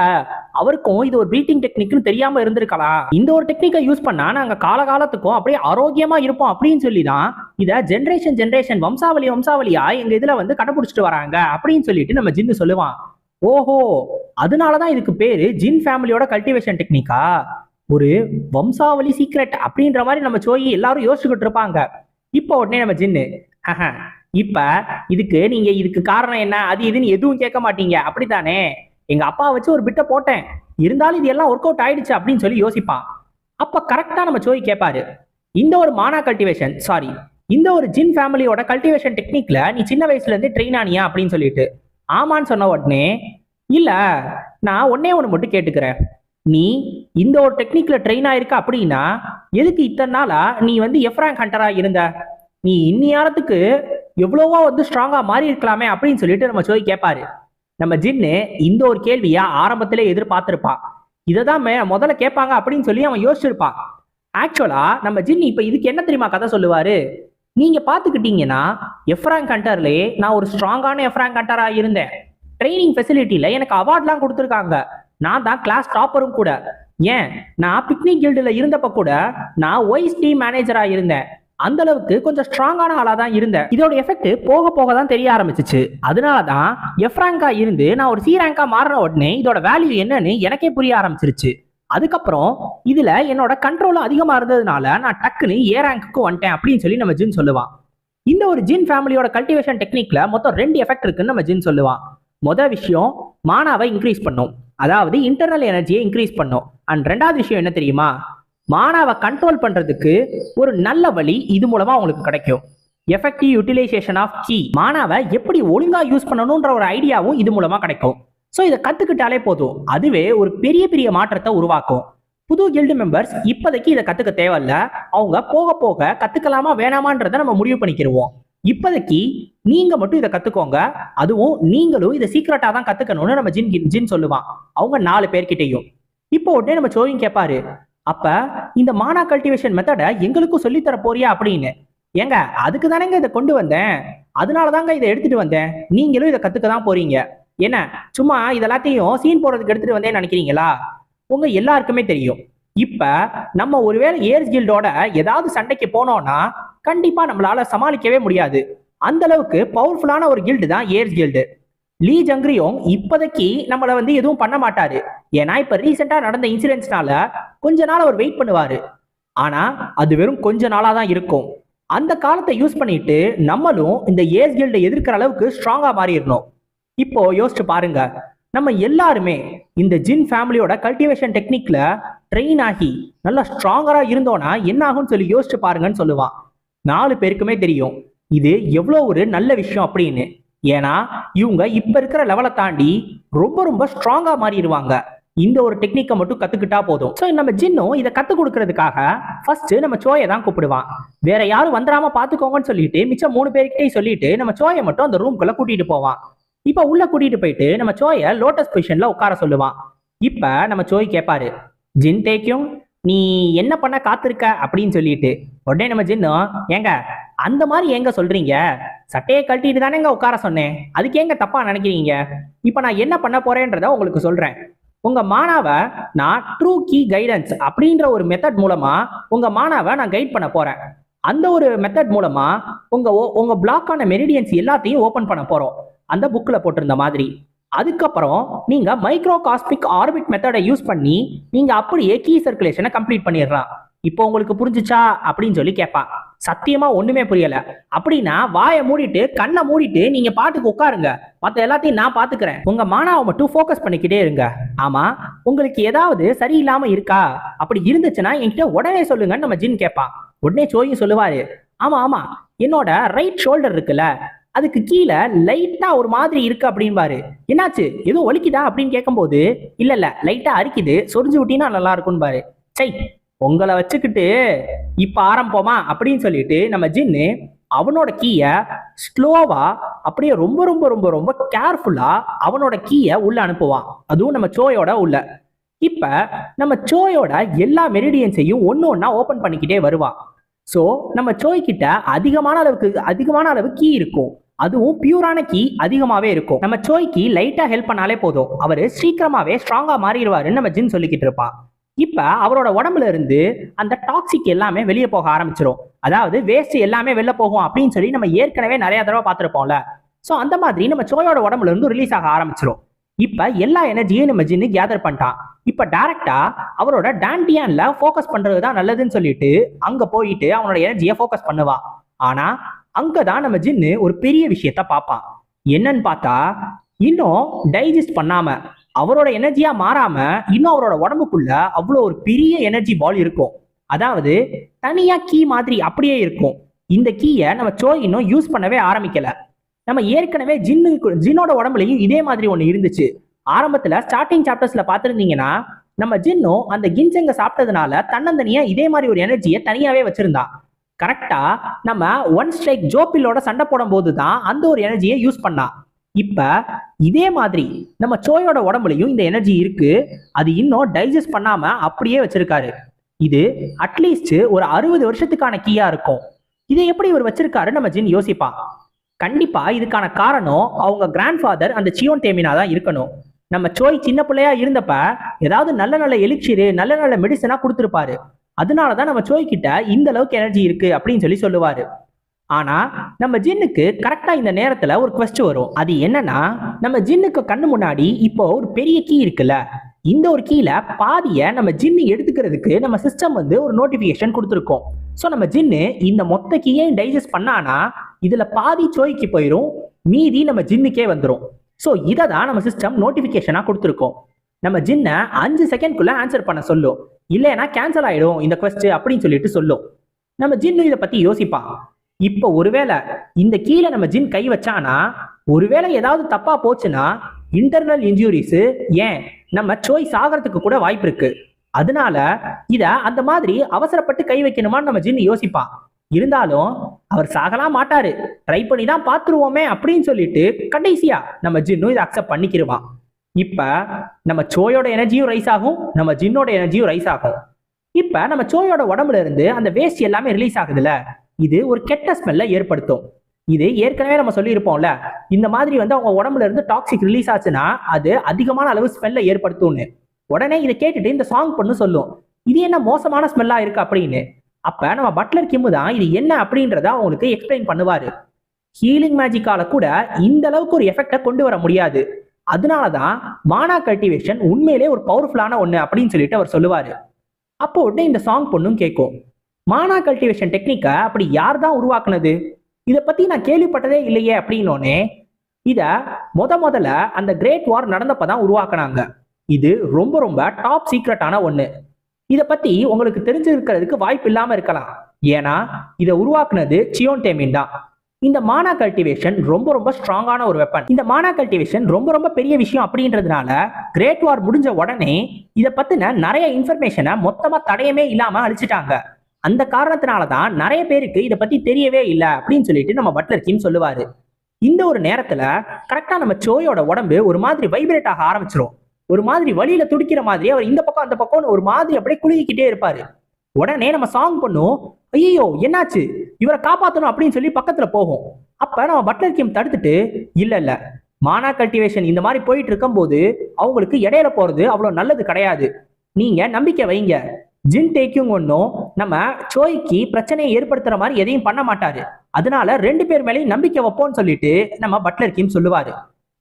அவருக்கும் இது ஒரு ப்ரீட்டிங் டெக்னிக்னு தெரியாம இருந்திருக்கலாம், இந்த ஒரு டெக்னிக்கை யூஸ் பண்ணா நாங்க காலகாலத்துக்கும் அப்படியே ஆரோக்கியமா இருப்போம் அப்படின்னு சொல்லி தான் இதை ஜென்ரேஷன் வம்சாவளியா எங்க இதுல வந்து கடைபிடிச்சிட்டு வராங்க அப்படின்னு சொல்லிட்டு நம்ம ஜின்னு சொல்லுவான். ஓஹோ, அதனாலதான் இதுக்கு பேரு ஜின் ஃபேமிலியோட கல்டிவேஷன் டெக்னிக்கா, ஒரு வம்சாவளி சீக்ரெட் அப்படின்ற மாதிரி நம்ம சோய் எல்லாரும் யோசிச்சுக்கிட்டு இருப்பாங்க. இப்போ உடனே நம்ம ஜின்னு இப்ப இதுக்கு காரணம் என்ன அது இதுன்னு எதுவும் கேட்க மாட்டீங்க அப்படித்தானே, எங்க அப்பா வச்சு ஒரு பிட்டை போட்டேன், இருந்தாலும் இது எல்லாம் ஒர்க் அவுட் ஆயிடுச்சு அப்படின்னு சொல்லி யோசிப்பான். அப்ப கரெக்டா நம்ம சோய் கேட்பாரு, இந்த ஒரு மானா கல்டிவேஷன் இந்த ஒரு ஜின் ஃபேமிலியோட கல்டிவேஷன் டெக்னிக்ல நீ சின்ன வயசுல இருந்து ட்ரெயின் ஆனியா அப்படின்னு சொல்லிட்டு ஆமான்னு சொன்ன உடனே இல்ல நான் ஒன்னே ஒன்று மட்டும் கேட்டுக்கிறேன், நீ இந்த ஒரு டெக்னிக்ல ட்ரெயின் ஆயிருக்க அப்படின்னா எதுக்கு இத்தனை நாளா நீ வந்து எஃப்ராங்க் ஹண்டரா இருந்த, நீ இன்னியாரத்துக்கு எவ்வளவோ வந்து ஸ்ட்ராங்கா மாறி இருக்கலாமே அப்படின்னு சொல்லிட்டு நம்ம சோய் கேட்பாரு. நம்ம ஜின்னு இந்த ஒரு கேள்விய ஆரம்பத்திலே எதிர்பார்த்திருப்பான், இதைதான் முதல்ல கேட்பாங்க அப்படின்னு சொல்லி அவன் யோசிச்சிருப்பான். ஆக்சுவலா நம்ம ஜின் இப்ப இதுக்கு என்ன தெரியுமா கதை சொல்லுவாரு, நீங்க பாத்துக்கிட்டீங்கன்னா எஃப்ராங்க் ஹண்டர்லயே நான் ஒரு ஸ்ட்ராங்கான எஃப்ராங்க் ஹண்டரா இருந்தேன், ட்ரைனிங் ஃபெசிலிட்டியில எனக்கு அவார்ட்லாம் கொடுத்துருக்காங்க, நான் தான் கிளாஸ் டாப்பரும் கூட, ஏன் நான் பிக்னிக் கில்டுல இருந்தப்ப கூட நான் ஒய்ஸ் டீம் மேனேஜரா இருந்தேன், அந்த அளவுக்கு கொஞ்சம் ஸ்ட்ராங்கான ஆளா தான் இருந்தேன். இதோட எஃபெக்ட் போக போக தான் தெரிய ஆரம்பிச்சிச்சு, அதனாலதான் எஃப் ரேங்கா இருந்து நான் ஒரு சி ரேங்கா மாறின உடனே இதோட வேல்யூ என்னன்னு எனக்கே புரிய ஆரம்பிச்சிருச்சு. அதுக்கப்புறம் இதுல என்னோட கண்ட்ரோல் அதிகமா இருந்ததுனால நான் டக்குன்னு ஏ ரேங்க்கு வந்துட்டேன் அப்படின்னு சொல்லி நம்ம ஜின் சொல்லுவான். இந்த ஒரு ஜின் ஃபேமிலியோட கல்டிவேஷன் டெக்னிக்ல மொத்தம் 2 எஃபெக்ட் இருக்குன்னு நம்ம ஜின் சொல்லுவான். மொதல் விஷயம் மானாவை இன்க்ரீஸ் பண்ணும், அதாவது இன்டர்னல் எனர்ஜியை இன்க்ரீஸ் பண்ணும். அண்ட் 2வது விஷயம் என்ன தெரியுமா, மானாவை கண்ட்ரோல் பண்றதுக்கு ஒரு நல்ல வழி இது மூலமா உங்களுக்கு கிடைக்கும். எஃபெக்டிவ் யூட்டிலைசேஷன் ஆஃப் கீ, மானாவை எப்படி ஒழுங்கா யூஸ் பண்ணணும்ன்ற ஒரு ஐடியாவும் இது மூலமா கிடைக்கும். ஸோ இதை கத்துக்கிட்டாலே போதும், அதுவே ஒரு பெரிய பெரிய மாற்றத்தை உருவாக்கும். புது கில்டு மெம்பர்ஸ் இப்போதைக்கு இதை கத்துக்க தேவையில்ல, அவங்க போக போக கத்துக்கலாமா வேணாமான்றதை நம்ம முடிவு பண்ணிக்கிடுவோம். இப்போதைக்கு நீங்க மட்டும் இதை கத்துக்கோங்க, அதுவும் நீங்களும் இதை சீக்கிரட்டா தான் கத்துக்கணும்னு நம்ம ஜின் சொல்லுவான் அவங்க 4 பேர்கிட்டையும். இப்போ உடனே நம்ம சோயும் கேட்பாரு, அப்ப இந்த மானா கல்டிவேஷன் மெத்தடை எங்களுக்கும் சொல்லித்தர போறியா அப்படின்னு. ஏங்க அதுக்கு தானேங்க இதை கொண்டு வந்தேன், அதனாலதாங்க இதை எடுத்துட்டு வந்தேன், நீங்களும் இதை கத்துக்க தான் போறீங்க, என்ன சும்மா இதெல்லாத்தையும் சீன் போடுறதுக்கு எடுத்துட்டு வந்தேன்னு நினைக்கிறீங்களா? உங்க எல்லாருக்குமே தெரியும், இப்ப நம்ம ஒருவேளை ஏர்ஸ் கில்டோட ஏதாவது சண்டைக்கு போனோம்னா கண்டிப்பா நம்மளால சமாளிக்கவே முடியாது. அந்த அளவுக்கு பவர்ஃபுல்லான ஒரு கில்டு தான் ஏர்ஸ் கில்டு. லீ ஜங்க்ரியோங் இப்போதைக்கு நம்மளை வந்து எதுவும் பண்ண மாட்டாரு, ஏன்னா இப்ப ரீசெண்டா நடந்த இன்சிடென்ட்ஸ்னால கொஞ்ச நாள் அவர் வெயிட் பண்ணுவாரு. ஆனா அது வெறும் கொஞ்ச நாளா தான் இருக்கும். அந்த காலத்தை யூஸ் பண்ணிட்டு நம்மளும் இந்த ஏர்ஸ் கில்டை எதிர்க்கிற அளவுக்கு ஸ்ட்ராங்கா மாறிடணும். இப்போ யோசிச்சு பாருங்க, நம்ம எல்லாருமே இந்த ஜின் ஃபேமிலியோட கல்டிவேஷன் டெக்னிக்ல ட்ரெயின் ஆகி நல்லா ஸ்ட்ராங்கரா இருந்தோம்னா என்ன ஆகும்னு சொல்லி யோசிச்சு பாருங்கன்னு சொல்லுவான். 4 பேருக்குமே தெரியும் இது எவ்வளோ ஒரு நல்ல விஷயம் அப்படின்னு. ஏன்னா இவங்க இப்ப இருக்கிற லெவலை தாண்டி ரொம்ப ரொம்ப ஸ்ட்ராங்கா மாறிடுவாங்க, இந்த ஒரு டெக்னிக்கை மட்டும் கத்துக்கிட்டா போதும். ஸோ நம்ம ஜின்னும் இதை கத்துக் கொடுக்கறதுக்காக ஃபர்ஸ்ட் நம்ம சோயை தான் கூப்பிடுவான். வேற யாரும் வந்துடாம பாத்துக்கோங்கன்னு சொல்லிட்டு மிச்சம் 3 பேர்கிட்டையும் சொல்லிட்டு நம்ம சோயை மட்டும் அந்த ரூம்குள்ள கூட்டிட்டு போவான். இப்ப உள்ள கூட்டிட்டு போயிட்டு நம்ம சோயை லோட்டஸ் பொசிஷன்ல உட்கார சொல்லுவான். இப்ப நம்ம சோய் கேட்பாரு, ஜின் தேக்கியும் நீ என்ன பண்ண காத்திருக்க அப்படின்னு சொல்லிட்டு. உடனே நம்ம ஜின்னும், ஏங்க அந்த மாதிரி ஏங்க சொல்றீங்க, சட்டையை கழட்டிட்டு தானேங்க உட்கார சொன்னேன், அதுக்கு ஏங்க தப்பா நினைக்கிறீங்க, இப்ப நான் என்ன பண்ண போறேன்றத உங்களுக்கு சொல்றேன். உங்க மானாவை நான் ட்ரூ கீ கைடன்ஸ் அப்படின்ற ஒரு மெத்தட் மூலமா உங்க மானாவை நான் கைட் பண்ண போறேன். அந்த ஒரு மெத்தட் மூலமா உங்க உங்க பிளாக்கான மெரிடியன்ஸ் எல்லாத்தையும் ஓபன் பண்ண போறோம், அந்த புக்ல போட்டிருந்த மாதிரி. அதுக்கப்புறம் நீங்க மைக்ரோ காஸ்மிக் ஆர்பிட் மெத்தடை யூஸ் பண்ணி நீங்க அப்படியே கீ சர்க்குலேஷனை கம்ப்ளீட் பண்ணிடலாம். இப்போ உங்களுக்கு புரிஞ்சுச்சா அப்படின்னு சொல்லி கேட்பான். சத்தியமா ஒண்ணுமே புரியல. அப்படின்னா வாயை மூடிட்டு கண்ணை மூடிட்டு நீங்க பாட்டுக்கு உட்காருங்க, மத்த எல்லாத்தையும் நான் பாத்துக்கிறேன், உங்க மானாவை மட்டும் ஃபோக்கஸ் பண்ணிக்கிட்டே இருங்க. ஆமா, உங்களுக்கு ஏதாவது சரியில்லாம இருக்கா? அப்படி இருந்துச்சுன்னா என்கிட்ட உடனே சொல்லுங்கன்னு நம்ம ஜின் கேட்பான். உடனே சோயும் சொல்லுவாரு, ஆமா ஆமா, என்னோட ரைட் ஷோல்டர் இருக்குல்ல, அதுக்கு கீழே லைட்டா ஒரு மாதிரி இருக்கு அப்படின்பாரு. என்னாச்சு, எதுவும் ஒலிக்குதா அப்படின்னு கேட்கும்போது, இல்ல இல்ல லைட்டா அரிக்குது, சொரிஞ்சு விட்டீங்கன்னா நல்லா இருக்கும்னு பாரு. சை, உங்களை வச்சுக்கிட்டு இப்ப ஆரம்பிப்போமா அப்படின்னு சொல்லிட்டு நம்ம ஜின்னு அவனோட கீய ஸ்லோவா அப்படியே ரொம்ப ரொம்ப ரொம்ப ரொம்ப கேர்ஃபுல்லா அவனோட கீய உள்ள அனுப்புவான், அதுவும் நம்ம சோயோட உள்ள. இப்ப நம்ம சோயோட எல்லா மெரிடியன்ஸையும் ஒன்னு ஒன்னா ஓபன் பண்ணிக்கிட்டே வருவான். சோ நம்ம சோய் கிட்ட அதிகமான அளவு கீ இருக்கும், அதுவும் பியூரான கீ அதிகமாவே இருக்கும். நம்ம சோய்க்கு லைட்டா ஹெல்ப் பண்ணாலே போதும், அவரு சீக்கிரமாவே ஸ்ட்ராங்கா மாறிடுவாருன்னு நம்ம ஜின் சொல்லிக்கிட்டு இருப்பான். இப்ப அவரோட உடம்புல இருந்து அந்த டாக்ஸிக் எல்லாமே வெளியே போக ஆரம்பிச்சிடும், அதாவது வேஸ்ட் எல்லாமே வெளில போகும் அப்படின்னு சொல்லி நம்ம ஏற்கனவே நிறைய தடவை பார்த்துருப்போம்ல. சோ அந்த மாதிரி நம்ம சோயோட உடம்புல இருந்து ரிலீஸ் ஆக ஆரம்பிச்சிடும். இப்ப எல்லா எனர்ஜியும் நம்ம ஜின்னு கேதர் பண்ணிட்டான். இப்ப டைரக்டா அவரோட டான்டியான்ல ஃபோக்கஸ் பண்றதுதான் நல்லதுன்னு சொல்லிட்டு அங்க போயிட்டு அவனோட எனர்ஜியை ஃபோக்கஸ் பண்ணுவான். ஆனா அங்கதான் நம்ம ஜின்னு ஒரு பெரிய விஷயத்த பார்ப்பான். என்னன்னு பார்த்தா, இன்னும் டைஜஸ்ட் பண்ணாம அவரோட எனர்ஜியா மாறாம இன்னும் அவரோட உடம்புக்குள்ள அவ்வளோ ஒரு பெரிய எனர்ஜி பால் இருக்கும், அதாவது தனியா கீ மாதிரி அப்படியே இருக்கும். இந்த கீயை நம்ம சோய் இன்னும் யூஸ் பண்ணவே ஆரம்பிக்கல. நம்ம ஏற்கனவே ஜின்னோட உடம்புலையும் இதே மாதிரி ஒண்ணு இருந்துச்சு. ஆரம்பத்துல ஸ்டார்டிங் சாப்டர்ஸ்ல பாத்துருந்தீங்கன்னா நம்ம ஜின்னும் அந்த கின்செங்க சாப்பிட்டதுனால தன்னந்தனியா இதே மாதிரி ஒரு எனர்ஜியை தனியாவே வச்சிருந்தான். கரெக்டா நம்ம ஒன் ஸ்ட்ரைக் ஜோபிலோட சண்டை போடும் போதுதான் அந்த ஒரு எனர்ஜியை யூஸ் பண்ணான். இப்ப இதே மாதிரி நம்ம சோயோட உடம்புலையும் இந்த எனர்ஜி இருக்கு, அது இன்னும் டைஜஸ்ட் பண்ணாம அப்படியே வச்சிருக்காரு. இது அட்லீஸ்ட் ஒரு 60 வருஷத்துக்கான கீயா இருக்கும். இதை எப்படி இவர் வச்சிருக்காரு நம்ம ஜின் யோசிப்பான். கண்டிப்பா இதுக்கான காரணம் அவங்க கிராண்ட்ஃபாதர் அந்த சியோன் தேமினா தான் இருக்கணும். நம்ம சோய் சின்ன பிள்ளையா இருந்தப்ப ஏதாவது நல்ல நல்ல எலிக்சிரு நல்ல நல்ல மெடிசனா கொடுத்துருப்பாரு, அதனாலதான் நம்ம சோய் கிட்ட இந்த அளவுக்கு எனர்ஜி இருக்கு அப்படின்னு சொல்லி சொல்லுவாரு. ஆனா நம்ம ஜின்னுக்கு கரெக்டா இந்த நேரத்துல ஒரு குவெஸ்ட் வரும். அது என்னன்னா, நம்ம ஜின்னுக்கு கண்ணு முன்னாடி இப்போ ஒரு பெரிய கீ இருக்குல்ல, இந்த ஒரு கீழ பாதிய நம்ம ஜின்னு எடுத்துக்கிறதுக்கு நம்ம சிஸ்டம் ஒரு நோட்டிபிகேஷன் கொடுத்துருக்கோம். ஸோ நம்ம ஜின்னு இந்த மொத்த கீயையும் டைஜஸ்ட் பண்ணானா இதுல பாதி சோய்க்கு போயிடும், மீதி நம்ம ஜின்னுக்கே வந்துடும். ஸோ இதை தான் நம்ம சிஸ்டம் நோட்டிபிகேஷனா கொடுத்துருக்கோம். நம்ம ஜின்னை 5 செகண்ட்குள்ள ஆன்சர் பண்ண சொல்லும், இல்லைன்னா கேன்சல் ஆயிடும் இந்த குவெஸ்ட் அப்படின்னு சொல்லிட்டு சொல்லும். நம்ம ஜின்னு இதை பத்தி யோசிப்பான். இப்போ ஒருவேளை இந்த கீழே நம்ம ஜின் கை வச்சானா, ஒருவேளை ஏதாவது தப்பா போச்சுன்னா இன்டர்னல் இன்ஜூரிஸ், ஏன் நம்ம சோய் சாகிறதுக்கு கூட வாய்ப்பு இருக்கு. அதனால இத அந்த மாதிரி அவசரப்பட்டு கை வைக்கணுமான்னு நம்ம ஜின் யோசிப்பான். இருந்தாலும் அவர் சாகலாம் மாட்டாரு, ட்ரை பண்ணி தான் பார்த்துருவோமே அப்படின்னு சொல்லிட்டு கடைசியா நம்ம ஜின்னும் இதை அக்செப்ட் பண்ணிக்கிடுவான். இப்ப நம்ம சோயோட எனர்ஜியும் ரைஸ் ஆகும், நம்ம ஜின்னோட எனர்ஜியும் ரைஸ் ஆகும். இப்ப நம்ம சோயோட உடம்புல இருந்து அந்த வேஸ்ட் எல்லாமே ரிலீஸ் ஆகுதுல்ல, இது ஒரு கெட்ட ஸ்மெல்ல ஏற்படுத்தும். இது ஏற்கனவே நம்ம சொல்லியிருப்போம்ல, இந்த மாதிரி அவங்க உடம்புல இருந்து டாக்ஸிக் ரிலீஸ் ஆச்சுன்னா அது அதிகமான அளவு ஸ்மெல்ல ஏற்படுத்தும்னு. உடனே இதை கேட்டுட்டு இந்த சாங் பொண்ணு சொல்லும், இது என்ன மோசமான ஸ்மெல்லா இருக்கு அப்படின்னு. அப்ப நம்ம பட்லர் கிம்மு தான் இது என்ன அப்படின்றத அவங்களுக்கு எக்ஸ்பிளைன் பண்ணுவாரு. ஹீலிங் மேஜிக்கால கூட இந்த அளவுக்கு ஒரு எஃபெக்டை கொண்டு வர முடியாது, அதனாலதான் மானா கல்டிவேஷன் உண்மையிலே ஒரு பவர்ஃபுல்லான ஒண்ணு அப்படின்னு சொல்லிட்டு அவர் சொல்லுவாரு. அப்போ உடனே இந்த சாங் பொண்ணும் கேட்கும், மானா கல்டிவேஷன் டெக்னிக்கை அப்படி யார் தான் உருவாக்குனது, இதை பத்தி நான் கேள்விப்பட்டதே இல்லையே அப்படின்னோடனே, இத முதல்ல அந்த கிரேட் வார் நடந்தப்பதான் உருவாக்குனாங்க. இது ரொம்ப ரொம்ப டாப் சீக்ரெட்டான ஒண்ணு. இதை பத்தி உங்களுக்கு தெரிஞ்சிருக்கிறதுக்கு வாய்ப்பு இல்லாம இருக்கலாம், ஏன்னா இதை உருவாக்குனது சியோன் டேமின் தான். இந்த மானா கல்டிவேஷன் ரொம்ப ரொம்ப ஸ்ட்ராங்கான ஒரு வெப்பன். இந்த மானா கல்டிவேஷன் ரொம்ப ரொம்ப பெரிய விஷயம் அப்படின்றதுனால கிரேட் வார் முடிஞ்ச உடனே இதை பத்தின நிறைய இன்ஃபர்மேஷனை மொத்தமா தடையமே இல்லாம அழிச்சிட்டாங்க. அந்த காரணத்தினாலதான் நிறைய பேருக்கு இதை பத்தி தெரியவே இல்லை அப்படின்னு சொல்லிட்டு நம்ம பட்லர் கிம் சொல்லுவாரு. இந்த ஒரு நேரத்துல கரெக்டா நம்ம சோயோட உடம்பு ஒரு மாதிரி வைப்ரேட் ஆக ஆரம்பிச்சிடும். ஒரு மாதிரி வழியில துடிக்கிற மாதிரி அவர் இந்த பக்கம் அந்த பக்கம் ஒரு மாதிரி அப்படியே குலுக்கிக்கிட்டே இருப்பாரு. உடனே நம்ம சாங் பண்ணும், ஐயோ என்னாச்சு, இவரை காப்பாற்றணும் அப்படின்னு சொல்லி பக்கத்துல போகும். அப்ப நம்ம பட்லர் கிம் தடுத்துட்டு, இல்ல இல்ல, மானா கல்டிவேஷன் இந்த மாதிரி போயிட்டு இருக்கும் போது அவங்களுக்கு இடையில போறது அவ்வளவு நல்லது கிடையாது, நீங்க நம்பிக்கை வைங்க, ஜின் டேக்கியும் ஒன்றும் நம்ம சோய்க்கு பிரச்சனையை ஏற்படுத்துற மாதிரி எதையும் பண்ண மாட்டாரு. அதனால 2 பேர் மேலேயும் நம்பிக்கை வைப்போம்னு சொல்லிட்டு நம்ம பட்லர் கிம் சொல்லுவாரு.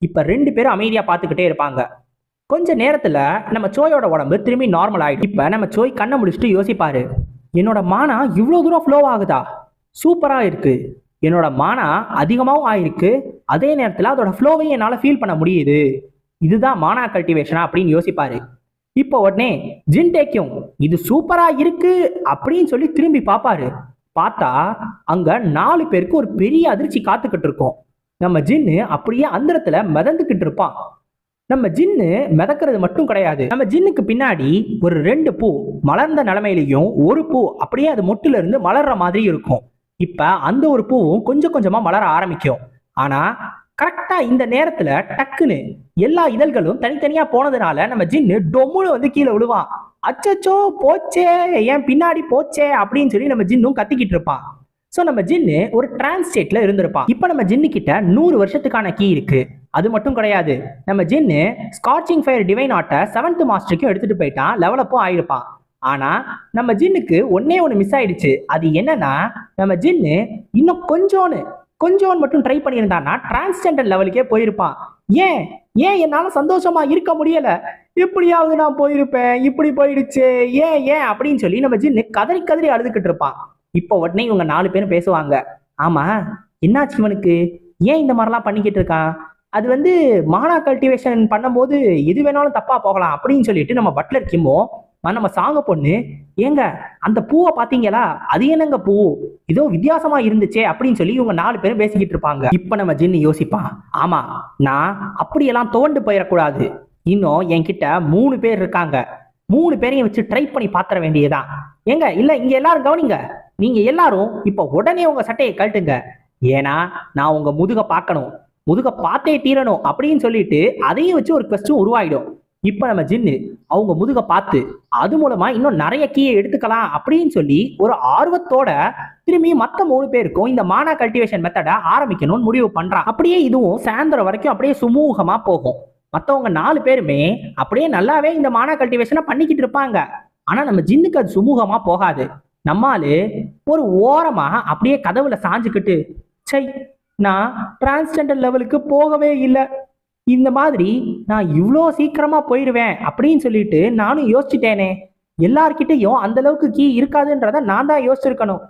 இப்ப 2 பேரும் அமைதியா பார்த்துக்கிட்டே இருப்பாங்க. கொஞ்ச நேரத்துல நம்ம சோயோட உடம்பு திரும்பி நார்மல் ஆயிடும். இப்ப நம்ம சோய் கண்ணை முடிச்சுட்டு யோசிப்பாரு, என்னோட மானா இவ்வளவு தூரம் ஃப்ளோ ஆகுதா, சூப்பரா இருக்கு. என்னோட மானா அதிகமாகவும் ஆயிருக்கு, அதே நேரத்துல அதோட ஃப்ளோவையும் என்னால ஃபீல் பண்ண முடியுது. இதுதான் மானா கல்டிவேஷனா அப்படின்னு யோசிப்பாரு. இப்போ உடனே ஜின் டேக்கியும் இது சூப்பரா இருக்கு அப்படின்னு சொல்லி திரும்பி பார்ப்பாரு. பார்த்தா அங்க 4 பேருக்கு ஒரு பெரிய அதிர்ச்சி காத்துக்கிட்டு இருக்கோம். நம்ம ஜின்னு அப்படியே அந்தரத்துல மிதந்துக்கிட்டு இருப்பான். நம்ம ஜின்னு மிதக்கிறது மட்டும் கிடையாது, நம்ம ஜின்னுக்கு பின்னாடி ஒரு 2 பூ மலர்ந்த நிலைமையிலையும் ஒரு பூ அப்படியே அது மொட்டுல இருந்து மலர்ற மாதிரி இருக்கும். இப்ப அந்த ஒரு பூவும் கொஞ்சம் கொஞ்சமா மலர ஆரம்பிக்கும். ஆனா கரெக்டா இந்த நேரத்துல டக்குன்னு எல்லா இதழ்களும் தனித்தனியா போனதுனால நம்ம ஜின்னு டொம்முன்னு வந்து கீழே விழுவான். அச்சச்சோ போச்சே, ஏன் பின்னாடி போச்சே அப்படின்னு சொல்லி நம்ம ஜின்னும் கத்திக்கிட்டு இருப்பான். ஸோ நம்ம ஜின்னு ஒரு டிரான்ஸ் ஸ்டேட்ல இருந்திருப்பான். இப்போ நம்ம ஜின்னு கிட்ட 100 வருஷத்துக்கான கீ இருக்கு. அது மட்டும் கிடையாது, நம்ம ஜின்னு ஸ்கார்ச்சிங் ஃபயர் டிவைன் ஆர்ட்டை 7th மாஸ்டருக்கும் எடுத்துட்டு போயிட்டான், லெவலப்பும் ஆயிருப்பான். ஆனா நம்ம ஜின்னுக்கு ஒன்னே ஒன்று மிஸ் ஆயிடுச்சு. அது என்னன்னா, நம்ம ஜின்னு இன்னும் கொஞ்சோன்னு மட்டும் ட்ரை பண்ணியிருந்தான்னா டிரான்ஸ்ஜெண்டர் லெவலுக்கே போயிருப்பான். ஏன் ஏன் என்னால சந்தோஷமா இருக்க முடியல, இப்படியாவது நான் போயிருப்பேன், இப்படி போயிடுச்சு, ஏன் ஏன் அப்படின்னு சொல்லி நம்ம ஜின்னு கதறி கதறி அழுதுகிட்டு இருப்பான். இப்போ உடனே இவங்க 4 பேரும் பேசுவாங்க. ஆமா, என்னாச்சு இவனுக்கு, ஏன் இந்த மாதிரிலாம் பண்ணிக்கிட்டு இருக்கான், அது வந்து மானா கல்டிவேஷன் பண்ணும்போது எது வேணாலும் தப்பா போகலாம் அப்படின்னு சொல்லிட்டு நம்ம பட்லர் கிம்மோ நம்ம சாங்க பொண்ணு, ஏங்க அந்த பூவை பாத்தீங்களா, அது என்னங்க பூ, ஏதோ வித்தியாசமா இருந்துச்சே அப்படின்னு சொல்லி இவங்க 4 பேரும் பேசிக்கிட்டு இருப்பாங்க. இப்ப நம்ம ஜின்னு யோசிப்பான், ஆமா நான் அப்படியெல்லாம் துவண்டு போயிடக்கூடாது, இன்னும் என்கிட்ட 3 பேர் இருக்காங்க, 3 பேரையும் வச்சு ட்ரை பண்ணி பாத்திர வேண்டியதான். ஏங்க இல்ல, இங்க எல்லாரும் கவனிங்க, நீங்க எல்லாரும் இப்ப உடனே உங்க சட்டையை கழட்டுங்க, ஏன்னா நான் உங்க முதுக பார்க்கணும், முதுக பார்த்தே தீரணும் அப்படின்னு சொல்லிட்டு அதையும் வச்சு ஒரு கொஸ்டின் உருவாயிடும். இப்ப நம்ம ஜின்னு அவங்க முதுக பார்த்து அது மூலமா இன்னும் நிறைய கீயை எடுத்துக்கலாம் அப்படின்னு சொல்லி ஒரு ஆர்வத்தோட திரும்பி மற்ற 3 பேருக்கும் இந்த மானா கல்டிவேஷன் மெத்தடை ஆரம்பிக்கணும்னு முடிவு பண்றான். அப்படியே இதுவும் சாயந்தரம் வரைக்கும் அப்படியே சுமூகமா போகும். மற்றவங்க 4 பேருமே அப்படியே நல்லாவே இந்த மானா கல்டிவேஷனை பண்ணிக்கிட்டு இருப்பாங்க. ஆனா நம்ம ஜின்னுக்கு அது சுமூகமா போகாது. நம்மாலு ஒரு ஓரமா அப்படியே கதவுல சாஞ்சுக்கிட்டு, சை நான் டிரான்ஸ்ஜெண்டர் லெவலுக்கு போகவே இல்லை, இந்த மாதிரி நான் இவ்வளோ சீக்கிரமா போயிடுவேன் அப்படின்னு சொல்லிட்டு நானும் யோசிச்சுட்டேனே, எல்லார்கிட்டையும் அந்த அளவுக்கு கீ இருக்காதுன்றத நான் தான் யோசிச்சிருக்கணும்,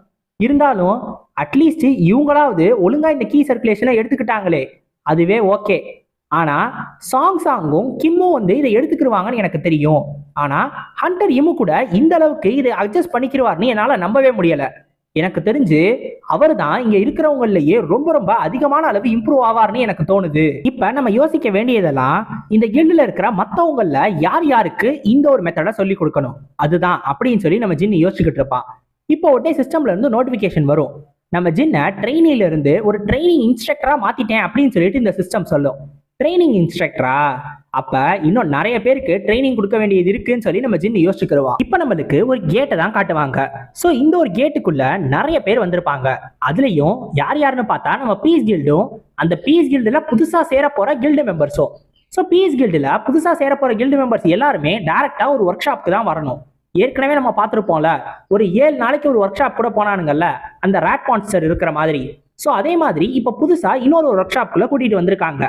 இருந்தாலும் அட்லீஸ்ட் இவங்களாவது ஒழுங்கா இந்த கீ சர்க்குலேஷனை எடுத்துக்கிட்டாங்களே, அதுவே ஓகே. ஆனா சாங்கும் கிம்மும் வந்து இதை எடுத்துக்கிடுவாங்கன்னு எனக்கு தெரியும். ஆனா ஹண்டர் இம்மு கூட இந்த அளவுக்கு இதை அட்ஜஸ்ட் பண்ணிக்கிடுவார்னு என்னால நம்பவே முடியல. எனக்கு தெரிஞ்சு அவர் தான் இங்க இருக்கிறவங்களையே ரொம்ப ரொம்ப அதிகமான அளவு இம்ப்ரூவ் ஆவார்னு எனக்கு தோணுது. இப்ப நம்ம யோசிக்க வேண்டியதெல்லாம், இந்த கில்டுல இருக்கிற மத்தவங்கள யார் யாருக்கு இந்த ஒரு மெத்தடை சொல்லி கொடுக்கணும் அதுதான் அப்படின்னு சொல்லி நம்ம ஜின்னு யோசிச்சுக்கிட்டு இருப்பான். இப்போ உடனே சிஸ்டம்ல இருந்து நோட்டிபிகேஷன் வரும், நம்ம ஜின்னை ட்ரெயினில இருந்து ஒரு ட்ரைனிங் இன்ஸ்ட்ரக்டரா மாத்திட்டேன் அப்படின்னு சொல்லிட்டு இந்த சிஸ்டம் சொல்லும். ட்ரைனிங் இன்ஸ்ட்ரக்டரா, அப்ப இன்னும் நிறைய பேருக்கு ட்ரைனிங் கொடுக்க வேண்டியது இருக்குன்னு சொல்லி நம்ம ஜின்னு யோசிச்சுக்கிறோம். இப்ப நம்மளுக்கு ஒரு கேட்டை தான் காட்டுவாங்க. சோ இந்த ஒரு கேட்டுக்குள்ள நிறைய பேர் வந்திருப்பாங்க. அதுலயும் யார் யாருன்னு பார்த்தா நம்ம பீஸ் கில்டும், அந்த பீஸ் கில்டுல புதுசா சேர போற கில்டு மெம்பர்ஸும். ஸோ பீஸ் கில்டுல புதுசா சேர போற கில்டு மெம்பர்ஸ் எல்லாருமே டைரக்டா ஒரு ஒர்க் ஷாப்க்கு தான் வரணும். ஏற்கனவே நம்ம பார்த்துருப்போம்ல, ஒரு 7 நாளைக்கு ஒரு ஒர்க் ஷாப் கூட போனானுங்கல்ல, அந்த ரேட் மான்ஸ்டர் இருக்கிற மாதிரி. ஸோ அதே மாதிரி இப்ப புதுசா இன்னொரு ஒர்க் ஷாப்குள்ள கூட்டிட்டு வந்திருக்காங்க.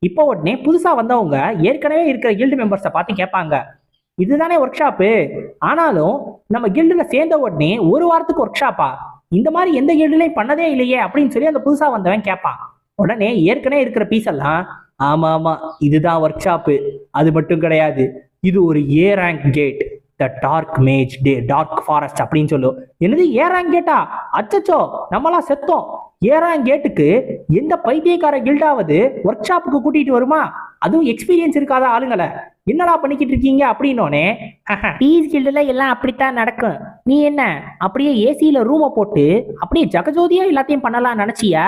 இப்போ உடனே புதுசா வந்தவங்க ஏற்கனவே இருக்கிற கில்டு மெம்பர்ஸை பார்த்து கேட்பாங்க, இதுதானே ஒர்க் ஷாப்பு, ஆனாலும் நம்ம கில்டுல சேர்ந்த உடனே ஒரு வாரத்துக்கு ஒர்க் ஷாப்பா, இந்த மாதிரி எந்த கில்டுலையும் பண்ணதே இல்லையே அப்படின்னு சொல்லி அந்த புதுசா வந்தவன் கேட்பான். உடனே ஏற்கனவே இருக்கிற பீஸ் எல்லாம், ஆமா ஆமா இதுதான் ஒர்க் ஷாப்பு, அது மட்டும் கிடையாது, இது ஒரு A rank gate, the dark mage the dark forest அப்படின்னு சொல்லும். என்னது ஏ ரேங்க் கேட்டா, அச்சச்சோ நம்மளாம் செத்தோம், ஏ ரேங்க் கேட்டுக்கு எந்த பைத்தியக்கார கில்டாவது ஒர்க் ஷாப்புக்கு கூட்டிட்டு வருமா, அதுவும் எக்ஸ்பீரியன்ஸ் இருக்காத ஆளுங்களை, என்னடா பண்ணிக்கிட்டு இருக்கீங்க அப்படின்னோடனே, பீஸ் கில்டுல எல்லாம் அப்படித்தான் நடக்கும், நீ என்ன அப்படியே ஏசியில ரூமை போட்டு அப்படியே ஜகஜோதியா எல்லாத்தையும் பண்ணலாம் நினைச்சியா,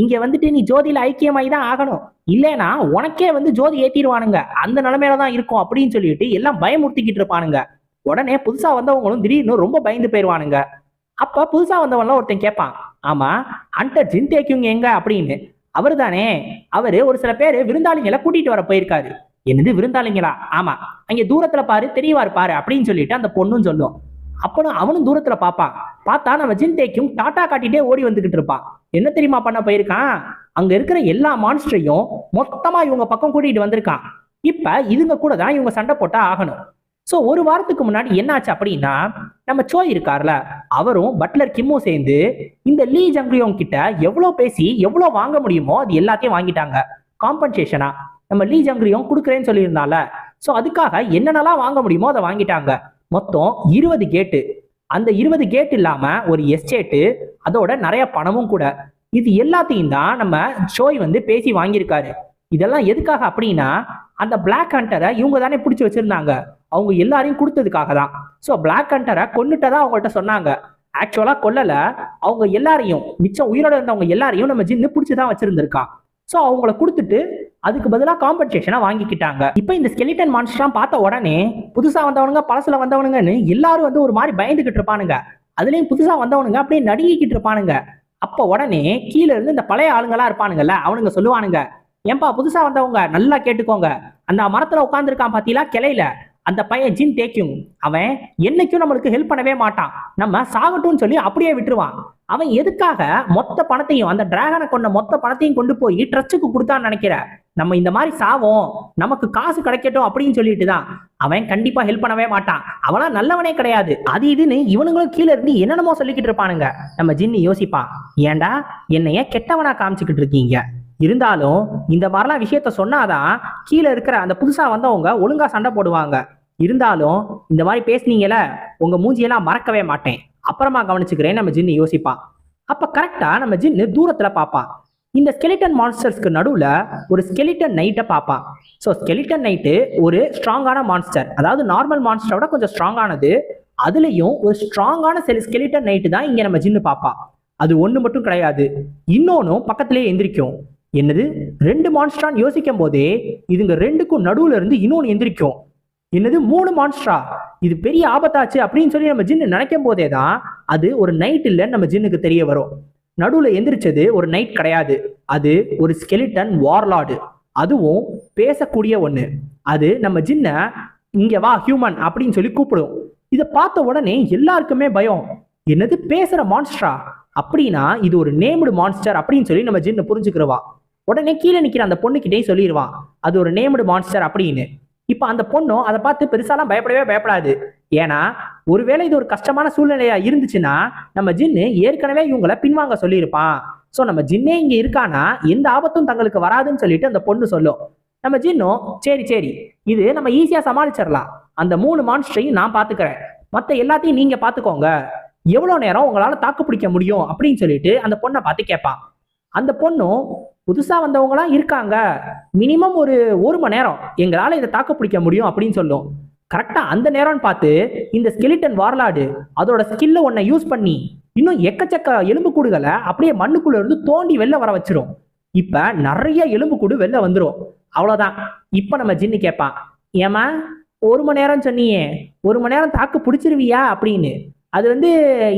இங்க வந்துட்டு நீ ஜோதியில ஐக்கியமாய் தான் ஆகணும், இல்லைன்னா உனக்கே வந்து ஜோதி ஏத்திடுவானுங்க, அந்த நிலைமையில தான் இருக்கும் அப்படின்னு சொல்லிட்டு எல்லாம் பயமுறுத்திக்கிட்டு இருப்பானுங்க. உடனே புதுசா வந்தவங்களும் திடீர்னு ரொம்ப பயந்து போயிடுவானுங்க. அப்ப புதுசா வந்தவன்லாம் ஒருத்தன் கேட்பான், ஆமா ஹண்டர் ஜின் டேக்கிங் எங்க அப்படின்னு. அவரு தானே, அவரு ஒரு சில பேர் விருந்தாளிங்களை கூட்டிட்டு வர போயிருக்காரு. என்னது விருந்தாளிங்களா, ஆமா அங்க தூரத்துல பாரு தெரியவாரு பாரு அப்படின்னு சொல்லிட்டு அந்த பொண்ணும் சொல்லும். அப்பனும் அவனும் தூரத்துல பாப்பான். பார்த்தா நம்ம ஜின் தேக்கியும் டாட்டா காட்டிட்டே ஓடி வந்துகிட்டு இருப்பான். என்ன தெரியுமா பண்ண போயிருக்கான்? அங்க இருக்கிற எல்லா மான்ஸ்டரையும் மொத்தமா இவங்க பக்கம் கூட்டிட்டு வந்திருக்கான். இப்ப இதுங்க கூட தான் இவங்க சண்டை போட்டா ஆகணும். ஸோ ஒரு வாரத்துக்கு முன்னாடி என்னாச்சு அப்படின்னா, நம்ம சோய் இருக்கார்ல, அவரும் பட்லர் கிம்மும் சேர்ந்து இந்த லீ ஜங்லியோங் கிட்ட எவ்வளோ பேசி எவ்வளோ வாங்க முடியுமோ அது எல்லாத்தையும் வாங்கிட்டாங்க. காம்பன்சேஷனா நம்ம லீ ஜங்லியோங் கொடுக்குறேன்னு சொல்லியிருந்தால, ஸோ அதுக்காக என்னென்னலாம் வாங்க முடியுமோ அதை வாங்கிட்டாங்க. மொத்தம் 20 கேட்டு. அந்த 20 கேட் இல்லாம ஒரு எஸ்டேட்டு, அதோட நிறைய பணமும் கூட. இது எல்லாத்தையும் தான் நம்ம சோய் வந்து பேசி வாங்கியிருக்காரு. இதெல்லாம் எதுக்காக அப்படின்னா, அந்த பிளாக் ஹண்டரை இவங்க தானே பிடிச்சி வச்சிருந்தாங்க. அவங்க எல்லாரையும் கொடுத்ததுக்காக தான். ஸோ பிளாக் ஹண்டரை கொன்னுட்டதா அவங்கள்ட்ட சொன்னாங்க. ஆக்சுவலா கொல்லல, அவங்க எல்லாரையும், மிச்சம் உயிரோட இருந்தவங்க எல்லாரையும் நம்ம ஜின்னு பிடிச்சிதான் வச்சிருந்திருக்கான். ஸோ அவங்கள கொடுத்துட்டு அதுக்கு பதிலாக காம்பன்சேஷனை வாங்கிக்கிட்டாங்க. இப்போ இந்த ஸ்கெலிட்டன் மான்ஸ்டர்லாம் பார்த்த உடனே புதுசா வந்தவனுங்க பழசுல வந்தவனுங்கன்னு எல்லாரும் வந்து ஒரு மாதிரி பயந்துகிட்டு இருப்பானுங்க. அதுலயும் புதுசா வந்தவனுங்க அப்படியே நடுங்கிக்கிட்டு இருப்பானுங்க. அப்போ உடனே கீழே இருந்து இந்த பழைய ஆளுங்களா இருப்பானுங்கல்ல, அவனுங்க சொல்லுவானுங்க, ஏன்பா புதுசா வந்தவங்க நல்லா கேட்டுக்கோங்க, அந்த மரத்துல உட்காந்துருக்கான் பாத்தீங்களா கிளையில, அந்த பையன் ஜின் தேக்கியும், அவன் என்னைக்கும் நம்மளுக்கு ஹெல்ப் பண்ணவே மாட்டான். நம்ம சாகட்டும்னு சொல்லி அப்படியே விட்டுருவான். அவன் எதுக்காக மொத்த பணத்தையும், அந்த டிராகனை கொண்ட மொத்த பணத்தையும் கொண்டு போய் ட்ரஸ்ட்டுக்கு கொடுத்தான்னு நினைக்கிற? நம்ம இந்த மாதிரி சாவோம், நமக்கு காசு கிடைக்கட்டும் அப்படின்னு சொல்லிட்டு தான். அவன் கண்டிப்பா ஹெல்ப் பண்ணவே மாட்டான். அவனா நல்லவனே கிடையாது. அது இதுன்னு இவனுங்களும் கீழே இருந்து என்னென்னமோ சொல்லிக்கிட்டு இருப்பானுங்க. நம்ம ஜின்னு யோசிப்பான், ஏண்டா என்னைய கெட்டவனா காமிச்சுக்கிட்டு இருக்கீங்க? இருந்தாலும் இந்த மாதிரிலாம் விஷயத்த சொன்னாதான் கீழே இருக்கிற அந்த புதுசா வந்தவங்க ஒழுங்கா சண்டை போடுவாங்க. இருந்தாலும் இந்த மாதிரி பேசுனீங்கல, உங்க மூஞ்சியெல்லாம் மறக்கவே மாட்டேன், அப்புறமா கவனிச்சுக்கிறேன் நம்ம ஜின்னு யோசிப்பான். அப்ப கரெக்டா நம்ம ஜின்னு தூரத்துல பாப்பான். இந்த ஸ்கெலிட்டன் மான்ஸ்டர்ஸ்க்கு நடுவுல ஒரு ஸ்கெலிட்டன் நைட்டை பார்ப்பான். ஸோ ஸ்கெலிட்டன் நைட்டு ஒரு ஸ்ட்ராங்கான மான்ஸ்டர், அதாவது நார்மல் மான்ஸ்டரோட கொஞ்சம் ஸ்ட்ராங்கானது. அதுலயும் ஒரு ஸ்ட்ராங்கான ஸ்கெலிட்டன் நைட்டு தான் இங்க நம்ம ஜின்னு பார்ப்பான். அது ஒண்ணு மட்டும் கிடையாது, இன்னொன்னும் பக்கத்திலேயே எந்திரிக்கும். என்னது, 2 மான்ஸ்டரான் யோசிக்கும் போதே இதுங்க 2க்கும் நடுவுல இருந்து இன்னொன்னு எந்திரிக்கும். என்னது 3 மான்ஸ்டரா? இது பெரிய ஆபத்தாச்சு அப்படின்னு சொல்லி நம்ம ஜின்னு நினைக்கும் போதே தான் அது ஒரு நைட் இல்லைன்னு நம்ம ஜின்னுக்கு தெரிய வரும். நடுவுல எந்திரிச்சது ஒரு நைட் கிடையாது, அது ஒரு ஸ்கெலிட்டன் வார்லார்டு. அதுவும் பேசக்கூடிய ஒண்ணு. அது நம்ம ஜின்ன இங்க வா ஹியூமன் அப்படின்னு சொல்லி கூப்பிடும். இதை பார்த்த உடனே எல்லாருக்குமே பயம். என்னது பேசுற மான்ஸ்டரா? அப்படின்னா இது ஒரு நேம்டு மான்ஸ்டர் அப்படின்னு சொல்லி நம்ம ஜின்னு புரிஞ்சுக்கிறவா. உடனே கீழே நிக்கிற அந்த பொண்ணுகிட்டே சொல்லிடுவான் அது ஒரு நேம்டு மான்ஸ்டர் அப்படின்னு. இப்ப அந்த பொண்ணும் அதை பார்த்து பெருசாலாம் பயப்படவே பயப்படாது. ஏன்னா ஒருவேளை இது ஒரு கஷ்டமான சூழ்நிலையா இருந்துச்சுன்னா நம்ம ஜின்னு ஏற்கனவே இவங்களை பின்வாங்க சொல்லியிருப்பான். ஸோ நம்ம ஜின்னே இங்க இருக்கானா எந்த ஆபத்தும் தங்களுக்கு வராதுன்னு சொல்லிட்டு அந்த பொண்ணு சொல்லும். நம்ம ஜின்னும் சரி சரி, இது நம்ம ஈஸியா சமாளிச்சிடலாம், அந்த 3 மான்ஸ்டரையும் நான் பாத்துக்கிறேன், மற்ற எல்லாத்தையும் நீங்க பாத்துக்கோங்க, எவ்வளவு நேரம் உங்களால தாக்கு பிடிக்க முடியும் அப்படின்னு சொல்லிட்டு அந்த பொண்ணை பார்த்து கேட்பான். அந்த பொண்ணும் புதுசா வந்தவங்களா இருக்காங்க, மினிமம் ஒரு மணி நேரம் எங்களால இதை தாக்கு பிடிக்க முடியும் அப்படின்னு சொல்லும். கரெக்டா அந்த நேரம்னு பார்த்து இந்த ஸ்கெலிட்டன் வார்லார்டு அதோட ஸ்கில்ல ஒன்னை யூஸ் பண்ணி இன்னும் எக்கச்சக்க எலும்புக்கூடுகளை அப்படியே மண்ணுக்குள்ள இருந்து தோண்டி வெளில வர வச்சிரும். இப்ப நிறைய எலும்புக்கூடு வெளில வந்துடும். அவ்வளவுதான். இப்ப நம்ம ஜின்னு கேட்பான், ஏமா 1 மணி நேரம் சொன்னியே, 1 மணி நேரம் தாக்கு பிடிச்சிருவியா அப்படின்னு. அது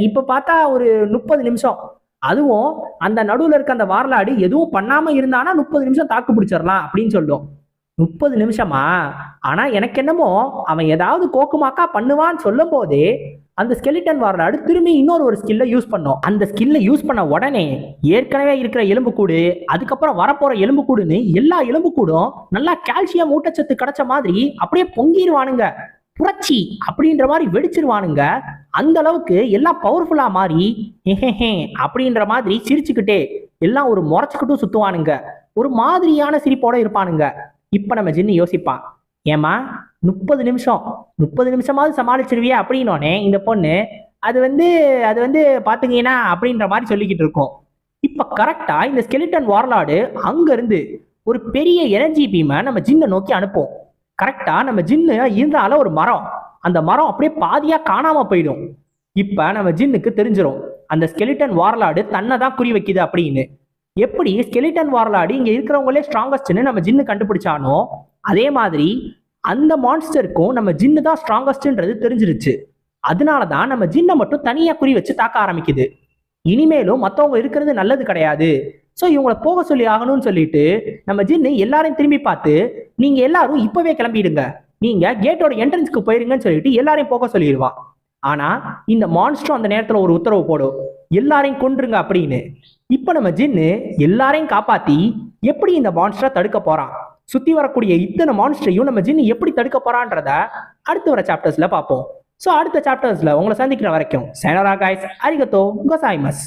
இப்ப பார்த்தா ஒரு 30 நிமிஷம். அதுவும் அந்த நடுவுல இருக்க அந்த வார்லாடு எதுவும் பண்ணாம இருந்தானா 30 நிமிஷம் தாக்கு பிடிச்சிடலாம் அப்படின்னு சொல்லும். 30 நிமிஷமா? ஆனா எனக்கு என்னமோ அவன் ஏதாவது கோக்குமாக்கா பண்ணுவான்னு சொல்லும் போதே அந்த ஸ்கெலிட்டன் வார்லாடு திரும்பி இன்னொரு ஸ்கில்ல யூஸ் பண்ணும். அந்த ஸ்கில்ல யூஸ் பண்ண உடனே ஏற்கனவே இருக்கிற எலும்புக்கூடு, அதுக்கப்புறம் வரப்போற எலும்புக்கூடுன்னு எல்லா எலும்புக்கூடும் நல்லா கால்சியம் ஊட்டச்சத்து கிடைச்ச மாதிரி அப்படியே பொங்கிடுவானுங்க. புரட்சி அப்படின்ற மாதிரி வெடிச்சிருவானுங்க. அந்த அளவுக்கு எல்லாம் பவர்ஃபுல்லா மாறி அப்படின்ற மாதிரி சிரிச்சுக்கிட்டே எல்லாம் ஒரு முறைச்சுக்கிட்டும் சுத்துவானுங்க. ஒரு மாதிரியான சிரிப்போட இருப்பானுங்க. இப்ப நம்ம ஜின்னு யோசிப்பான், ஏமா 30 நிமிஷம் 30 நிமிஷமாவது சமாளிச்சிருவியா அப்படின்னோடனே இந்த பொண்ணு அது பாத்தீங்கன்னா அப்படின்ற மாதிரி சொல்லிக்கிட்டு இருக்கும். இப்ப கரெக்டா இந்த ஸ்கெலிட்டன் வார்லார்டு அங்க இருந்து ஒரு பெரிய எனர்ஜி பீமை நம்ம ஜின்னை நோக்கி அனுப்பும். கரெக்டா நம்ம ஜின்னு இருந்தால ஒரு மரம், அந்த மரம் அப்படியே பாதியா காணாம போயிடும். இப்ப நம்ம ஜின்னுக்கு தெரிஞ்சிடும் அந்த ஸ்கெலிட்டன் வார்லார்டு தன்னை தான் குறி வைக்குது அப்படின்னு. எப்படி ஸ்கெலிட்டன் வார்லார்டு இங்க இருக்கிறவங்களே ஸ்ட்ராங்கஸ்ட்னு நம்ம ஜின்னு கண்டுபிடிச்சானோ, அதே மாதிரி அந்த மான்ஸ்டருக்கும் நம்ம ஜின்னு தான் ஸ்ட்ராங்கஸ்ட்ன்றது தெரிஞ்சிருச்சு. அதனாலதான் நம்ம ஜின்னை மட்டும் தனியா குறி வச்சு தாக்க ஆரம்பிக்குது. இனிமேலும் மற்றவங்க இருக்கிறது நல்லது கிடையாது, ஸோ இவங்களை போக சொல்லி ஆகணும்னு சொல்லிட்டு நம்ம ஜின்னு எல்லாரையும் திரும்பி பார்த்து, நீங்க எல்லாரும் இப்பவே கிளம்பிடுங்க, நீங்க கேட்டோட என்ட்ரன்ஸ்க்கு போயிருங்கன்னு சொல்லிட்டு எல்லாரையும் போக சொல்லிடுவான். ஆனா இந்த மான்ஸ்டர் அந்த நேரத்துல ஒரு உத்தரவு போடும், எல்லாரையும் கொன்றுங்க அப்படின்னு. இப்ப நம்ம ஜின்னு எல்லாரையும் காப்பாத்தி எப்படி இந்த மான்ஸ்டரை தடுக்க போறான், சுத்தி வரக்கூடிய இத்தனை மான்ஸ்டரையும் நம்ம ஜின்னு எப்படி தடுக்க போறான்றத அடுத்து வர சாப்டர்ஸ்ல பார்ப்போம். ஸோ அடுத்த சாப்டர்ஸ்ல உங்களை சந்திக்கிற வரைக்கும் சைனரா கைஸ், அரிகத்தோ கோசாய்மஸ்.